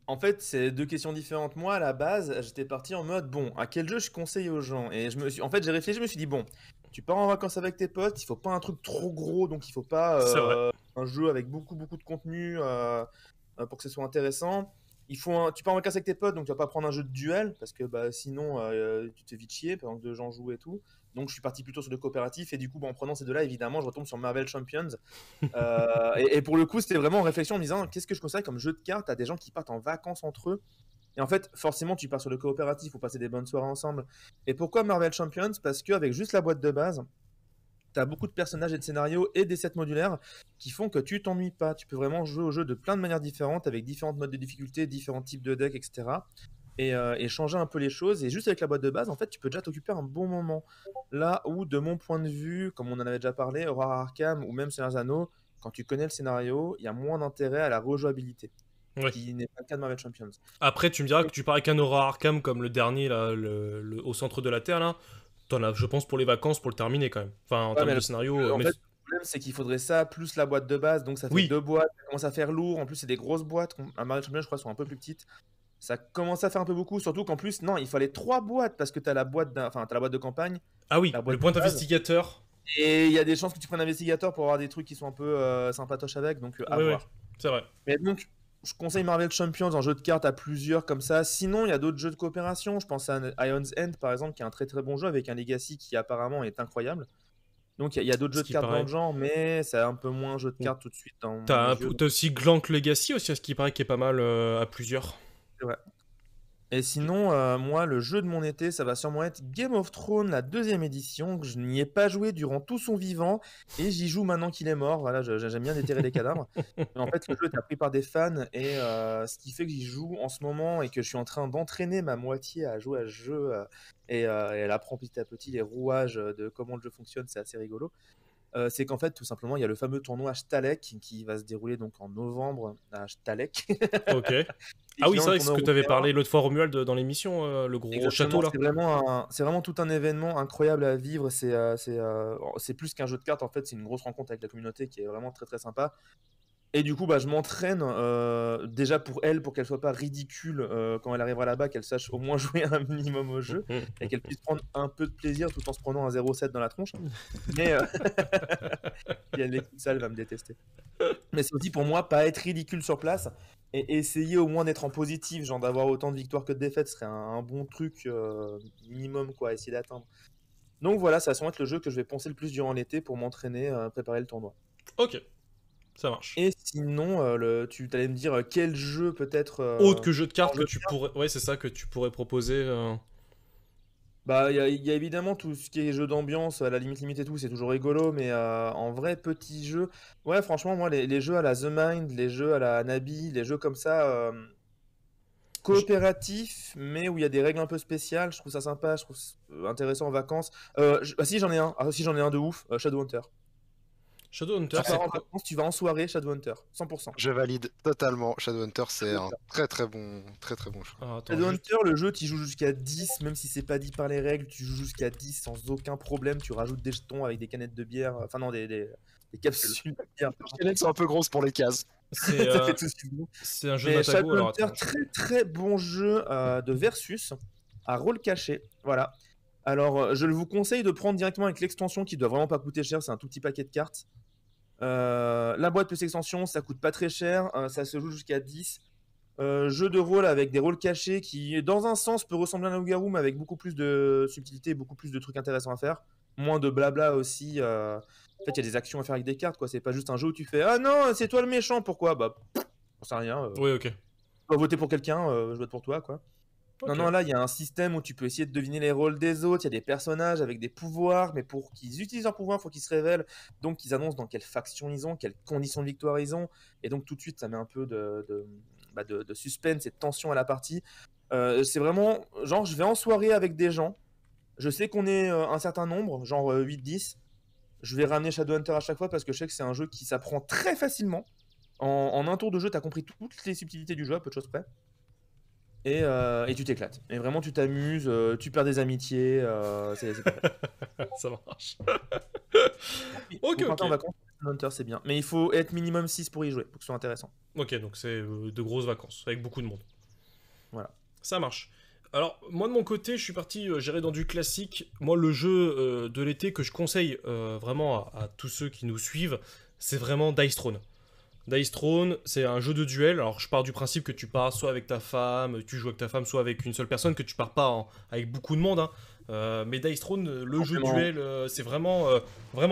en fait, c'est deux questions différentes. Moi, à la base, j'étais parti en mode, bon, à quel jeu je conseille aux gens? Et en fait, j'ai réfléchi, je me suis dit, bon, tu pars en vacances avec tes potes, il faut pas un truc trop gros, donc il faut pas C'est vrai. un jeu avec beaucoup, beaucoup de contenu pour que ce soit intéressant. Tu pars en vacances avec tes potes, donc tu vas pas prendre un jeu de duel, parce que bah, sinon, tu te fais vite chier pendant que deux gens jouent et tout. Donc je suis parti plutôt sur le coopératif, et du coup, bah, en prenant ces deux-là, évidemment, je retombe sur Marvel Champions. Et pour le coup, c'était vraiment en réflexion en me disant qu'est-ce que je conseille comme jeu de cartes à des gens qui partent en vacances entre eux. Et en fait, forcément, tu pars sur le coopératif pour passer des bonnes soirées ensemble. Et pourquoi Marvel Champions? Parce qu'avec juste la boîte de base, tu as beaucoup de personnages et de scénarios et des sets modulaires qui font que tu t'ennuies pas. Tu peux vraiment jouer au jeu de plein de manières différentes, avec différentes modes de difficulté, différents types de decks, etc. Et changer un peu les choses. Et juste avec la boîte de base, en fait, tu peux déjà t'occuper un bon moment. Là où, de mon point de vue, comme on en avait déjà parlé, Aurora Arkham ou même Seigneur des Anneaux, quand tu connais le scénario, il y a moins d'intérêt à la rejouabilité, Ouais. qui n'est pas le cas de Marvel Champions. Après, tu me diras que tu pars avec un Aura Arkham comme le dernier, là, au centre de la Terre, là. T'en as, je pense, pour les vacances, pour le terminer quand même. Enfin, en Ouais, termes mais de scénario. en Mais... fait, le problème, c'est qu'il faudrait ça plus la boîte de base, donc ça fait Oui, deux boîtes, ça commence à faire lourd. En plus, c'est des grosses boîtes. À Marvel Champions, je crois, sont un peu plus petites. Ça commence à faire un peu beaucoup, surtout qu'en plus, non, il fallait trois boîtes parce que t'as la boîte, t'as la boîte de campagne, ah oui, la le boîte point de base, d'investigateur. et il y a des chances que tu prennes un investigateur pour avoir des trucs qui sont un peu sympatoches avec, donc à Oui, oui, voir. c'est vrai. Mais donc, je conseille Marvel Champions en jeu de cartes à plusieurs comme ça. Sinon, il y a d'autres jeux de coopération. Je pense à Ion's End par exemple, qui est un très très bon jeu avec un Legacy qui apparemment est incroyable. Donc il y a d'autres Ce jeux de qui cartes dans paraît. le genre, mais c'est un peu moins jeu de cartes tout de suite dans mes yeux. T'as aussi Glank Legacy aussi, ce qui paraît qui est pas mal à plusieurs. Ouais. Et sinon, moi, le jeu de mon été, ça va sûrement être Game of Thrones, la deuxième édition, que je n'y ai pas joué durant tout son vivant, et j'y joue maintenant qu'il est mort. Voilà, j'aime bien déterrer les cadavres. Mais en fait, le jeu est appris par des fans, et ce qui fait que j'y joue en ce moment, et que je suis en train d'entraîner ma moitié à jouer à ce jeu, et elle apprend petit à petit les rouages de comment le jeu fonctionne, c'est assez rigolo. C'est qu'en fait, tout simplement, il y a le fameux tournoi Stalek qui va se dérouler donc en novembre à Stalek. Ok. Ah oui, c'est Équivalent vrai, du c'est ce tournoi que t'avais européen. parlé l'autre fois, Romuald, dans l'émission, le gros Exactement, château là. c'est vraiment tout un événement incroyable à vivre. C'est plus qu'un jeu de cartes, en fait, c'est une grosse rencontre avec la communauté qui est vraiment très très sympa. Et du coup, bah, je m'entraîne déjà pour elle, pour qu'elle soit pas ridicule quand elle arrivera là-bas, qu'elle sache au moins jouer un minimum au jeu et qu'elle puisse prendre un peu de plaisir tout en se prenant un 0,7 dans la tronche. Mais si elle écoute ça, elle va me détester. Mais c'est aussi pour moi pas être ridicule sur place et essayer au moins d'être en positif, genre d'avoir autant de victoires que de défaites serait un bon truc minimum quoi, à essayer d'atteindre. Donc voilà, ça va sûrement être le jeu que je vais poncer le plus durant l'été pour m'entraîner, préparer le tournoi. Ok, ça marche. Et sinon, tu allais me dire quel jeu peut-être Autre que jeu de cartes en que jeu de tu cartes. pourrais. Ouais, c'est ça que tu pourrais proposer. Bah, il y a évidemment tout ce qui est jeu d'ambiance, à la limite limite et tout, c'est toujours rigolo, mais en vrai, petit jeu. Ouais, franchement, moi, les jeux à la The Mind, les jeux à la Nabi, les jeux comme ça, Je- coopératifs, mais où il y a des règles un peu spéciales, je trouve ça sympa, je trouve ça intéressant en vacances. Ah si, j'en ai un, ah si, j'en ai un de ouf, Shadowhunter. Shadowhunter, Tu c'est pars en quoi? vacances, tu vas en soirée, Shadowhunter, 100%. Je valide totalement. Shadowhunter, c'est un Shadowhunter. très très bon choix. Ah, attends, juste. Shadowhunter, le jeu, tu joues jusqu'à 10, même si c'est pas dit par les règles, tu joues jusqu'à 10 sans aucun problème. Tu rajoutes des jetons avec des canettes de bière, enfin non, des capsules de bière. Les canettes sont un peu grosses pour les cases. C'est Ça fait tout ce qu'il faut. c'est un jeu de Mais Matago, alors Shadowhunter, attends. très très bon jeu de versus à rôle caché. Voilà. Alors, je vous conseille de prendre directement avec l'extension qui doit vraiment pas coûter cher, c'est un tout petit paquet de cartes. La boîte plus extension, ça coûte pas très cher, ça se joue jusqu'à 10. Jeu de rôle avec des rôles cachés qui, dans un sens, peut ressembler à un loup-garou, mais avec beaucoup plus de subtilité, beaucoup plus de trucs intéressants à faire. Moins de blabla aussi. En fait, il y a des actions à faire avec des cartes, quoi. C'est pas juste un jeu où tu fais ah non, c'est toi le méchant, pourquoi? Bah, j'en sais rien. Oui, ok. Tu dois voter pour quelqu'un, je vote pour toi, quoi. Ok. Non, là, il y a un système où tu peux essayer de deviner les rôles des autres. Il y a des personnages avec des pouvoirs, mais pour qu'ils utilisent leurs pouvoirs, il faut qu'ils se révèlent. Donc, ils annoncent dans quelle faction ils ont, quelles conditions de victoire ils ont. Et donc, tout de suite, ça met un peu de suspense et de tension à la partie. C'est vraiment, genre, je vais en soirée avec des gens. Je sais qu'on est un certain nombre, genre 8-10. Je vais ramener Shadowhunter à chaque fois parce que je sais que c'est un jeu qui s'apprend très facilement. En un tour de jeu, tu as compris toutes les subtilités du jeu, à peu de choses près. Et tu t'éclates. Et vraiment, tu t'amuses, tu perds des amitiés. C'est parfait. Ça marche. Ok, ok. En vacances, Hunter, c'est bien. Mais il faut être minimum 6 pour y jouer, pour que ce soit intéressant. Ok, donc c'est de grosses vacances, avec beaucoup de monde. Voilà. Ça marche. Alors, moi de mon côté, je suis parti gérer dans du classique. Moi, le jeu de l'été que je conseille vraiment à tous ceux qui nous suivent, c'est vraiment Dice Throne. Dice Throne, c'est un jeu de duel. Alors, je pars du principe que tu pars soit avec ta femme, tu joues avec ta femme, soit avec une seule personne, que tu pars pas avec beaucoup de monde. Hein. Mais Dice Throne, le jeu de duel, c'est vraiment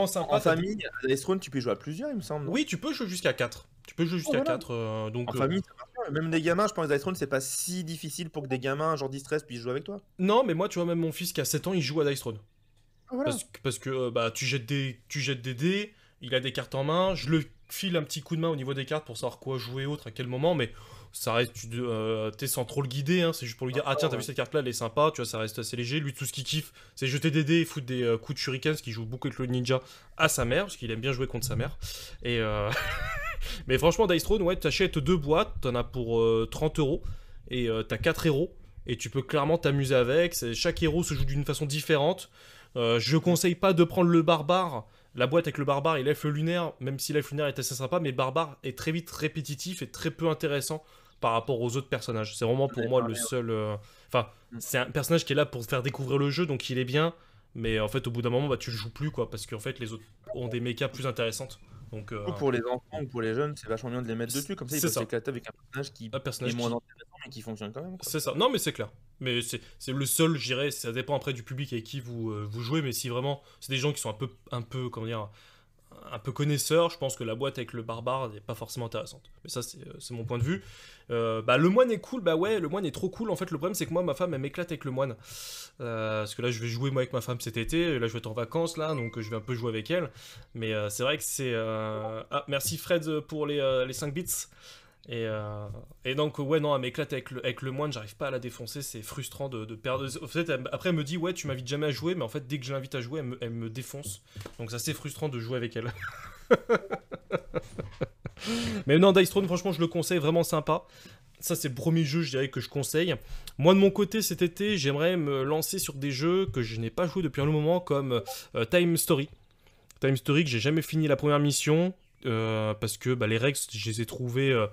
sympa. En famille, à Dice Throne, tu peux jouer à plusieurs, il me semble. Non, oui, tu peux jouer jusqu'à 4. Tu peux jouer jusqu'à 4. Donc, en famille, ça marche bien. Même des gamins, je pense que Dice Throne, c'est pas si difficile pour que des gamins, genre distress, puissent jouer avec toi. non, mais moi, tu vois, même mon fils qui a 7 ans, il joue à Dice Throne. Voilà. Parce que bah, tu jettes des dés, il a des cartes en main, je le file un petit coup de main au niveau des cartes pour savoir quoi jouer autre, à quel moment, mais ça reste, t'es sans trop le guider, hein, c'est juste pour lui dire, ah tiens, t'as vu cette carte là, elle est sympa, tu vois, ça reste assez léger, lui tout ce qu'il kiffe, c'est jeter des dés et foutre des coups de shuriken, parce qu'il joue beaucoup avec le ninja à sa mère, parce qu'il aime bien jouer contre sa mère, et mais franchement, Dice Throne, ouais, t'achètes 2 boîtes, t'en as pour 30 €, et t'as 4 héros, et tu peux clairement t'amuser avec, chaque héros se joue d'une façon différente. Je conseille pas de prendre le barbare. La boîte avec le barbare et l'elfe lunaire, même si l'elfe lunaire est assez sympa, mais le barbare est très vite répétitif et très peu intéressant par rapport aux autres personnages. C'est vraiment pour moi le seul... Enfin, c'est un personnage qui est là pour faire découvrir le jeu, donc il est bien, mais en fait au bout d'un moment, bah, tu le joues plus, quoi, parce qu'en fait les autres ont des mechas plus intéressantes. Donc, pour les enfants ou pour les jeunes, c'est vachement bien de les mettre dessus, comme ça ils peuvent s'éclater avec un personnage qui est moins intéressant mais qui fonctionne quand même. C'est ça, non mais c'est clair. Mais c'est le seul, je dirais, ça dépend après du public avec qui vous jouez, mais si vraiment c'est des gens qui sont un peu, comment dire, un peu connaisseurs, je pense que la boîte avec le barbare n'est pas forcément intéressante. Mais ça, c'est mon point de vue. Bah, le moine est cool, bah ouais, le moine est trop cool. En fait, le problème, c'est que moi, ma femme, elle m'éclate avec le moine. Parce que là, je vais jouer, moi, avec ma femme cet été. Là, je vais être en vacances, là, donc je vais un peu jouer avec elle. Mais c'est vrai que c'est... Ah, merci Fred pour les 5 bits. Et donc, ouais, non, elle m'éclate avec le moine, j'arrive pas à la défoncer, c'est frustrant de perdre. En fait, après, elle me dit, ouais, tu m'invites jamais à jouer, mais en fait, dès que je l'invite à jouer, elle me défonce. Donc, c'est assez frustrant de jouer avec elle. Mais non, Dice Throne, franchement, je le conseille, vraiment sympa. Ça, c'est le premier jeu, je dirais, que je conseille. Moi, de mon côté, cet été, j'aimerais me lancer sur des jeux que je n'ai pas joué depuis un long moment, comme Time Story. Time Story, que j'ai jamais fini la première mission, parce que bah, les règles, je les ai trouvées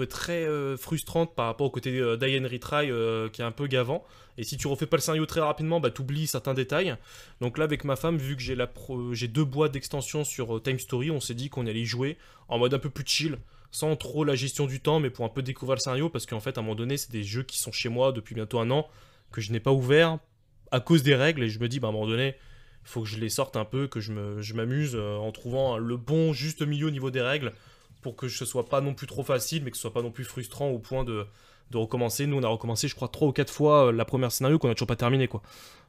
très frustrantes par rapport au côté Die and Retry qui est un peu gavant. Et si tu refais pas le scénario très rapidement, bah t'oublies certains détails. Donc là, avec ma femme, vu que j'ai 2 boîtes d'extension sur Time Story, on s'est dit qu'on allait y jouer en mode un peu plus chill, sans trop la gestion du temps, mais pour un peu découvrir le scénario, parce qu'en fait, à un moment donné, c'est des jeux qui sont chez moi depuis bientôt 1 an, que je n'ai pas ouvert à cause des règles, et je me dis, bah à un moment donné, il faut que je les sorte un peu, que je m'amuse en trouvant le bon juste milieu au niveau des règles, pour que ce soit pas non plus trop facile, mais que ce soit pas non plus frustrant au point de recommencer. Nous, on a recommencé, je crois, 3 ou 4 fois la première scénario qu'on a toujours pas terminé, quoi.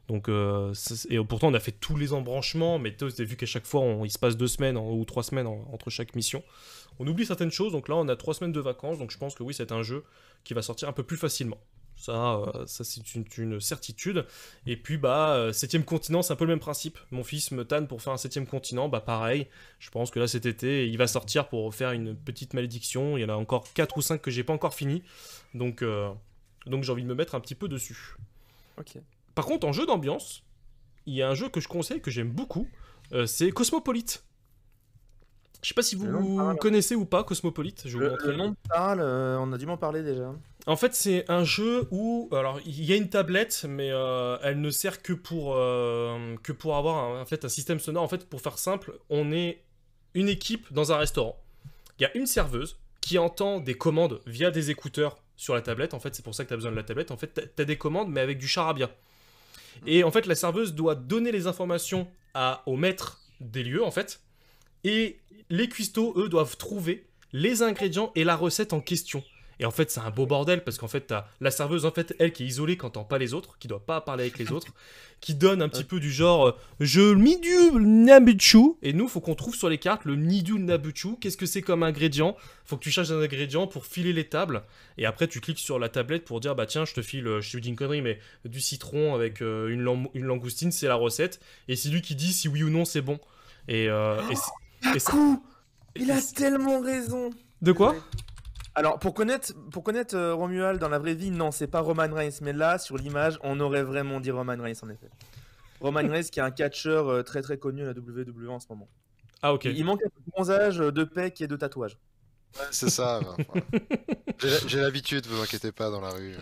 Donc, et pourtant, on a fait tous les embranchements, mais tu as vu qu'à chaque fois, il se passe 2 semaines ou 3 semaines entre chaque mission. On oublie certaines choses, donc là, on a 3 semaines de vacances, donc je pense que oui, c'est un jeu qui va sortir un peu plus facilement. Ça c'est une certitude. Et puis, bah, 7ème continent, c'est un peu le même principe. Mon fils me tanne pour faire un 7ème continent. Bah, pareil, je pense que là, cet été, il va sortir pour faire une petite malédiction. Il y en a encore 4 ou 5 que j'ai pas encore fini. Donc j'ai envie de me mettre un petit peu dessus. Ok. Par contre, en jeu d'ambiance, il y a un jeu que je conseille, que j'aime beaucoup. C'est Cosmopolite. Je sais pas si vous connaissez ou pas Cosmopolite. Le nom me parle, on a dû m'en parler déjà. En fait, c'est un jeu où, alors, il y a une tablette, mais elle ne sert que pour avoir en fait un système sonore. En fait, pour faire simple, on est une équipe dans un restaurant. Il y a une serveuse qui entend des commandes via des écouteurs sur la tablette. En fait, c'est pour ça que tu as besoin de la tablette. En fait, tu as des commandes, mais avec du charabia. Et en fait, la serveuse doit donner les informations au maître des lieux, en fait. Et les cuistots, eux, doivent trouver les ingrédients et la recette en question. Et en fait, c'est un beau bordel parce qu'en fait, t'as la serveuse, en fait, elle qui est isolée, qui n'entend pas les autres, qui doit pas parler avec les autres, qui donne un petit peu du genre je midu nabuchu. Et nous, faut qu'on trouve sur les cartes le nidu nabuchu. Qu'est-ce que c'est comme ingrédient? Faut que tu cherches un ingrédient pour filer les tables. Et après, tu cliques sur la tablette pour dire bah tiens, je te file, je te dis une connerie, mais du citron avec une langoustine, c'est la recette. Et c'est lui qui dit si oui ou non c'est bon. Coup, et il a tellement raison. De quoi? Alors, pour connaître Romuald dans la vraie vie, non, c'est pas Roman Reigns, mais là, sur l'image, on aurait vraiment dit Roman Reigns, en effet. Roman Reigns, qui est un catcheur très très connu à la WWE en ce moment. Ah, ok. Il manque un peu de bronzage, de pecs et de tatouages. Ouais, c'est ça. Voilà. J'ai l'habitude, vous inquiétez pas, dans la rue.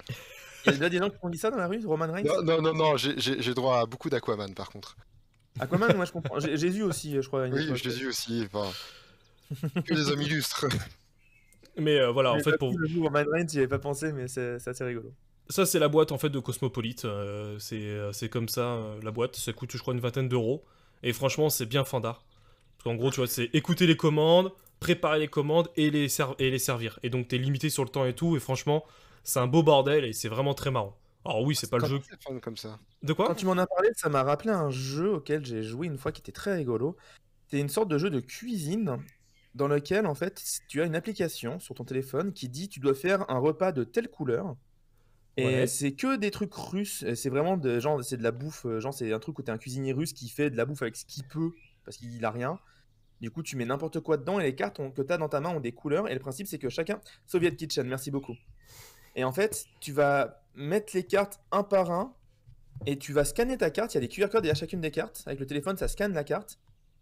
Il y a déjà des gens qui ont dit ça dans la rue, Roman Reigns? Non, j'ai droit à beaucoup d'Aquaman, par contre. Aquaman, moi je comprends. Jésus aussi, je crois. Oui, Jésus aussi, enfin... que des hommes illustres. Mais voilà, en fait, pour... Le jour Roman Reigns, j'y avais pas pensé, mais c'est assez rigolo. Ça, c'est la boîte, en fait, de Cosmopolite. C'est comme ça, la boîte. Ça coûte, je crois, une vingtaine d'euros. Et franchement, c'est bien fandard. Parce qu'en gros, tu vois, c'est écouter les commandes, préparer les commandes et les servir. Et donc, t'es limité sur le temps et tout. Et franchement, c'est un beau bordel et c'est vraiment très marrant. Alors oui, c'est pas le jeu... C'est fun comme ça. De quoi? Quand tu m'en as parlé, ça m'a rappelé un jeu auquel j'ai joué une fois qui était très rigolo. C'est une sorte de jeu de cuisine dans lequel, en fait, tu as une application sur ton téléphone qui dit tu dois faire un repas de telle couleur. Et Ouais. c'est que des trucs russes. Et c'est vraiment genre, c'est de la bouffe. Genre, c'est un truc où t'es un cuisinier russe qui fait de la bouffe avec ce qu'il peut parce qu'il a rien. Du coup, tu mets n'importe quoi dedans et les cartes que tu as dans ta main ont des couleurs. Et le principe, c'est que chacun. Soviet Kitchen, merci beaucoup. Et en fait, tu vas mettre les cartes un par un et tu vas scanner ta carte. Il y a des QR codes derrière chacune des cartes. Avec le téléphone, ça scanne la carte.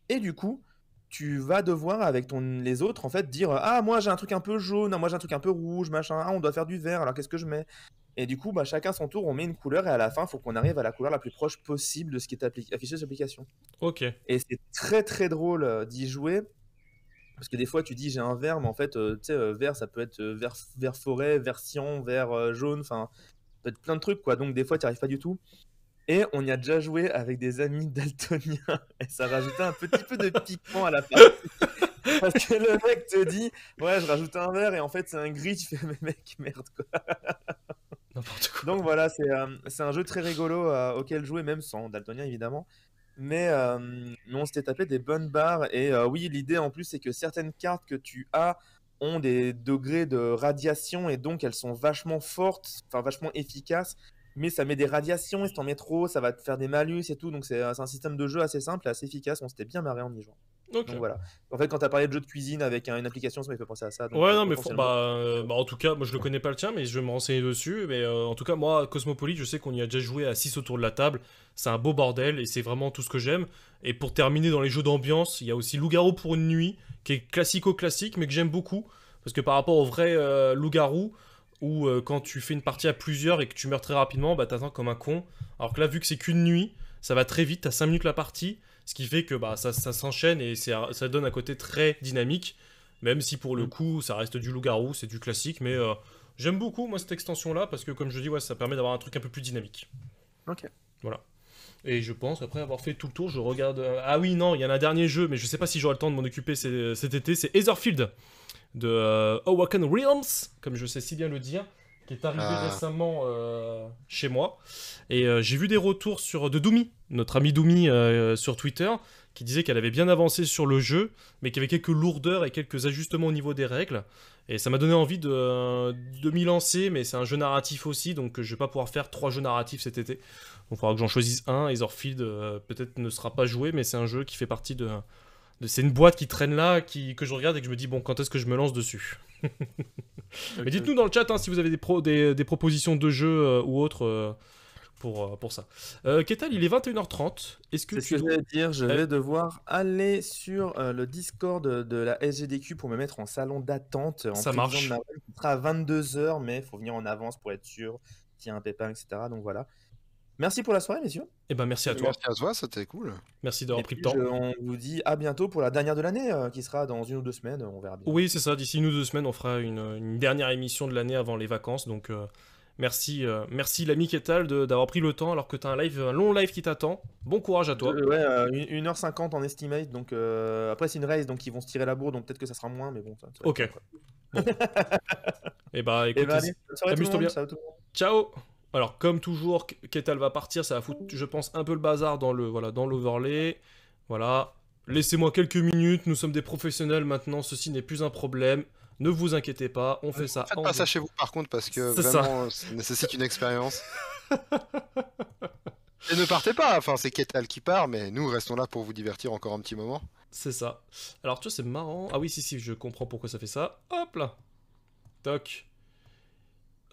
Et du coup, tu vas devoir, avec les autres, en fait, dire ah, moi j'ai un truc un peu jaune, ah, moi j'ai un truc un peu rouge, machin, ah, on doit faire du vert, alors qu'est-ce que je mets? Et du coup, bah, chacun son tour, on met une couleur et à la fin, il faut qu'on arrive à la couleur la plus proche possible de ce qui est affiché sur l'application. Ok. Et c'est très très drôle d'y jouer. Parce que des fois, tu dis j'ai un vert, mais en fait, tu sais, vert, ça peut être vert forêt, vert cyan, vert jaune, enfin, ça peut être plein de trucs, quoi. Donc, des fois, tu n'y arrives pas du tout. Et on y a déjà joué avec des amis daltoniens. Et ça rajoutait un petit peu de piquant à la partie. Parce que le mec te dit ouais, je rajoute un vert, et en fait, c'est un gris. Tu fais mais mec, merde, quoi. N'importe quoi. Donc voilà, c'est un jeu très rigolo auquel jouer, même sans daltonien, évidemment. Mais on s'était tapé des bonnes barres. Et oui, l'idée en plus, c'est que certaines cartes que tu as ont des degrés de radiation et donc elles sont vachement fortes, enfin vachement efficaces. Mais ça met des radiations et si t'en mets trop, ça va te faire des malus et tout. Donc c'est un système de jeu assez simple et assez efficace. On s'était bien marré en y jouant. Ok. Donc voilà. En fait, quand t'as parlé de jeu de cuisine avec une application, ça m'a fait penser à ça. Donc, Ouais, non, mais potentiellement... en tout cas, moi je le connais pas le tien, mais je vais me renseigner dessus. Mais en tout cas, moi, Cosmopolite, je sais qu'on y a déjà joué à 6 autour de la table. C'est un beau bordel et c'est vraiment tout ce que j'aime. Et pour terminer dans les jeux d'ambiance, il y a aussi Loup-garou pour une nuit, qui est classico-classique, mais que j'aime beaucoup. Parce que par rapport au vrai Loup-garou, où quand tu fais une partie à plusieurs et que tu meurs très rapidement, bah t'attends comme un con. Alors que là, vu que c'est qu'une nuit, ça va très vite, t'as 5 minutes la partie. Ce qui fait que bah, ça s'enchaîne et ça donne un côté très dynamique. Même si pour le coup, ça reste du loup-garou, c'est du classique. Mais j'aime beaucoup, moi, cette extension-là, parce que comme je dis, ouais, ça permet d'avoir un truc un peu plus dynamique. Ok. Voilà. Et je pense, après avoir fait tout le tour, je regarde... Ah oui, non, il y a un dernier jeu, mais je sais pas si j'aurai le temps de m'en occuper cet été. C'est Etherfield, de Awaken Realms, comme je sais si bien le dire, qui est arrivé récemment chez moi. Et j'ai vu des retours de Doumi, notre ami Doumi sur Twitter, qui disait qu'elle avait bien avancé sur le jeu, mais qu'il y avait quelques lourdeurs et quelques ajustements au niveau des règles. Et ça m'a donné envie de m'y lancer, mais c'est un jeu narratif aussi, donc je vais pas pouvoir faire 3 jeux narratifs cet été. Donc il faudra que j'en choisisse un. Etherfield peut-être ne sera pas joué, mais c'est un jeu qui fait partie c'est une boîte qui traîne là, que je regarde et que je me dis, bon, quand est-ce que je me lance dessus? Mais dites-nous dans le chat hein, si vous avez des propositions de jeux ou autres pour ça. Ketal, il est 21h30. Est-ce que C'est ce tu que je dois... vais dire, je vais devoir aller sur le Discord de la SGDQ pour me mettre en salon d'attente en Ça prévision marche. de Nawel, qui sera à 22h, mais il faut venir en avance pour être sûr s'il y a un pépin, etc. Donc voilà. Merci pour la soirée, messieurs. Eh ben, merci à toi. Merci à toi, c'était cool. Merci Et d'avoir pris puis, le temps. on vous dit à bientôt pour la dernière de l'année, qui sera dans 1 ou 2 semaines, on verra bien. Oui, c'est ça. D'ici 1 ou 2 semaines, on fera une dernière émission de l'année avant les vacances. Donc, merci l'ami Ketal d'avoir pris le temps alors que tu as un long live qui t'attend. Bon courage à toi. Ouais, 1h50 en estimate, donc après c'est une race, donc ils vont se tirer la bourre, donc peut-être que ça sera moins, mais bon. Ça va Ok. être quoi. Et bah, Et écoute, allez, bonne soirée tout le amuse-toi monde, bien. ciao tout le monde. Ciao. Alors, comme toujours, Ketal va partir, ça va foutre, je pense, un peu le bazar dans l'overlay. Voilà. Laissez-moi quelques minutes, nous sommes des professionnels maintenant, ceci n'est plus un problème. Ne vous inquiétez pas, on fait ça. Faites pas ça chez vous par contre parce que C'est ça. vraiment ça nécessite une expérience. Et ne partez pas, enfin c'est Ketal qui part, mais nous restons là pour vous divertir encore un petit moment. C'est ça. Alors, tu vois, c'est marrant. Ah oui, si, je comprends pourquoi ça fait ça. Hop là. Toc.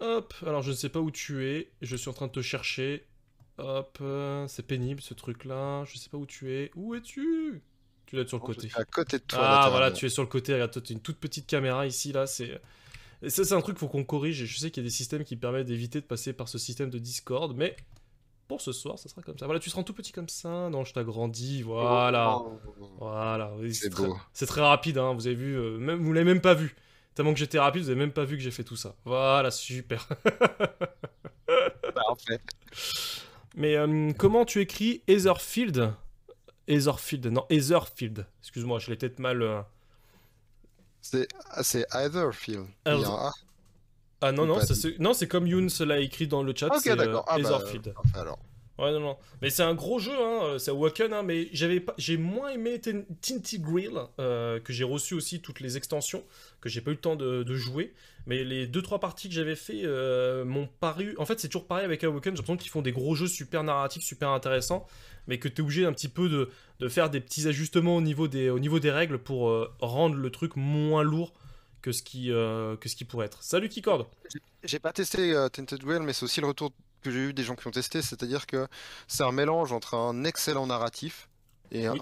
Hop. Alors, je ne sais pas où tu es. Je suis en train de te chercher. Hop. C'est pénible, ce truc-là. Je sais pas où tu es. Où es-tu? Tu dois être sur le Je côté. suis à côté de toi. Ah, latéralement. voilà, tu es sur le côté. Regarde, toi, tu as une toute petite caméra ici, là. Et ça, c'est un truc qu'il faut qu'on corrige. Et je sais qu'il y a des systèmes qui permettent d'éviter de passer par ce système de Discord. Mais pour ce soir, ça sera comme ça. Voilà, tu seras tout petit comme ça. Non, je t'agrandis. Voilà. Oh. Voilà, oui, C'est très, beau. c'est très rapide, hein, vous avez vu, vous l'avez même pas vu. Tellement que j'étais rapide, vous avez même pas vu que j'ai fait tout ça. Voilà, super. Parfait. Mais comment tu écris Etherfield? Etherfield, non, Etherfield. Excuse-moi, je l'ai peut-être mal... C'est Etherfield. Il y a un A. Ah non, Ou non, pas c'est comme Younes l'a écrit dans le chat, Ok, c'est d'accord. Ah, bah, Etherfield. parfait, alors. Ouais, non. Mais c'est un gros jeu, hein. C'est Awaken, hein. Mais j'ai moins aimé Tinty Grill, que j'ai reçu aussi toutes les extensions, que j'ai pas eu le temps de jouer. Mais les 2-3 parties que j'avais fait m'ont paru. En fait, c'est toujours pareil avec Awaken. J'ai l'impression qu'ils font des gros jeux super narratifs, super intéressants. Mais que t'es obligé un petit peu de faire des petits ajustements au niveau des règles pour rendre le truc moins lourd que ce qui pourrait être. Salut Keycord. J'ai pas testé Tainted Grail, mais c'est aussi le retour que j'ai eu des gens qui ont testé, c'est-à-dire que c'est un mélange entre un excellent narratif et Oui.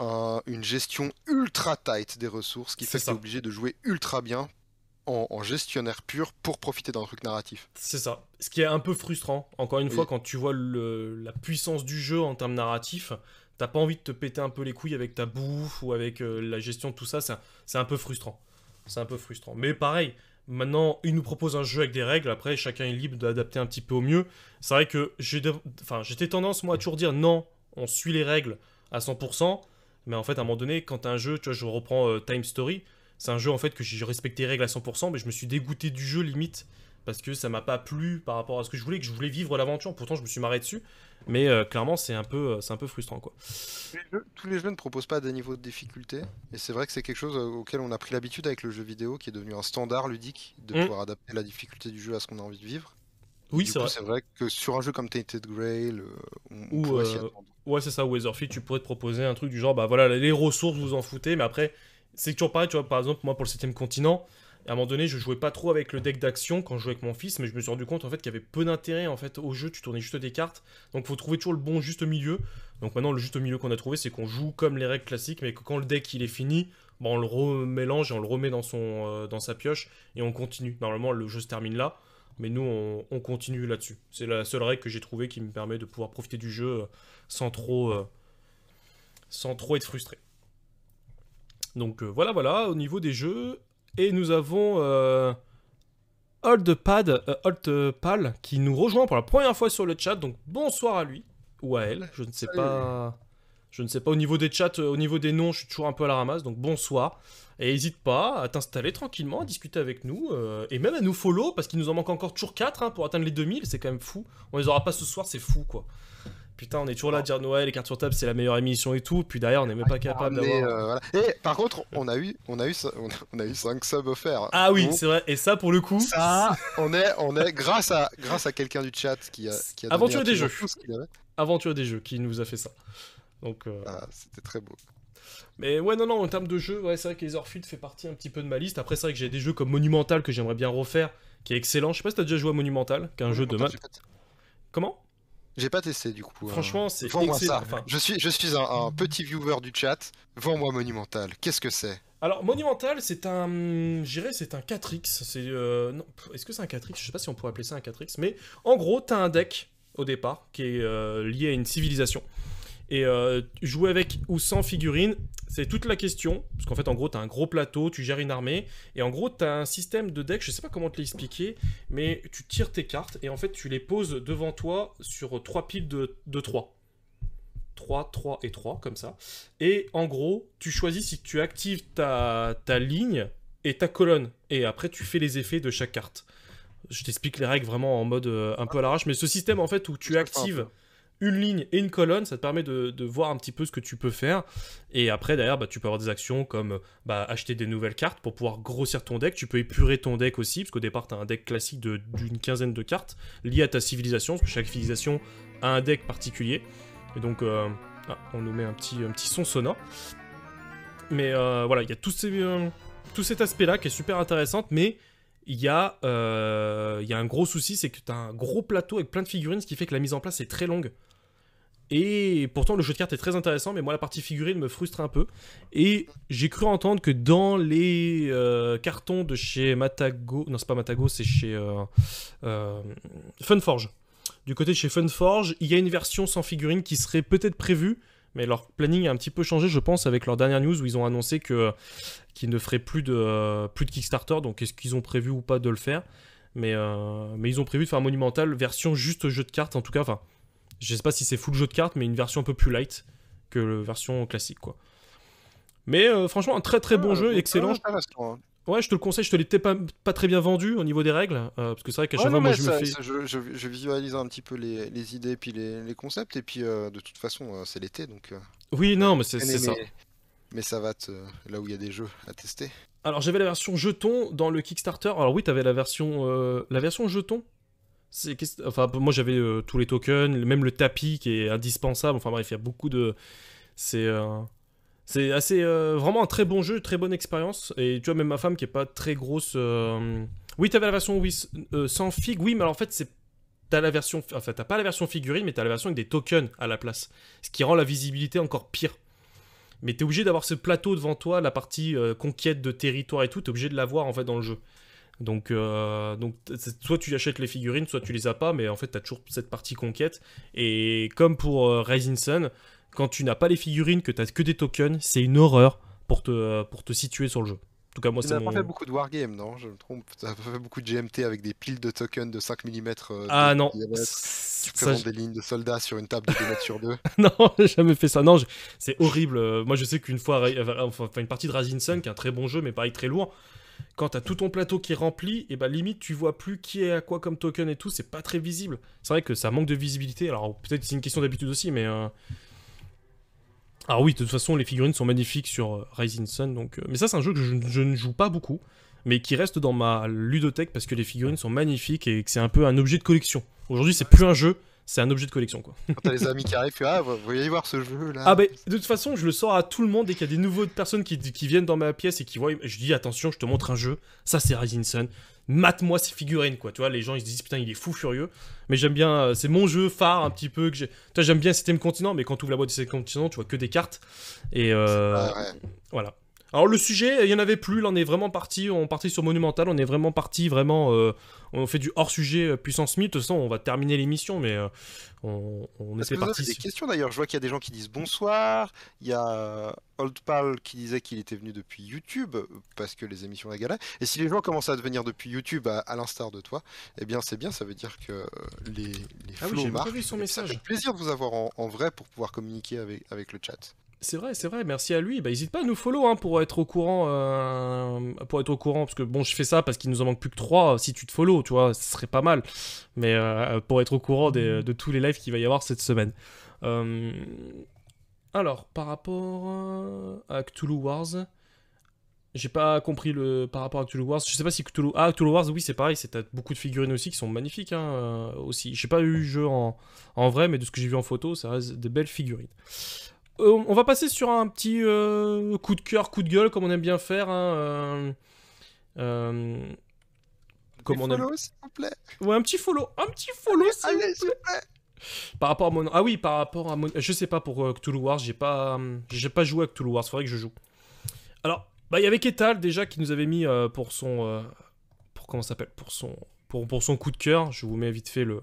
une gestion ultra tight des ressources, qui C'est fait que ça. t'es obligé de jouer ultra bien en gestionnaire pur pour profiter d'un truc narratif. C'est ça. Ce qui est un peu frustrant, encore une Oui. fois, quand tu vois la puissance du jeu en termes narratifs, t'as pas envie de te péter un peu les couilles avec ta bouffe ou avec la gestion de tout ça, c'est un peu frustrant. C'est un peu frustrant. Mais pareil, maintenant, ils nous proposent un jeu avec des règles, après, chacun est libre d'adapter un petit peu au mieux. C'est vrai que j'étais tendance, moi, à toujours dire non, on suit les règles à 100%, mais en fait, à un moment donné, quand t'as un jeu, tu vois, je reprends Time Story, c'est un jeu, en fait, que j'ai respecté les règles à 100%, mais je me suis dégoûté du jeu, limite, parce que ça m'a pas plu par rapport à ce que je voulais vivre l'aventure, pourtant je me suis marré dessus, mais clairement, c'est un peu frustrant, quoi. Tous les jeux ne proposent pas des niveaux de difficulté, et c'est vrai que c'est quelque chose auquel on a pris l'habitude avec le jeu vidéo, qui est devenu un standard ludique, de pouvoir adapter la difficulté du jeu à ce qu'on a envie de vivre. Oui, Du c'est coup, vrai. c'est vrai que sur un jeu comme Tainted Grail, on Ou, pourrait s'y attendre. Ouais, c'est ça, ou Etherfield, tu pourrais te proposer un truc du genre, bah voilà, les ressources, vous en foutez, mais après, c'est toujours pareil, tu vois, par exemple, moi pour le 7ème continent, à un moment donné, je jouais pas trop avec le deck d'action quand je jouais avec mon fils, mais je me suis rendu compte en fait qu'il y avait peu d'intérêt en fait au jeu, tu tournais juste des cartes, donc faut trouver toujours le bon juste milieu. Donc maintenant, le juste milieu qu'on a trouvé, c'est qu'on joue comme les règles classiques, mais que quand le deck il est fini, bah, on le remélange et on le remet dans sa pioche et on continue. Normalement, le jeu se termine là. Mais nous, on continue là-dessus. C'est la seule règle que j'ai trouvée qui me permet de pouvoir profiter du jeu sans trop être frustré. Donc voilà, au niveau des jeux. Et nous avons Oldpal qui nous rejoint pour la première fois sur le chat. Donc bonsoir à lui ou à elle. Je ne sais pas. Je ne sais pas, au niveau des chats, au niveau des noms, je suis toujours un peu à la ramasse. Donc bonsoir. Et n'hésite pas à t'installer tranquillement, à discuter avec nous, et même à nous follow, parce qu'il nous en manque encore toujours 4 pour atteindre les 2000, c'est quand même fou. On les aura pas ce soir, c'est fou quoi. Putain, on est toujours là à dire Noël, les cartes sur table, c'est la meilleure émission et tout, puis derrière on n'est même pas capable d'avoir... Voilà. Et par contre, on a eu 5 subs offerts. Ah oui, Donc, c'est vrai, et ça pour le coup... ça, on est grâce à quelqu'un du chat qui a donné Aventure des absolument jeux. tout ce qu'il avait. Aventure des jeux qui nous a fait ça. Donc... Ah, c'était très beau. Mais ouais, non, en termes de jeux, ouais, c'est vrai que Etherfield fait partie un petit peu de ma liste. Après, c'est vrai que j'ai des jeux comme Monumental que j'aimerais bien refaire, qui est excellent. Je sais pas si t'as déjà joué à Monumental, qui est un jeu de J'ai fait- Comment ? J'ai pas testé du coup. Franchement, c'est Vends-moi excellent. ça. Enfin, Je suis un petit viewer du chat. Vends-moi Monumental. Qu'est-ce que c'est? alors, Monumental, c'est un. Je dirais, c'est un 4X. C'est. Non, est-ce que c'est un 4X? Je sais pas si on pourrait appeler ça un 4X. Mais en gros, t'as un deck au départ qui est lié à une civilisation. Et jouer avec ou sans figurines, c'est toute la question. Parce qu'en fait, en gros, t'as un gros plateau, tu gères une armée. Et en gros, t'as un système de deck, je sais pas comment te l'expliquer, mais tu tires tes cartes et en fait, tu les poses devant toi sur 3 piles de 3. 3, 3 et 3, comme ça. Et en gros, tu choisis si tu actives ta ligne et ta colonne. Et après, tu fais les effets de chaque carte. Je t'explique les règles vraiment en mode un peu à l'arrache. Mais ce système, en fait, où tu actives une ligne et une colonne, ça te permet de voir un petit peu ce que tu peux faire. Et après, derrière, bah, tu peux avoir des actions comme acheter des nouvelles cartes pour pouvoir grossir ton deck. Tu peux épurer ton deck aussi, parce qu'au départ, tu as un deck classique d'une quinzaine de cartes liées à ta civilisation, parce que chaque civilisation a un deck particulier. Et donc, on nous met un petit son sonore. Mais voilà, il y a tout cet aspect-là qui est super intéressant, mais il y a un gros souci, c'est que tu as un gros plateau avec plein de figurines, ce qui fait que la mise en place est très longue. Et pourtant, le jeu de cartes est très intéressant, mais moi, la partie figurine me frustre un peu. Et j'ai cru entendre que dans les cartons de chez Matago... Non, c'est pas Matago, c'est chez Funforge. Du côté de chez Funforge, il y a une version sans figurine qui serait peut-être prévue, mais leur planning a un petit peu changé, je pense, avec leur dernière news où ils ont annoncé qu'ils ne feraient plus de Kickstarter. Donc, est-ce qu'ils ont prévu ou pas de le faire? Mais ils ont prévu de faire un Monumental version juste jeu de cartes, en tout cas. Enfin, je sais pas si c'est full jeu de cartes, mais une version un peu plus light que la version classique, quoi. Mais franchement, un très très bon jeu, excellent. Ouais, je te le conseille, je te l'ai peut-être pas très bien vendu au niveau des règles, parce que c'est vrai qu'à chaque fois, moi, je me fais... Je visualise un petit peu les idées, puis les concepts, et puis de toute façon, c'est l'été, donc... Oui, non, mais c'est ça. Mais ça va là où il y a des jeux à tester. Alors, j'avais la version jeton dans le Kickstarter. Alors oui, t'avais la version jeton. Enfin, moi, j'avais tous les tokens, même le tapis qui est indispensable. Enfin bref, il y a beaucoup de... C'est assez vraiment un très bon jeu, très bonne expérience. Et tu vois, même ma femme qui est pas très grosse. Oui, t'avais la version sans fig. Oui, mais alors en fait, t'as la version. Enfin, t'as pas la version figurine, mais t'as la version avec des tokens à la place. Ce qui rend la visibilité encore pire. Mais t'es obligé d'avoir ce plateau devant toi, la partie conquête de territoire et tout, t'es obligé de l'avoir en fait dans le jeu. Donc soit tu achètes les figurines, soit tu les as pas, mais en fait t'as toujours cette partie conquête. Et comme pour Rising Sun, quand tu n'as pas les figurines, que t'as que des tokens, c'est une horreur pour te situer sur le jeu. En tout cas, moi, tu n'as pas fait beaucoup de wargame, non? Je me trompe. Tu n'as pas fait beaucoup de GMT avec des piles de tokens de 5 mm. Ah non. Tu présentes des lignes de soldats sur une table de 2 mètres sur 2. Non, j'ai jamais fait ça. Non, c'est horrible. Moi, je sais qu'une fois, enfin, une partie de Rising Sun, qui est un très bon jeu, mais pareil, très lourd. Quand t'as tout ton plateau qui est rempli, et bah limite tu vois plus qui est à quoi comme token et tout, c'est pas très visible. C'est vrai que ça manque de visibilité. Alors peut-être que c'est une question d'habitude aussi, mais alors oui, de toute façon, les figurines sont magnifiques sur Rising Sun, donc... mais ça, c'est un jeu que je ne joue pas beaucoup, mais qui reste dans ma ludothèque parce que les figurines sont magnifiques et que c'est un peu un objet de collection. Aujourd'hui, c'est plus un jeu, c'est un objet de collection, quoi. Quand t'as les amis qui arrivent, vous voyez voir ce jeu-là. Ah bah, de toute façon, je le sors à tout le monde dès qu'il y a des nouvelles personnes qui viennent dans ma pièce et qui voient... Je dis, attention, je te montre un jeu, ça c'est Rising Sun, mate-moi ces figurines, quoi. Tu vois, les gens, ils se disent, putain, il est fou furieux. Mais j'aime bien, c'est mon jeu phare, un petit peu, que j'ai... Tu vois, j'aime bien Système Continent, mais quand tu ouvres la boîte de Système Continent, tu vois que des cartes. Et voilà. Alors le sujet, il y en avait plus, là on est vraiment parti, on partait sur Monumental, on est vraiment parti, on fait du hors-sujet puissance 1000, de toute façon on va terminer l'émission, mais on était parti. Des questions d'ailleurs, je vois qu'il y a des gens qui disent bonsoir, il y a Old Pal qui disait qu'il était venu depuis YouTube, parce que les émissions régalaient, et si les gens commencent à devenir depuis YouTube à l'instar de toi, eh bien c'est bien, ça veut dire que les flows marchent, ça fait plaisir de vous avoir en vrai pour pouvoir communiquer avec le chat. C'est vrai, merci à lui. Bah, n'hésite pas à nous follow pour être au courant, parce que bon, je fais ça parce qu'il nous en manque plus que 3. Si tu te follow, tu vois, ce serait pas mal. Mais pour être au courant de tous les lives qu'il va y avoir cette semaine. Alors, par rapport à Cthulhu Wars, j'ai pas compris par rapport à Cthulhu Wars. Je sais pas si Cthulhu Wars, oui, c'est pareil. T'as beaucoup de figurines aussi qui sont magnifiques aussi. J'ai pas eu le jeu en vrai, mais de ce que j'ai vu en photo, ça reste des belles figurines. On va passer sur un petit coup de cœur, coup de gueule, comme on aime bien faire. Follow, s'il vous plaît. Ouais, un petit follow, allez, s'il vous plaît. Par rapport à mon... Ah oui, par rapport à mon... Je sais pas pour Cthulhu Wars, j'ai pas joué à Cthulhu Wars, faudrait que je joue. Alors, bah il y avait Ketal déjà qui nous avait mis pour son... pour comment ça s'appelle, pour son coup de cœur. Je vous mets vite fait le...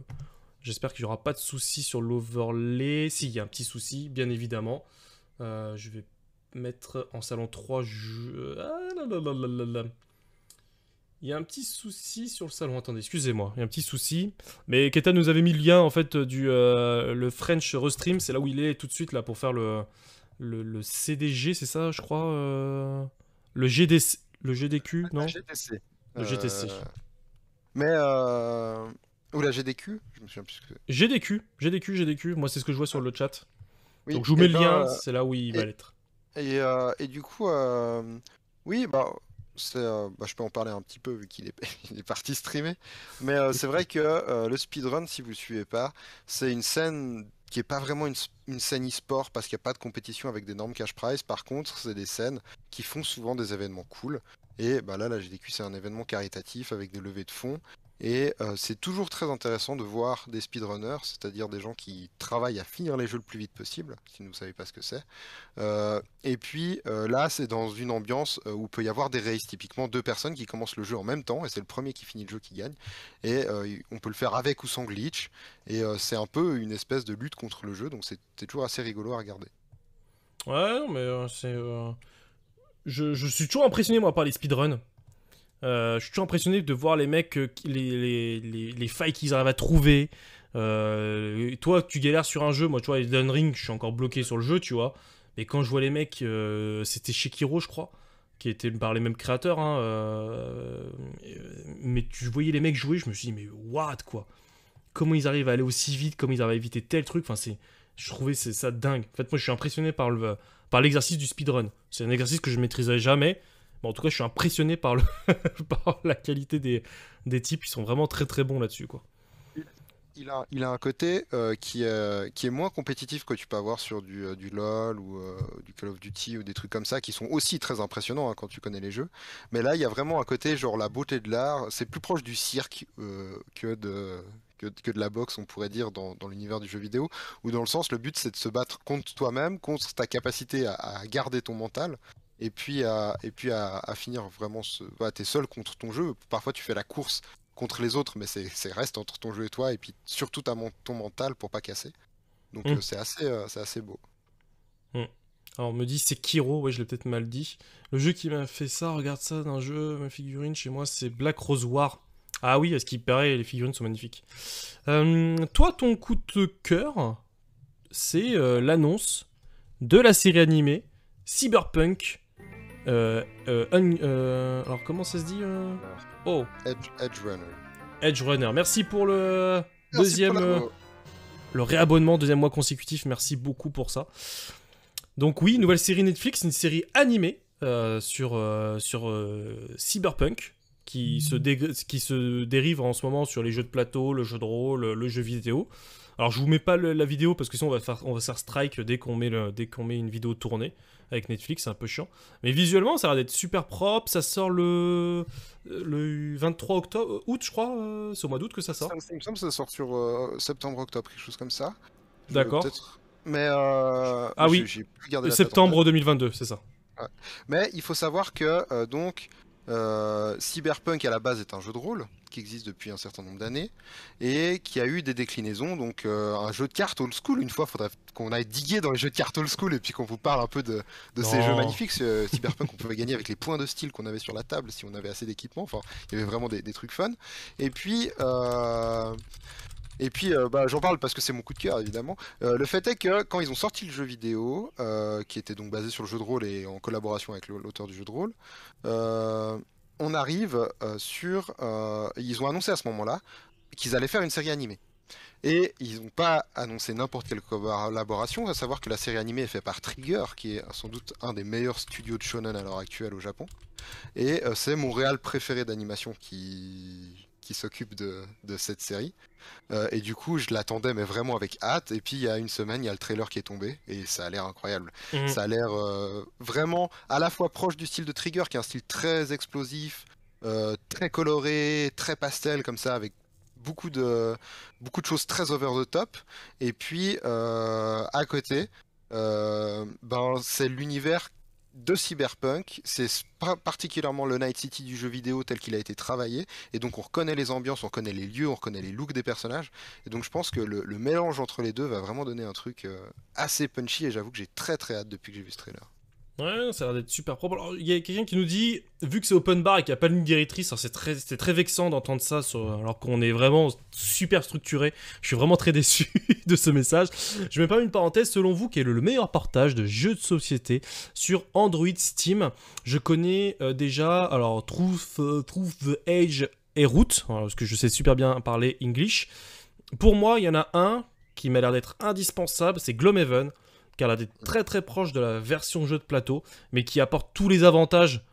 J'espère qu'il n'y aura pas de souci sur l'overlay. Si, il y a un petit souci, bien évidemment. Je vais mettre en salon 3 jeux... Ah là là là là là là. Il y a un petit souci sur le salon. Attendez, excusez-moi. Il y a un petit souci. Mais Ketal nous avait mis le lien, en fait, le French Restream. C'est là où il est tout de suite, là, pour faire le CDG, c'est ça, je crois le GDC, le GDQ, non? La GTC. Le GTC. Mais ou la GDQ, je me souviens plus que... GDQ, moi c'est ce que je vois sur le chat. Oui, Donc je vous mets et le ben, lien, c'est là où il va l'être. et du coup, oui, bah, je peux en parler un petit peu vu qu'il est, il est parti streamer. Mais c'est vrai que le speedrun, si vous le suivez pas, c'est une scène qui est pas vraiment une scène e-sport parce qu'il n'y a pas de compétition avec d'énormes cash prize. Par contre, c'est des scènes qui font souvent des événements cool. Et bah là, la GDQ, c'est un événement caritatif avec des levées de fonds. Et c'est toujours très intéressant de voir des speedrunners, c'est-à-dire des gens qui travaillent à finir les jeux le plus vite possible, si vous ne savez pas ce que c'est. Et puis là, c'est dans une ambiance où il peut y avoir des races, typiquement deux personnes qui commencent le jeu en même temps, et c'est le premier qui finit le jeu qui gagne. Et on peut le faire avec ou sans glitch, et c'est un peu une espèce de lutte contre le jeu, donc c'est toujours assez rigolo à regarder. Ouais, non, mais c'est... Je suis toujours impressionné, moi, par les speedruns. Je suis toujours impressionné de voir les mecs, les failles qu'ils arrivent à trouver. Toi, tu galères sur un jeu, moi, tu vois, Elden Ring, je suis encore bloqué sur le jeu, tu vois. Mais quand je vois les mecs, c'était Sekiro, je crois, qui était par les mêmes créateurs, hein, mais tu voyais les mecs jouer, je me suis dit, mais what, quoi? Comment ils arrivent à aller aussi vite, comment ils arrivent à éviter tel truc, enfin, je trouvais ça dingue. En fait, moi, je suis impressionné par l'exercice du speedrun. C'est un exercice que je maîtriserai jamais. Bon, en tout cas, je suis impressionné par, par la qualité des types. Ils sont vraiment très très bons là-dessus, quoi. Il a un côté qui est moins compétitif que tu peux avoir sur du LoL ou du Call of Duty ou des trucs comme ça qui sont aussi très impressionnants hein, quand tu connais les jeux. Mais là, il y a vraiment un côté genre la beauté de l'art. C'est plus proche du cirque que de la boxe, on pourrait dire, dans l'univers du jeu vidéo. Ou dans le sens, le but c'est de se battre contre toi-même, contre ta capacité à garder ton mental. Et puis à finir vraiment t'es seul contre ton jeu. Parfois tu fais la course contre les autres, mais c'est reste entre ton jeu et toi, et puis surtout ton mental pour pas casser. Donc c'est assez beau. Alors on me dit c'est Kiro, ouais je l'ai peut-être mal dit. Le jeu qui m'a fait ça, regarde ça d'un jeu, ma figurine chez moi c'est Black Rose War. Ah oui, à ce qui paraît les figurines sont magnifiques. Toi ton coup de cœur, c'est l'annonce de la série animée Cyberpunk. Alors comment ça se dit Oh, Edge Runner. Edge Runner. Merci pour le Merci deuxième pour la- le réabonnement, deuxième mois consécutif. Merci beaucoup pour ça. Donc oui, nouvelle série Netflix, une série animée sur Cyberpunk qui se dérive en ce moment sur les jeux de plateau, le jeu de rôle, le jeu vidéo. Alors je vous mets pas la vidéo parce que sinon on va se faire strike dès qu'on met une vidéo tournée avec Netflix, c'est un peu chiant. Mais visuellement ça a l'air d'être super propre, ça sort le 23 août je crois, c'est au mois d'août que ça sort. Il me semble que ça sort sur septembre-octobre, quelque chose comme ça. D'accord. Mais Ah oui, j'ai plus gardé la date en septembre 2022, c'est ça. tête. Mais il faut savoir que donc Cyberpunk à la base est un jeu de rôle qui existe depuis un certain nombre d'années et qui a eu des déclinaisons. Donc un jeu de cartes old school. Une fois, il faudrait qu'on aille diguer dans les jeux de cartes old school et puis qu'on vous parle un peu de ces Non. jeux magnifiques. Cyberpunk, on pouvait gagner avec les points de style qu'on avait sur la table si on avait assez d'équipement. Enfin, il y avait vraiment des trucs fun. Et puis. J'en parle parce que c'est mon coup de cœur, évidemment. Le fait est que quand ils ont sorti le jeu vidéo, qui était donc basé sur le jeu de rôle et en collaboration avec l'auteur du jeu de rôle, on arrive sur... ils ont annoncé à ce moment-là qu'ils allaient faire une série animée. Et ils n'ont pas annoncé n'importe quelle collaboration, à savoir que la série animée est faite par Trigger, qui est sans doute un des meilleurs studios de shonen à l'heure actuelle au Japon. Et c'est mon réal préféré d'animation qui s'occupe de cette série. Et du coup, je l'attendais, mais vraiment avec hâte. Et puis, il y a une semaine, il y a le trailer qui est tombé. Et ça a l'air incroyable. Ça a l'air vraiment à la fois proche du style de Trigger, qui est un style très explosif, très coloré, très pastel, comme ça, avec beaucoup de choses très over the top. Et puis à côté, ben, c'est l'univers de Cyberpunk, c'est particulièrement le Night City du jeu vidéo tel qu'il a été travaillé, et donc on reconnaît les ambiances, on reconnaît les lieux, on reconnaît les looks des personnages, et donc je pense que le mélange entre les deux va vraiment donner un truc assez punchy, et j'avoue que j'ai très très hâte depuis que j'ai vu ce trailer. Ouais, ça a l'air d'être super propre. Alors, il y a quelqu'un qui nous dit, vu que c'est open bar et qu'il n'y a pas de ligne directrice, alors c'est très vexant d'entendre ça, alors qu'on est vraiment super structuré. Je suis vraiment très déçu de ce message. Je mets pas une parenthèse, selon vous, quel est le meilleur portage de jeux de société sur Android Steam? Je connais déjà, alors, Truth the Age et Root, parce que je sais super bien parler English. Pour moi, il y en a un qui m'a l'air d'être indispensable, c'est Gloomhaven, qui a l'air d'être très très proche de la version jeu de plateau, mais qui apporte tous les avantages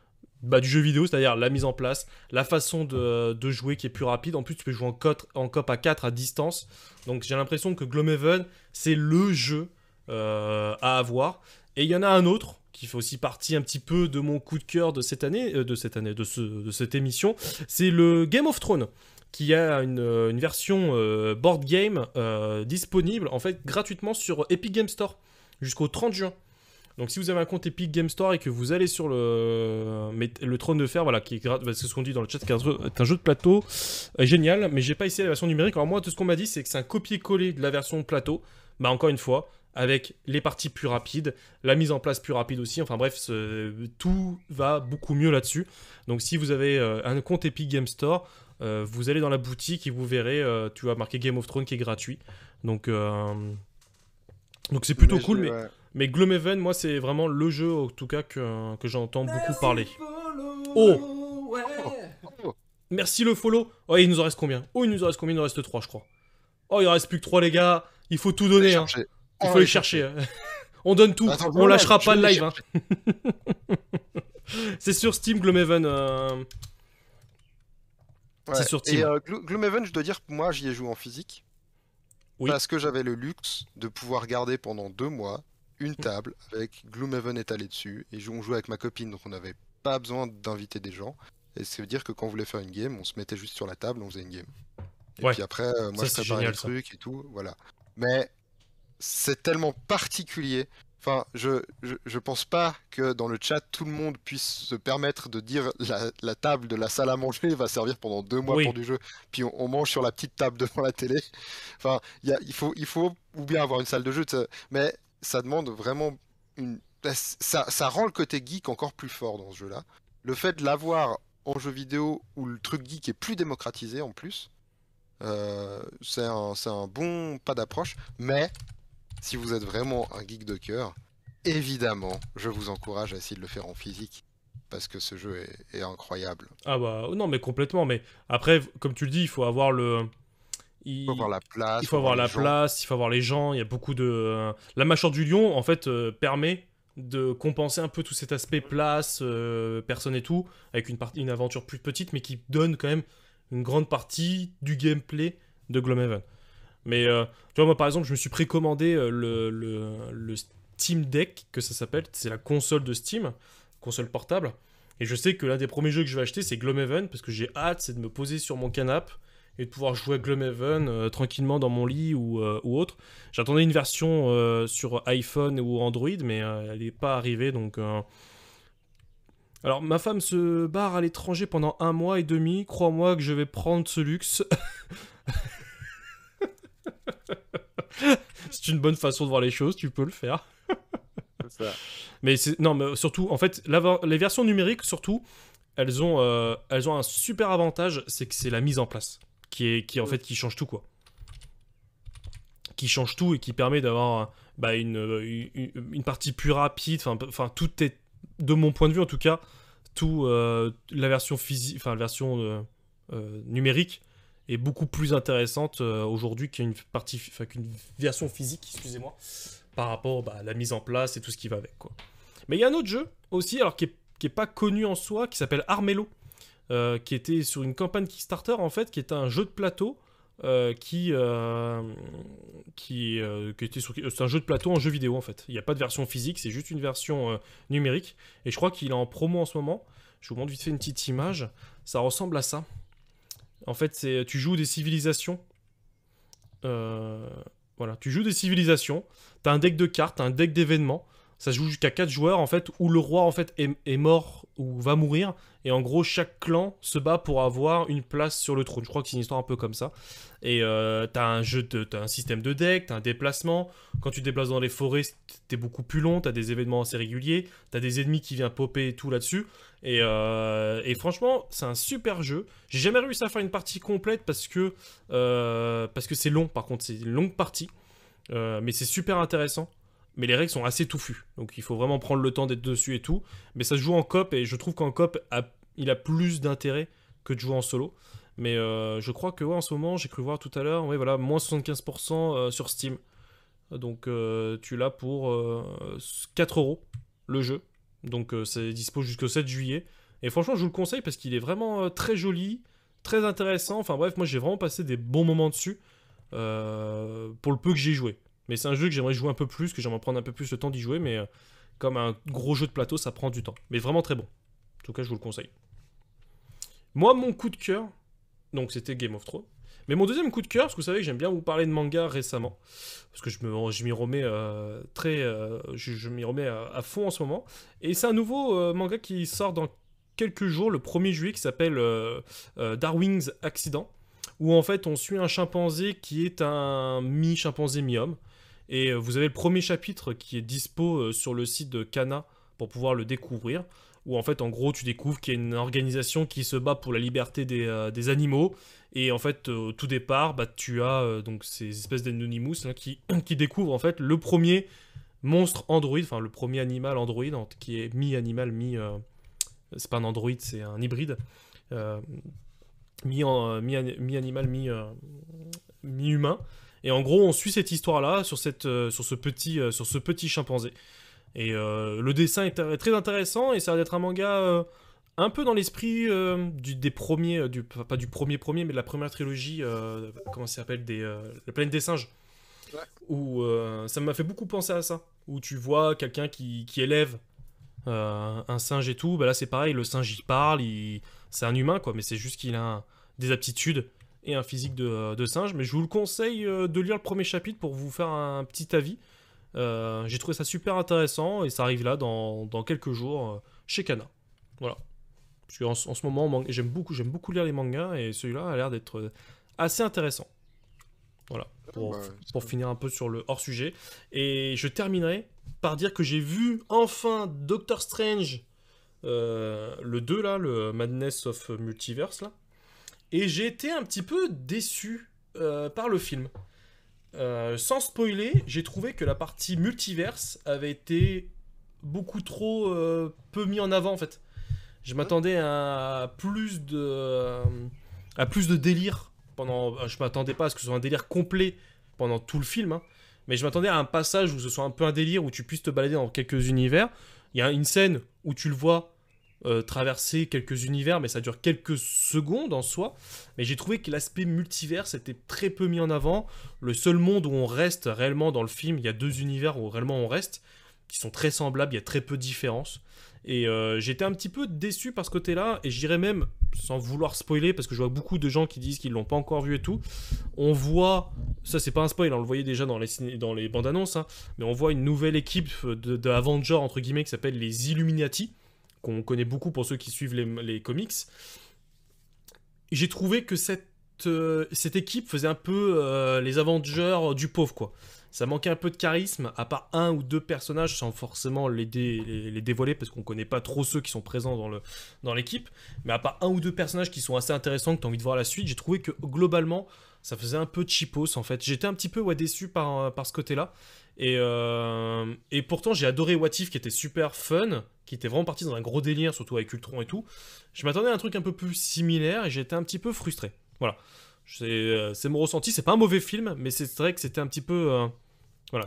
du jeu vidéo, c'est-à-dire la mise en place, la façon de jouer qui est plus rapide. En plus, tu peux jouer en coop à 4 à distance. Donc j'ai l'impression que Gloomhaven, c'est le jeu à avoir. Et il y en a un autre qui fait aussi partie un petit peu de mon coup de cœur de cette année, de cette émission, c'est le Game of Thrones, qui a une version board game disponible en fait gratuitement sur Epic Game Store jusqu'au 30 juin. Donc si vous avez un compte Epic Game Store et que vous allez sur le Trône de Fer, voilà, qui est c'est ce qu'on dit dans le chat, qui est un jeu de plateau génial, mais j'ai pas essayé la version numérique. Alors moi, tout ce qu'on m'a dit, c'est que c'est un copier-coller de la version plateau, encore une fois, avec les parties plus rapides, la mise en place plus rapide aussi, enfin bref, tout va beaucoup mieux là-dessus. Donc si vous avez un compte Epic Game Store, vous allez dans la boutique et vous verrez, tu vas marquer Game of Thrones qui est gratuit. Donc c'est plutôt cool, mais Gloomhaven, moi, c'est vraiment le jeu, en tout cas, que j'entends beaucoup parler. Oh ouais. Merci le follow. Oh, il nous en reste combien? Oh, il nous en reste combien? Il nous en reste 3, je crois. Oh, il en reste plus que 3, les gars. Il faut tout donner, hein. Il faut les chercher. On donne tout. Attends, on lâchera pas le live, hein. C'est sur Steam, Gloomhaven. Ouais. C'est sur Steam. Et Gloomhaven, je dois dire, moi, j'y ai joué en physique. Oui. Parce que j'avais le luxe de pouvoir garder pendant 2 mois une table avec Gloomhaven étalé dessus, et on jouait avec ma copine, donc on n'avait pas besoin d'inviter des gens. Et ça veut dire que quand on voulait faire une game, on se mettait juste sur la table, on faisait une game. Et puis après, moi je préparais les trucs et tout, voilà. Mais c'est tellement particulier. Enfin, je pense pas que dans le chat, tout le monde puisse se permettre de dire la table de la salle à manger va servir pendant 2 mois pour du jeu, puis on mange sur la petite table devant la télé. Enfin, il faut ou bien avoir une salle de jeu, mais ça demande vraiment ça rend le côté geek encore plus fort dans ce jeu-là. Le fait de l'avoir en jeu vidéo où le truc geek est plus démocratisé en plus, c'est un bon pas d'approche, mais si vous êtes vraiment un geek de cœur, évidemment, je vous encourage à essayer de le faire en physique, parce que ce jeu est incroyable. Ah bah non, mais complètement, mais après, comme tu le dis, il faut avoir il faut avoir la place. Il faut avoir la place, il faut avoir les gens, il y a beaucoup de... La mâchoire du lion, en fait, permet de compenser un peu tout cet aspect place, personne et tout, avec une aventure plus petite, mais qui donne quand même une grande partie du gameplay de Gloomhaven. Mais tu vois, moi par exemple, je me suis précommandé le Steam Deck, que ça s'appelle, c'est la console de Steam, console portable. Et je sais que l'un des premiers jeux que je vais acheter, c'est Gloomhaven, parce que j'ai hâte, c'est de me poser sur mon canapé et de pouvoir jouer à Gloomhaven tranquillement dans mon lit ou autre. J'attendais une version sur iPhone ou Android, mais elle n'est pas arrivée, donc... Alors, ma femme se barre à l'étranger pendant 1 mois et demi. Crois-moi que je vais prendre ce luxe. C'est une bonne façon de voir les choses, tu peux le faire. C'est ça. Mais surtout, en fait, les versions numériques, surtout, elles ont un super avantage, c'est que c'est la mise en place qui en fait qui change tout, quoi. Qui change tout et qui permet d'avoir une partie plus rapide. Enfin, tout est, de mon point de vue en tout cas, la version physique, enfin la version numérique est beaucoup plus intéressante aujourd'hui qu'une version physique, excusez-moi, par rapport à la mise en place et tout ce qui va avec, quoi. Mais il y a un autre jeu aussi, alors qui est pas connu en soi, qui s'appelle Armello, qui était sur une campagne Kickstarter en fait, qui était un jeu de plateau qui était c'est un jeu de plateau en jeu vidéo en fait. Il n'y a pas de version physique, c'est juste une version numérique. Et je crois qu'il est en promo en ce moment. Je vous montre vite fait une petite image. Ça ressemble à ça. En fait, tu joues des civilisations. Voilà, tu joues des civilisations. T'as un deck de cartes, t'as un deck d'événements. Ça se joue jusqu'à 4 joueurs, en fait, où le roi, en fait, est mort ou va mourir. Et en gros, chaque clan se bat pour avoir une place sur le trône. Je crois que c'est une histoire un peu comme ça. Et t'as un système de deck, t'as un déplacement. Quand tu te déplaces dans les forêts, t'es beaucoup plus long. T'as des événements assez réguliers. T'as des ennemis qui viennent popper et tout là-dessus. Et franchement, c'est un super jeu. J'ai jamais réussi à faire une partie complète parce que c'est long. Par contre, c'est une longue partie. Mais c'est super intéressant. Mais les règles sont assez touffues. Donc il faut vraiment prendre le temps d'être dessus et tout. Mais ça se joue en coop et je trouve qu'en coop, il a plus d'intérêt que de jouer en solo. Mais je crois que en ce moment, j'ai cru voir tout à l'heure, ouais, voilà, moins 75% sur Steam. Donc tu l'as pour 4 € le jeu. Donc c'est dispo jusqu'au 7 juillet. Et franchement, je vous le conseille parce qu'il est vraiment très joli, très intéressant. Enfin bref, moi j'ai vraiment passé des bons moments dessus pour le peu que j'ai joué. Mais c'est un jeu que j'aimerais jouer un peu plus, que j'aimerais prendre un peu plus le temps d'y jouer, mais comme un gros jeu de plateau, ça prend du temps. Mais vraiment très bon. En tout cas, je vous le conseille. Moi, mon coup de cœur, donc c'était Game of Thrones. Mais mon deuxième coup de cœur, parce que vous savez que j'aime bien vous parler de manga récemment, parce que je m'y remets je m'y remets à fond en ce moment. Et c'est un nouveau manga qui sort dans quelques jours, le 1er juillet, qui s'appelle Darwin's Accident, où en fait on suit un chimpanzé qui est un mi-chimpanzé mi-homme. Et vous avez le premier chapitre qui est dispo sur le site de Kana pour pouvoir le découvrir. Où en fait, en gros, tu découvres qu'il y a une organisation qui se bat pour la liberté des animaux. Et en fait, au tout départ, bah, tu as donc ces espèces d'Anonymous là, qui découvrent en fait le premier monstre androïde, enfin le premier animal androïde, qui est mi-animal, c'est pas un androïde, c'est un hybride. Mi-animal, mi-humain. Et en gros, on suit cette histoire-là sur ce petit chimpanzé. Et le dessin est très intéressant et ça va être un manga un peu dans l'esprit des premiers, pas du premier, mais de la première trilogie, comment ça s'appelle, La planète des singes. Ouais. Où ça m'a fait beaucoup penser à ça. Où tu vois quelqu'un qui élève un singe et tout. Bah là, c'est pareil, le singe il parle, c'est un humain, quoi, mais c'est juste qu'il a des aptitudes et un physique de singe. Mais je vous le conseille de lire le premier chapitre pour vous faire un petit avis. J'ai trouvé ça super intéressant et ça arrive là dans quelques jours chez Kana. Voilà. Parce qu'en ce moment, j'aime beaucoup lire les mangas et celui-là a l'air d'être assez intéressant. Voilà. Pour finir un peu sur le hors-sujet. Et je terminerai par dire que j'ai vu enfin Doctor Strange, le 2 là, le Madness of Multiverse là. Et j'ai été un petit peu déçu par le film. Sans spoiler, j'ai trouvé que la partie multiverse avait été beaucoup trop peu mis en avant en fait. Je m'attendais à plus de délire je m'attendais pas à ce que ce soit un délire complet pendant tout le film, hein, mais je m'attendais à un passage où ce soit un peu un délire où tu puisses te balader dans quelques univers. Il y a une scène où tu le vois traverser quelques univers, mais ça dure quelques secondes en soi. Mais j'ai trouvé que l'aspect multivers était très peu mis en avant. Le seul monde où on reste réellement dans le film, il y a 2 univers où réellement on reste, qui sont très semblables, il y a très peu de différence. Et j'étais un petit peu déçu par ce côté-là, et je dirais même, sans vouloir spoiler, parce que je vois beaucoup de gens qui disent qu'ils l'ont pas encore vu et tout, on voit, ça c'est pas un spoil, on le voyait déjà dans les bandes annonces, hein, mais on voit une nouvelle équipe de Avengers, entre guillemets, qui s'appelle les Illuminati, qu'on connaît beaucoup pour ceux qui suivent les comics. J'ai trouvé que cette équipe faisait un peu les Avengers du pauvre, quoi. Ça manquait un peu de charisme, à part 1 ou 2 personnages, sans forcément les dévoiler, parce qu'on connaît pas trop ceux qui sont présents dans l'équipe. Mais à part 1 ou 2 personnages qui sont assez intéressants, que tu as envie de voir la suite, j'ai trouvé que globalement, ça faisait un peu cheapos en fait. J'étais un petit peu déçu par ce côté-là. Et pourtant, j'ai adoré What If, qui était super fun, qui était vraiment parti dans un gros délire, surtout avec Ultron et tout. Je m'attendais à un truc un peu plus similaire et j'étais un petit peu frustré. Voilà. C'est mon ressenti. C'est pas un mauvais film, mais c'est vrai que c'était un petit peu... voilà,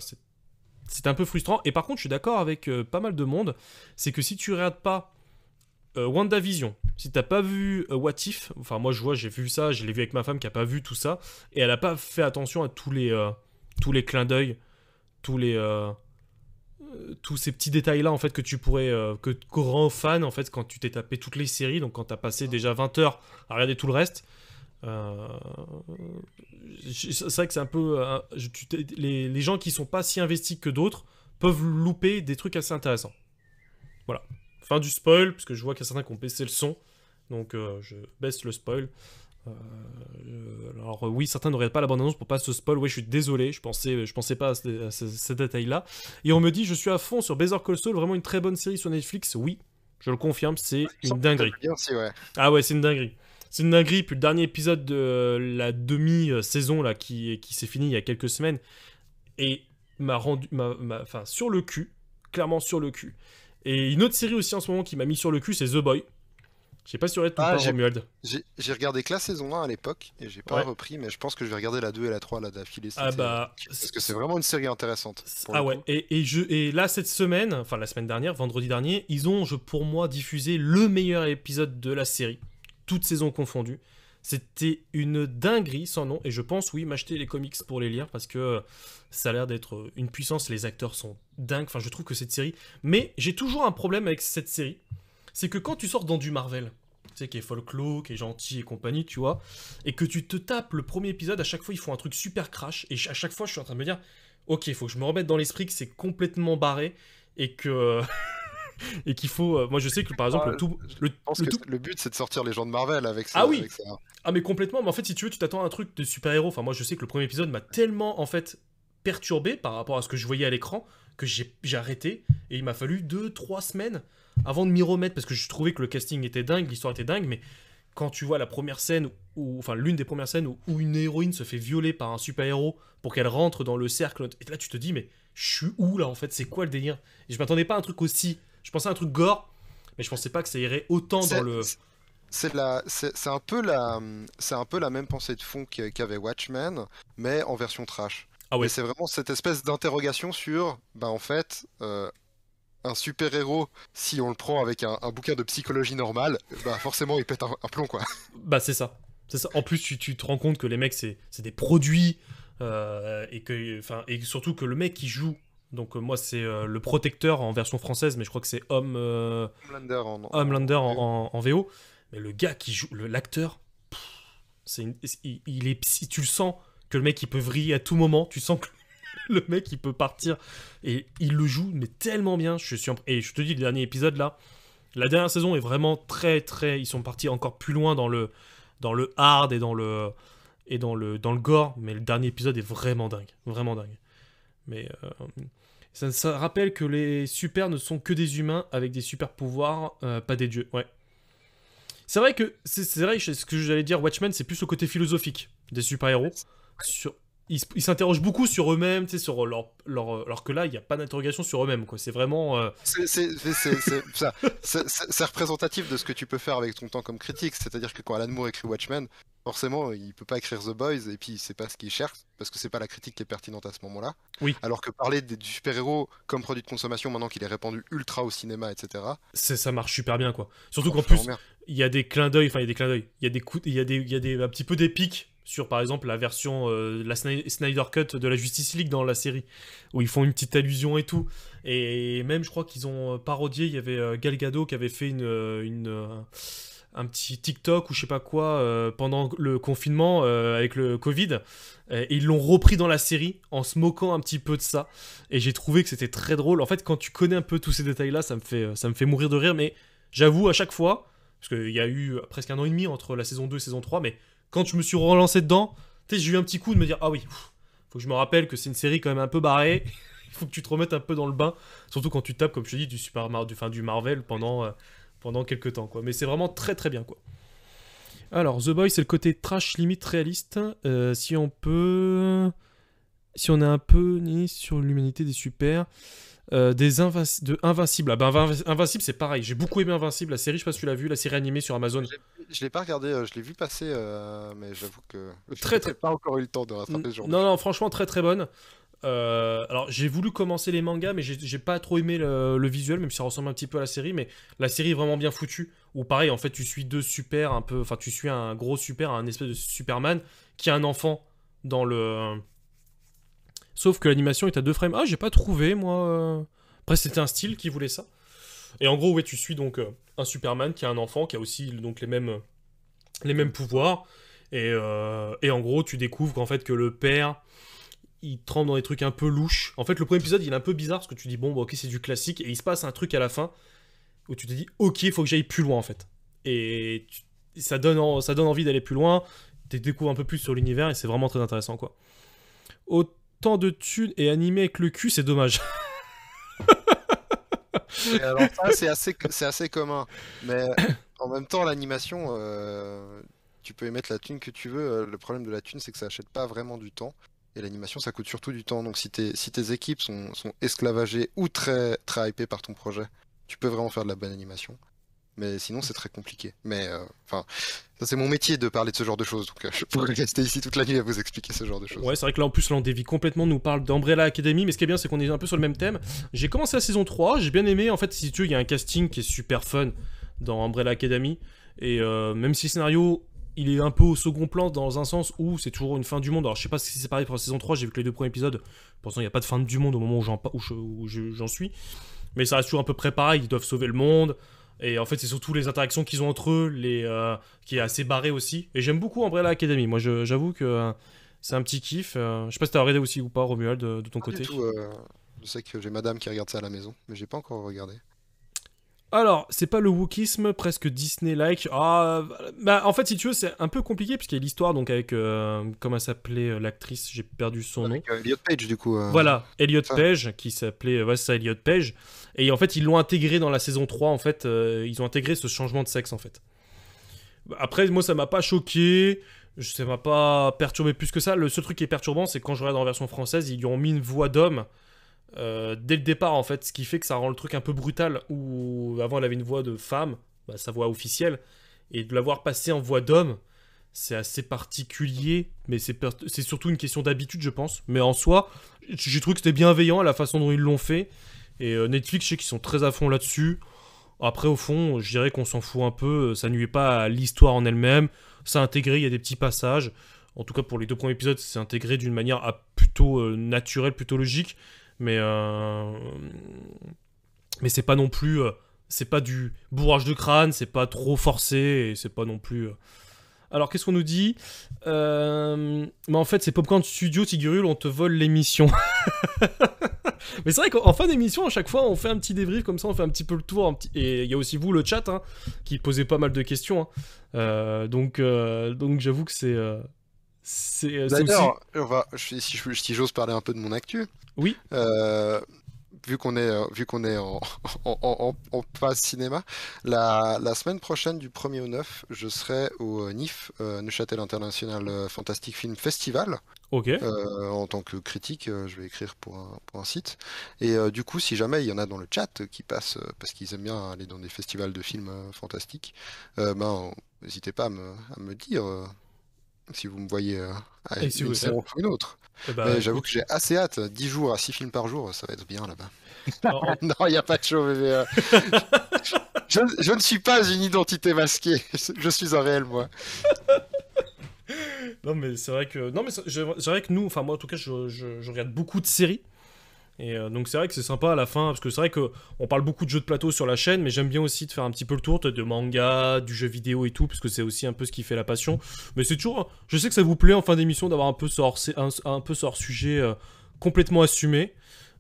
c'était un peu frustrant. Et par contre, je suis d'accord avec pas mal de monde. C'est que si tu regardes pas WandaVision, si t'as pas vu What If, enfin moi j'ai vu ça, je l'ai vu avec ma femme qui a pas vu tout ça, et elle a pas fait attention à tous les clins d'œil, tous ces petits détails là en fait que tu pourrais que grand fan en fait quand tu t'es tapé toutes les séries, donc quand t'as passé déjà 20 heures à regarder tout le reste, C'est vrai que c'est un peu... les gens qui sont pas si investis que d'autres peuvent louper des trucs assez intéressants. Voilà. Fin du spoil, parce que je vois qu'il y a certains qui ont baissé le son. Donc je baisse le spoil. Alors oui, certains n'auraient pas la bande-annonce pour pas se spoil. Ouais, je suis désolé, je pensais pas à ces détails-là. Et on me dit, je suis à fond sur Better Call Saul, vraiment une très bonne série sur Netflix. Oui, je le confirme, c'est une dinguerie. Aussi, ouais. Ah ouais, c'est une dinguerie. C'est une dinguerie. Puis le dernier épisode de la demi-saison là, qui s'est fini il y a quelques semaines, et m'a rendu, enfin, sur le cul, clairement sur le cul. Et une autre série aussi en ce moment qui m'a mis sur le cul, c'est The Boy. Je sais pas si tu aurais tout pas, Romuald. J'ai regardé que la saison 1 à l'époque, et j'ai pas repris, mais je pense que je vais regarder la 2 et la 3 là d'affilée. Ah bah... Parce que c'est vraiment une série intéressante. Ah ouais, et là cette semaine, enfin la semaine dernière, vendredi dernier, ils ont, pour moi, diffusé le meilleur épisode de la série, toutes saisons confondues. C'était une dinguerie sans nom, et je pense, oui, m'acheter les comics pour les lire, parce que ça a l'air d'être une puissance, les acteurs sont dingues, enfin je trouve que cette série... Mais j'ai toujours un problème avec cette série, c'est que quand tu sors dans du Marvel, tu sais, qui est folklore, qui est gentil et compagnie, tu vois, et que tu te tapes le premier épisode, à chaque fois ils font un truc super crash, et à chaque fois je suis en train de me dire, ok, il faut que je me remette dans l'esprit que c'est complètement barré, et que... et qu'il faut... moi je sais que par exemple je pense que le but c'est de sortir les gens de Marvel avec ça. Ah oui, avec ça. Ah mais complètement, mais en fait si tu veux tu t'attends à un truc de super-héros, enfin moi je sais que le premier épisode m'a tellement en fait perturbé par rapport à ce que je voyais à l'écran que j'ai arrêté, et il m'a fallu 2-3 semaines avant de m'y remettre, parce que je trouvais que le casting était dingue, l'histoire était dingue, mais quand tu vois la première scène, enfin l'une des premières scènes où une héroïne se fait violer par un super-héros pour qu'elle rentre dans le cercle, et là tu te dis mais je suis où là en fait, c'est quoi le délire? Et je m'attendais pas à un truc aussi... Je pensais à un truc gore, mais je pensais pas que ça irait autant dans le... C'est un peu la même pensée de fond qu'avait Watchmen, mais en version trash. Ah ouais. Et c'est vraiment cette espèce d'interrogation sur, en fait, un super-héros, si on le prend avec un bouquin de psychologie normale, forcément il pète un plomb, quoi. Bah c'est ça. En plus, tu te rends compte que les mecs, c'est des produits, et surtout que le mec qui joue... Donc moi c'est le protecteur en version française, mais je crois que c'est Homelander en VO. Mais le gars qui joue, l'acteur, il est, si tu le sens que le mec il peut vriller à tout moment, tu sens que le mec il peut partir, et il le joue mais tellement bien. Et je te dis, le dernier épisode là, la dernière saison est vraiment très très, ils sont partis encore plus loin dans le hard et dans le gore, mais le dernier épisode est vraiment dingue, vraiment dingue. Mais ça rappelle que les super ne sont que des humains avec des super pouvoirs, pas des dieux. Ouais. C'est vrai que c'est vrai, ce que j'allais dire, Watchmen, c'est plus le côté philosophique des super-héros. Ils s'interrogent beaucoup sur eux-mêmes, tu sais, sur alors que là, il n'y a pas d'interrogation sur eux-mêmes, quoi. C'est vraiment... C'est représentatif de ce que tu peux faire avec ton temps comme critique. C'est-à-dire que quand Alan Moore écrit Watchmen, forcément, il peut pas écrire The Boys, et puis c'est pas ce qu'il cherche, parce que c'est pas la critique qui est pertinente à ce moment-là. Oui. Alors que parler du super-héros comme produit de consommation, maintenant qu'il est répandu ultra au cinéma, etc. Ça marche super bien, quoi. Surtout qu'en plus, il y a des clins d'œil, il y a des coups, il y a un petit peu des pics sur, par exemple, la version, la Snyder Cut de la Justice League dans la série, où ils font une petite allusion et tout. Et même, je crois qu'ils ont parodié, il y avait Gal Gadot qui avait fait un petit TikTok ou je sais pas quoi pendant le confinement avec le Covid, et ils l'ont repris dans la série en se moquant un petit peu de ça, et j'ai trouvé que c'était très drôle. En fait, quand tu connais un peu tous ces détails là, ça me fait mourir de rire. Mais j'avoue, à chaque fois, parce qu'il y a eu presque 1 an et demi entre la saison 2 et saison 3, mais quand je me suis relancé dedans, tu sais, j'ai eu un petit coup de me dire, ah oui, faut que je me rappelle que c'est une série quand même un peu barrée, il faut que tu te remettes un peu dans le bain, surtout quand tu tapes, comme je te dis, du Marvel pendant quelques temps, quoi. Mais c'est vraiment très très bien, quoi. Alors, The Boy, c'est le côté trash limite réaliste. Si on est un peu ni sur l'humanité des super, Invincible. Ah ben, Invincible, c'est pareil. J'ai beaucoup aimé Invincible, la série. Je sais pas si tu l'as vu, la série animée sur Amazon. Je l'ai pas regardé, je l'ai vu passer, mais j'avoue que très pas encore eu le temps de rattraper ce genre. Non, franchement, très très bonne. Alors j'ai voulu commencer les mangas, mais j'ai pas trop aimé le visuel, même si ça ressemble un petit peu à la série. Mais la série est vraiment bien foutue, où pareil, en fait, tu suis deux super un peu, enfin tu suis un gros super, un espèce de Superman qui a un enfant dans le... Sauf que l'animation est à 2 frames. Ah, j'ai pas trouvé, moi. Après, c'était un style qui voulait ça. Et en gros, ouais, tu suis donc un Superman qui a un enfant qui a aussi donc les mêmes pouvoirs. Et en gros, tu découvres qu'en fait, que le père, il trempe dans des trucs un peu louches. En fait, le premier épisode, il est un peu bizarre, parce que tu dis, bon, bah, ok, c'est du classique, et il se passe un truc à la fin, où tu te dis, ok, il faut que j'aille plus loin, en fait. Et ça donne envie d'aller plus loin, tu découvres un peu plus sur l'univers, et c'est vraiment très intéressant, quoi. Autant de thunes et animé avec le cul, c'est dommage. Et alors ça, c'est assez commun. Mais en même temps, l'animation, tu peux y mettre la thune que tu veux. Le problème de la thune, c'est que ça achète pas vraiment du temps. Et l'animation, ça coûte surtout du temps. Donc si tes équipes sont esclavagées ou très, très hypées par ton projet, tu peux vraiment faire de la bonne animation. Mais sinon, c'est très compliqué. Mais enfin, ça c'est mon métier de parler de ce genre de choses. Donc je pourrais rester ici toute la nuit à vous expliquer ce genre de choses. Ouais, c'est vrai que là, en plus, là, on dévie complètement, on nous parle d'Umbrella Academy, mais ce qui est bien, c'est qu'on est un peu sur le même thème. J'ai commencé la saison 3, j'ai bien aimé, en fait, si tu veux, il y a un casting qui est super fun dans Umbrella Academy, et même si le scénario, il est un peu au second plan, dans un sens où c'est toujours une fin du monde. Alors, je sais pas si c'est pareil pour la saison 3, j'ai vu que les 2 premiers épisodes, pour l'instant, il n'y a pas de fin du monde au moment où j'en suis, mais ça reste toujours à peu près pareil, ils doivent sauver le monde. Et en fait, c'est surtout les interactions qu'ils ont entre eux, qui est assez barré aussi. Et j'aime beaucoup Umbrella Academy. Moi, j'avoue que c'est un petit kiff. Je sais pas si t'as regardé aussi ou pas, Romuald, de ton Pas côté. du tout, je sais que j'ai madame qui regarde ça à la maison, mais j'ai pas encore regardé. Alors, c'est pas le wokisme presque Disney-like. Ah, bah, en fait, si tu veux, c'est un peu compliqué, puisqu'il y a l'histoire, donc avec, comment elle s'appelait l'actrice, j'ai perdu son nom. Avec Elliot Page, du coup. Voilà, Elliot ça. Page, qui s'appelait, ouais, c'est ça, Elliot Page. Et en fait, ils l'ont intégré dans la saison 3, en fait, ils ont intégré ce changement de sexe, en fait. Après, moi, ça m'a pas choqué, ça m'a pas perturbé plus que ça. Le seul truc qui est perturbant, c'est que quand je regarde en version française, ils lui ont mis une voix d'homme dès le départ, en fait, ce qui fait que ça rend le truc un peu brutal. Où avant, elle avait une voix de femme, bah, sa voix officielle, et de l'avoir passée en voix d'homme, c'est assez particulier, mais c'est surtout une question d'habitude, je pense. Mais en soi, j'ai trouvé que c'était bienveillant à la façon dont ils l'ont fait. Et Netflix, je sais qu'ils sont très à fond là-dessus. Après, au fond, je dirais qu'on s'en fout un peu. Ça nuit pas à l'histoire en elle-même. C'est intégré, il y a des petits passages. En tout cas, pour les 2 premiers épisodes, c'est intégré d'une manière plutôt naturelle, plutôt logique. Mais c'est pas non plus. C'est pas du bourrage de crâne, c'est pas trop forcé, et c'est pas non plus. Alors, qu'est-ce qu'on nous dit Mais en fait, c'est Popcorn Studio, Tigurul, on te vole l'émission. Mais c'est vrai qu'en fin d'émission, à chaque fois, on fait un petit débrief, comme ça, on fait un petit peu le tour. Et il y a aussi vous, le chat, hein, qui posez pas mal de questions. Hein. Donc j'avoue que c'est D'ailleurs, aussi... si j'ose parler un peu de mon actu, Oui, vu qu'on est en phase cinéma, la semaine prochaine du 1er au 9, je serai au NIF, Neuchâtel International Fantastic Film Festival. ok. En tant que critique, je vais écrire pour un site. Et du coup, si jamais il y en a dans le chat qui passent, parce qu'ils aiment bien aller dans des festivals de films fantastiques, n'hésitez pas à me dire si vous me voyez à Et si une vous... séance ou une autre. Eh ben, Mais j'avoue écoute, que j'ai assez hâte. 10 jours à 6 films par jour, ça va être bien là-bas. en- Non, il n'y a pas de show, bébé. Je ne suis pas une identité masquée. Je suis un réel, moi. Non, mais c'est vrai que... Non, mais c'est vrai que nous, enfin moi en tout cas, je regarde beaucoup de séries. Et donc c'est vrai que c'est sympa à la fin, parce que c'est vrai qu'on parle beaucoup de jeux de plateau sur la chaîne, mais j'aime bien aussi de faire un petit peu le tour de manga, du jeu vidéo et tout, parce que c'est aussi un peu ce qui fait la passion. Mais c'est toujours... Je sais que ça vous plaît en fin d'émission d'avoir un peu ce hors-sujet complètement assumé.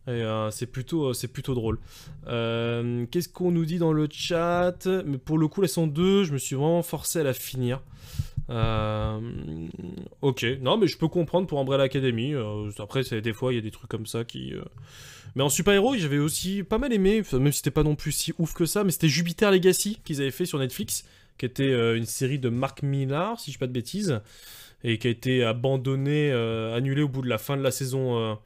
Et c'est plutôt drôle. Qu'est-ce qu'on nous dit dans le chat? Mais pour le coup, la saison 2, je me suis vraiment forcé à la finir. Ok, non mais je peux comprendre pour Umbrella Academy. Après, des fois il y a des trucs comme ça qui. Mais en super-héros, j'avais aussi pas mal aimé, même si c'était pas non plus si ouf que ça, mais c'était Jupiter Legacy qu'ils avaient fait sur Netflix, qui était une série de Mark Millar, si je dis pas de bêtises, et qui a été abandonnée, annulée au bout de la fin de la saison,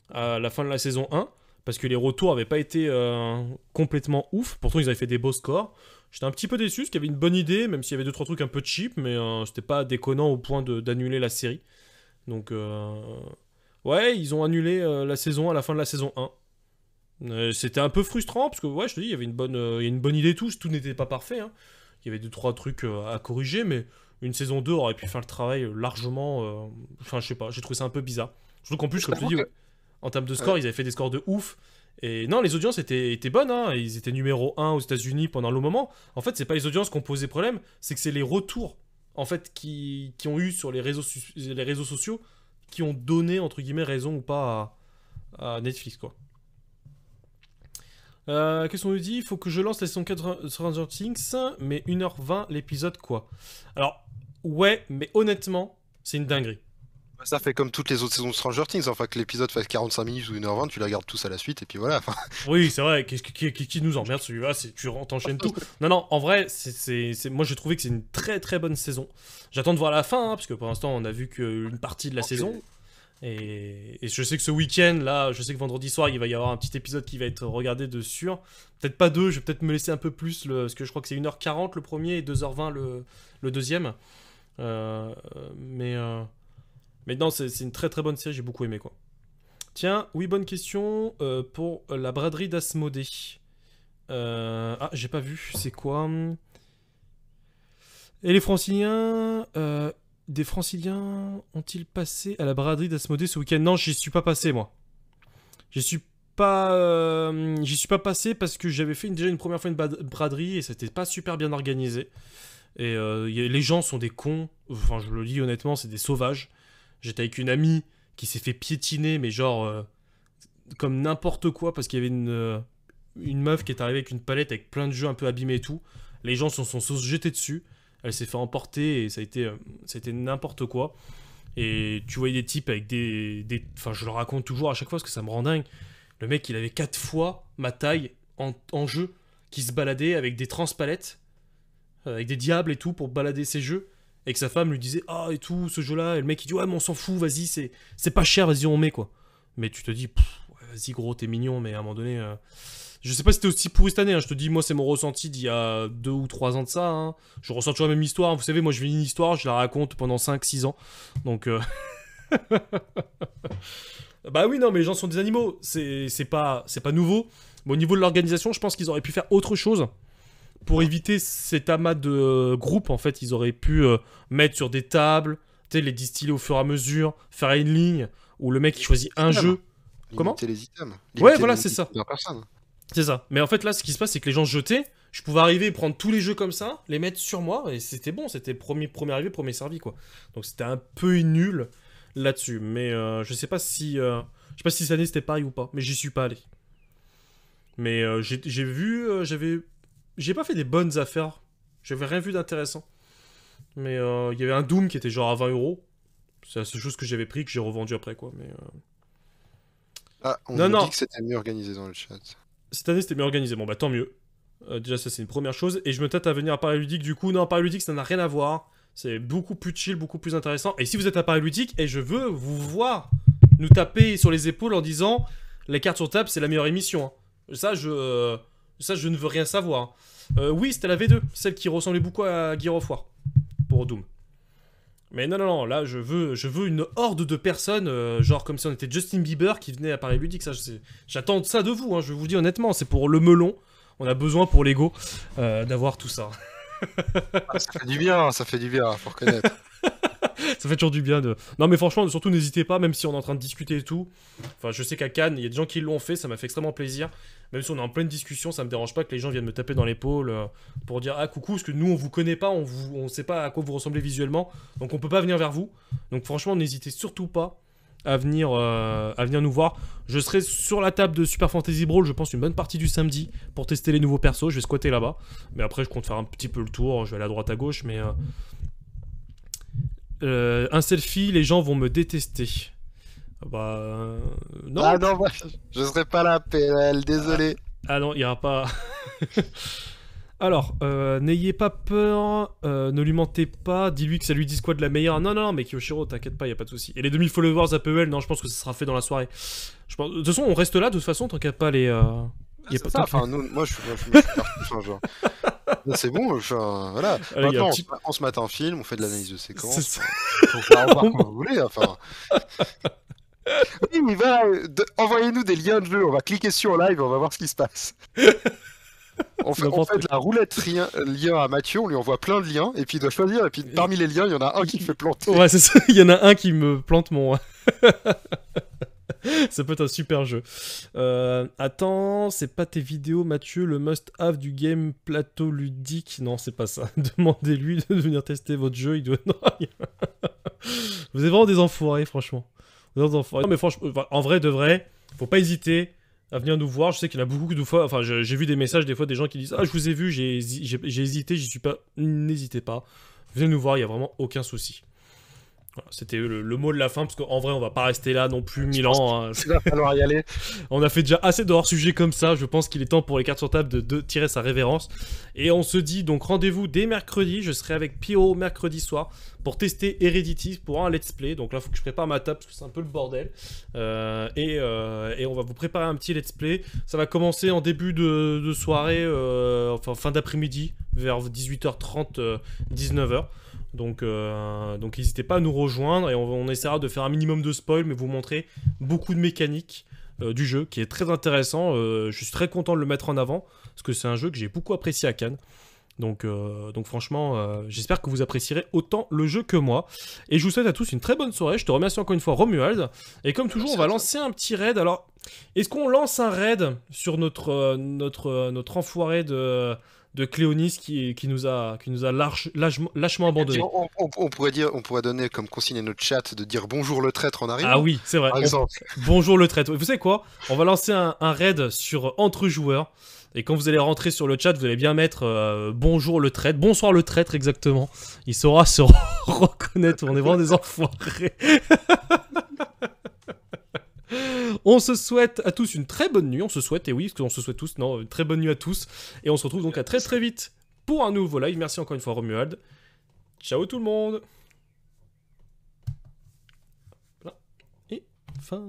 à la fin de la saison 1, parce que les retours avaient pas été complètement ouf. Pourtant, ils avaient fait des beaux scores. J'étais un petit peu déçu, parce qu'il y avait une bonne idée, même s'il y avait 2-3 trucs un peu cheap, mais c'était pas déconnant au point d'annuler la série. Donc, ouais, ils ont annulé la saison à la fin de la saison 1. C'était un peu frustrant, parce que, ouais, je te dis, il y avait il y a une bonne idée, tout n'était pas parfait. Hein. Il y avait 2-3 trucs à corriger, mais une saison 2 aurait pu faire le travail largement. Enfin, je sais pas, j'ai trouvé ça un peu bizarre. Surtout qu'en plus, comme je te dis, en termes de score, ils avaient fait des scores de ouf. Et non, les audiences étaient bonnes, hein. Ils étaient numéro 1 aux États-Unis pendant le moment. En fait, c'est pas les audiences qui ont posé problème, c'est que c'est les retours en fait, qui ont eu sur les réseaux sociaux, qui ont donné, entre guillemets, raison ou pas à Netflix, quoi. Qu'est-ce qu'on nous dit? Il faut que je lance la saison 4 de Stranger Things, mais 1h20 l'épisode, quoi. Alors, ouais, mais honnêtement, c'est une dinguerie. Ça fait comme toutes les autres saisons de Stranger Things, enfin que l'épisode fasse 45 minutes ou 1h20, tu la gardes tous à la suite et puis voilà. Oui, c'est vrai, qui nous emmerde celui-là, tu t'enchaînes tout. Non, en vrai, moi j'ai trouvé que c'est une très très bonne saison. J'attends de voir la fin, hein, parce que pour l'instant on a vu qu'une partie de la saison. Et je sais que ce week-end, là, je sais que vendredi soir, il va y avoir un petit épisode qui va être regardé de sûr. Peut-être pas 2, je vais peut-être me laisser un peu plus, parce que je crois que c'est 1h40 le premier et 2h20 le deuxième. Mais non, c'est une très très bonne série, j'ai beaucoup aimé, quoi. Tiens, oui, bonne question pour la braderie d'Asmodée. Ah, j'ai pas vu, c'est quoi? Et les Franciliens des Franciliens ont-ils passé à la braderie d'Asmodée ce week-end? Non, j'y suis pas passé, moi. J'y suis pas passé parce que j'avais fait déjà une première fois une braderie et c'était pas super bien organisé. Et les gens sont des cons. Enfin, je le dis honnêtement, c'est des sauvages. J'étais avec une amie qui s'est fait piétiner, mais genre comme n'importe quoi, parce qu'il y avait une meuf qui est arrivée avec une palette avec plein de jeux un peu abîmés et tout. Les gens se sont jetés dessus. Elle s'est fait emporter et ça a été n'importe quoi. Et tu voyais des types avec enfin, je le raconte toujours à chaque fois parce que ça me rend dingue. Le mec, il avait 4 fois ma taille en jeu, qui se baladait avec des transpalettes, avec des diables et tout pour balader ses jeux. Et que sa femme lui disait ah et tout, ce jeu-là. Et le mec, il dit ouais, mais on s'en fout, vas-y, c'est pas cher, vas-y, on met quoi. Mais tu te dis, ouais, vas-y, gros, t'es mignon, mais à un moment donné. Je sais pas si c'était aussi pourri cette année, hein. Je te dis, moi, c'est mon ressenti d'il y a 2 ou 3 ans de ça. Hein. Je ressens toujours la même histoire. Vous savez, moi, je vis une histoire, je la raconte pendant 5-6 ans. Donc. Bah oui, non, mais les gens sont des animaux. C'est pas nouveau. Mais au niveau de l'organisation, je pense qu'ils auraient pu faire autre chose. Pour éviter cet amas de groupes, en fait, ils auraient pu mettre sur des tables, tu sais, les distiller au fur et à mesure, faire une ligne où le mec il choisit un jeu. Comment? Limiter les items. Ouais, voilà, c'est ça. Personne. C'est ça. Mais en fait, là, ce qui se passe, c'est que les gens jetaient. Je pouvais arriver et prendre tous les jeux comme ça, les mettre sur moi, et c'était bon. C'était premier arrivé, premier servi, quoi. Donc c'était un peu nul là-dessus. Mais je sais pas si cette année c'était pareil ou pas. Mais j'y suis pas allé. Mais j'ai vu, j'ai pas fait des bonnes affaires. J'avais rien vu d'intéressant. Mais il y avait un Doom qui était genre à 20 €. C'est la seule chose que j'avais pris, que j'ai revendu après, quoi. Mais Ah, on nous dit que c'était mieux organisé dans le chat. Cette année, c'était mieux organisé. Bon, bah tant mieux. Déjà, ça, c'est une première chose. Et je me tâte à venir à Paris Ludique. Du coup, non, Paris Ludique, ça n'a rien à voir. C'est beaucoup plus chill, beaucoup plus intéressant. Et si vous êtes à Paris Ludique, et je veux vous voir nous taper sur les épaules en disant les cartes sur table, c'est la meilleure émission. Hein. Ça, je ne veux rien savoir. Oui, c'était la V2, celle qui ressemblait beaucoup à Gear of War pour Doom. Mais non, là, je veux une horde de personnes, genre comme si on était Justin Bieber qui venait à Paris Ludique. J'attends ça de vous, hein, je vous dis honnêtement, c'est pour le melon. On a besoin pour l'ego d'avoir tout ça. Ça fait du bien, faut reconnaître. Ça fait toujours du bien de... Non mais franchement, surtout n'hésitez pas, même si on est en train de discuter et tout. Enfin, je sais qu'à Cannes, il y a des gens qui l'ont fait, ça m'a fait extrêmement plaisir. Même si on est en pleine discussion, ça me dérange pas que les gens viennent me taper dans l'épaule pour dire ah coucou, parce que nous on vous connaît pas, on sait pas à quoi vous ressemblez visuellement, donc on peut pas venir vers vous. Donc franchement, n'hésitez surtout pas à venir nous voir. Je serai sur la table de Super Fantasy Brawl, je pense, une bonne partie du samedi pour tester les nouveaux persos. Je vais squatter là-bas. Mais après, je compte faire un petit peu le tour. Je vais aller à droite à gauche. Mais un selfie, les gens vont me détester. Non. Ah non, je serai pas là, PL, désolé. Ah non, il n'y aura pas. Alors, n'ayez pas peur, ne lui mentez pas, dis-lui que ça lui dit quoi de la meilleure. Non, mais Kyoshiro, t'inquiète pas, y a pas de souci. Et les 2000 followers APEL, non, je pense que ça sera fait dans la soirée. De toute façon, on reste là, de toute façon, tant qu'il n'y a pas les. Y a pas ça, enfin, moi, je suis parti, enfin, genre. C'est bon, enfin, voilà. Allez, maintenant, petit... on se mate un film, on fait de l'analyse de séquence. On peut en voir comme vous voulez, enfin. Oui, mais voilà, envoyez-nous des liens de jeu, on va cliquer sur live et on va voir ce qui se passe. On fait de la roulette lien à Mathieu, on lui envoie plein de liens, et puis il doit choisir, et puis parmi les liens, il y en a un qui fait planter. Ouais, c'est ça, il y en a un qui me plante mon... Ça peut être un super jeu. Attends, c'est pas tes vidéos, Mathieu, le must-have du game plateau ludique. Non, c'est pas ça. Demandez-lui de venir tester votre jeu. Il doit. Non, vous êtes vraiment des enfoirés, franchement. Vous êtes des enfoirés. Non, mais franchement, en vrai, de vrai, faut pas hésiter à venir nous voir. Je sais qu'il y en a beaucoup de fois. Enfin, j'ai vu des messages des fois des gens qui disent: ah, je vous ai vu, j'ai hésité, j'y suis pas. N'hésitez pas. Venez nous voir, il y a vraiment aucun souci. Voilà, c'était le mot de la fin, parce qu'en vrai, on va pas rester là non plus 1000 ans. Hein. Il va falloir y aller. On a fait déjà assez de hors-sujet comme ça. Je pense qu'il est temps pour les cartes sur table de tirer sa révérence. Et on se dit donc rendez-vous dès mercredi. Je serai avec Pyro mercredi soir pour tester Heredity pour un let's play. Donc là, il faut que je prépare ma table parce que c'est un peu le bordel. Et on va vous préparer un petit let's play. Ça va commencer en début de soirée, enfin fin d'après-midi, vers 18h30, 19h. Donc n'hésitez pas à nous rejoindre et on essaiera de faire un minimum de spoil, mais vous montrer beaucoup de mécaniques du jeu qui est très intéressant. Je suis très content de le mettre en avant parce que c'est un jeu que j'ai beaucoup apprécié à Cannes. Donc franchement, j'espère que vous apprécierez autant le jeu que moi. Et je vous souhaite à tous une très bonne soirée. Je te remercie encore une fois, Romuald. Et comme toujours, on va lancer un petit raid. Alors, est-ce qu'on lance un raid sur notre enfoiré de Cléonis qui nous a lâchement abandonné? On pourrait donner comme consigne à notre chat de dire bonjour le traître en arrivant. Ah oui, c'est vrai. Par exemple. Bonjour le traître. Vous savez quoi? On va lancer un raid sur entre joueurs. Et quand vous allez rentrer sur le chat, vous allez bien mettre bonjour le traître. Bonsoir le traître, exactement. Il saura se reconnaître. On est vraiment des enfoirés. On se souhaite à tous une très bonne nuit. On se souhaite, et oui, parce qu'on se souhaite tous, non, une très bonne nuit à tous. Et on se retrouve donc à très très vite pour un nouveau live. Merci encore une fois, Romuald. Ciao tout le monde. Voilà. Et fin.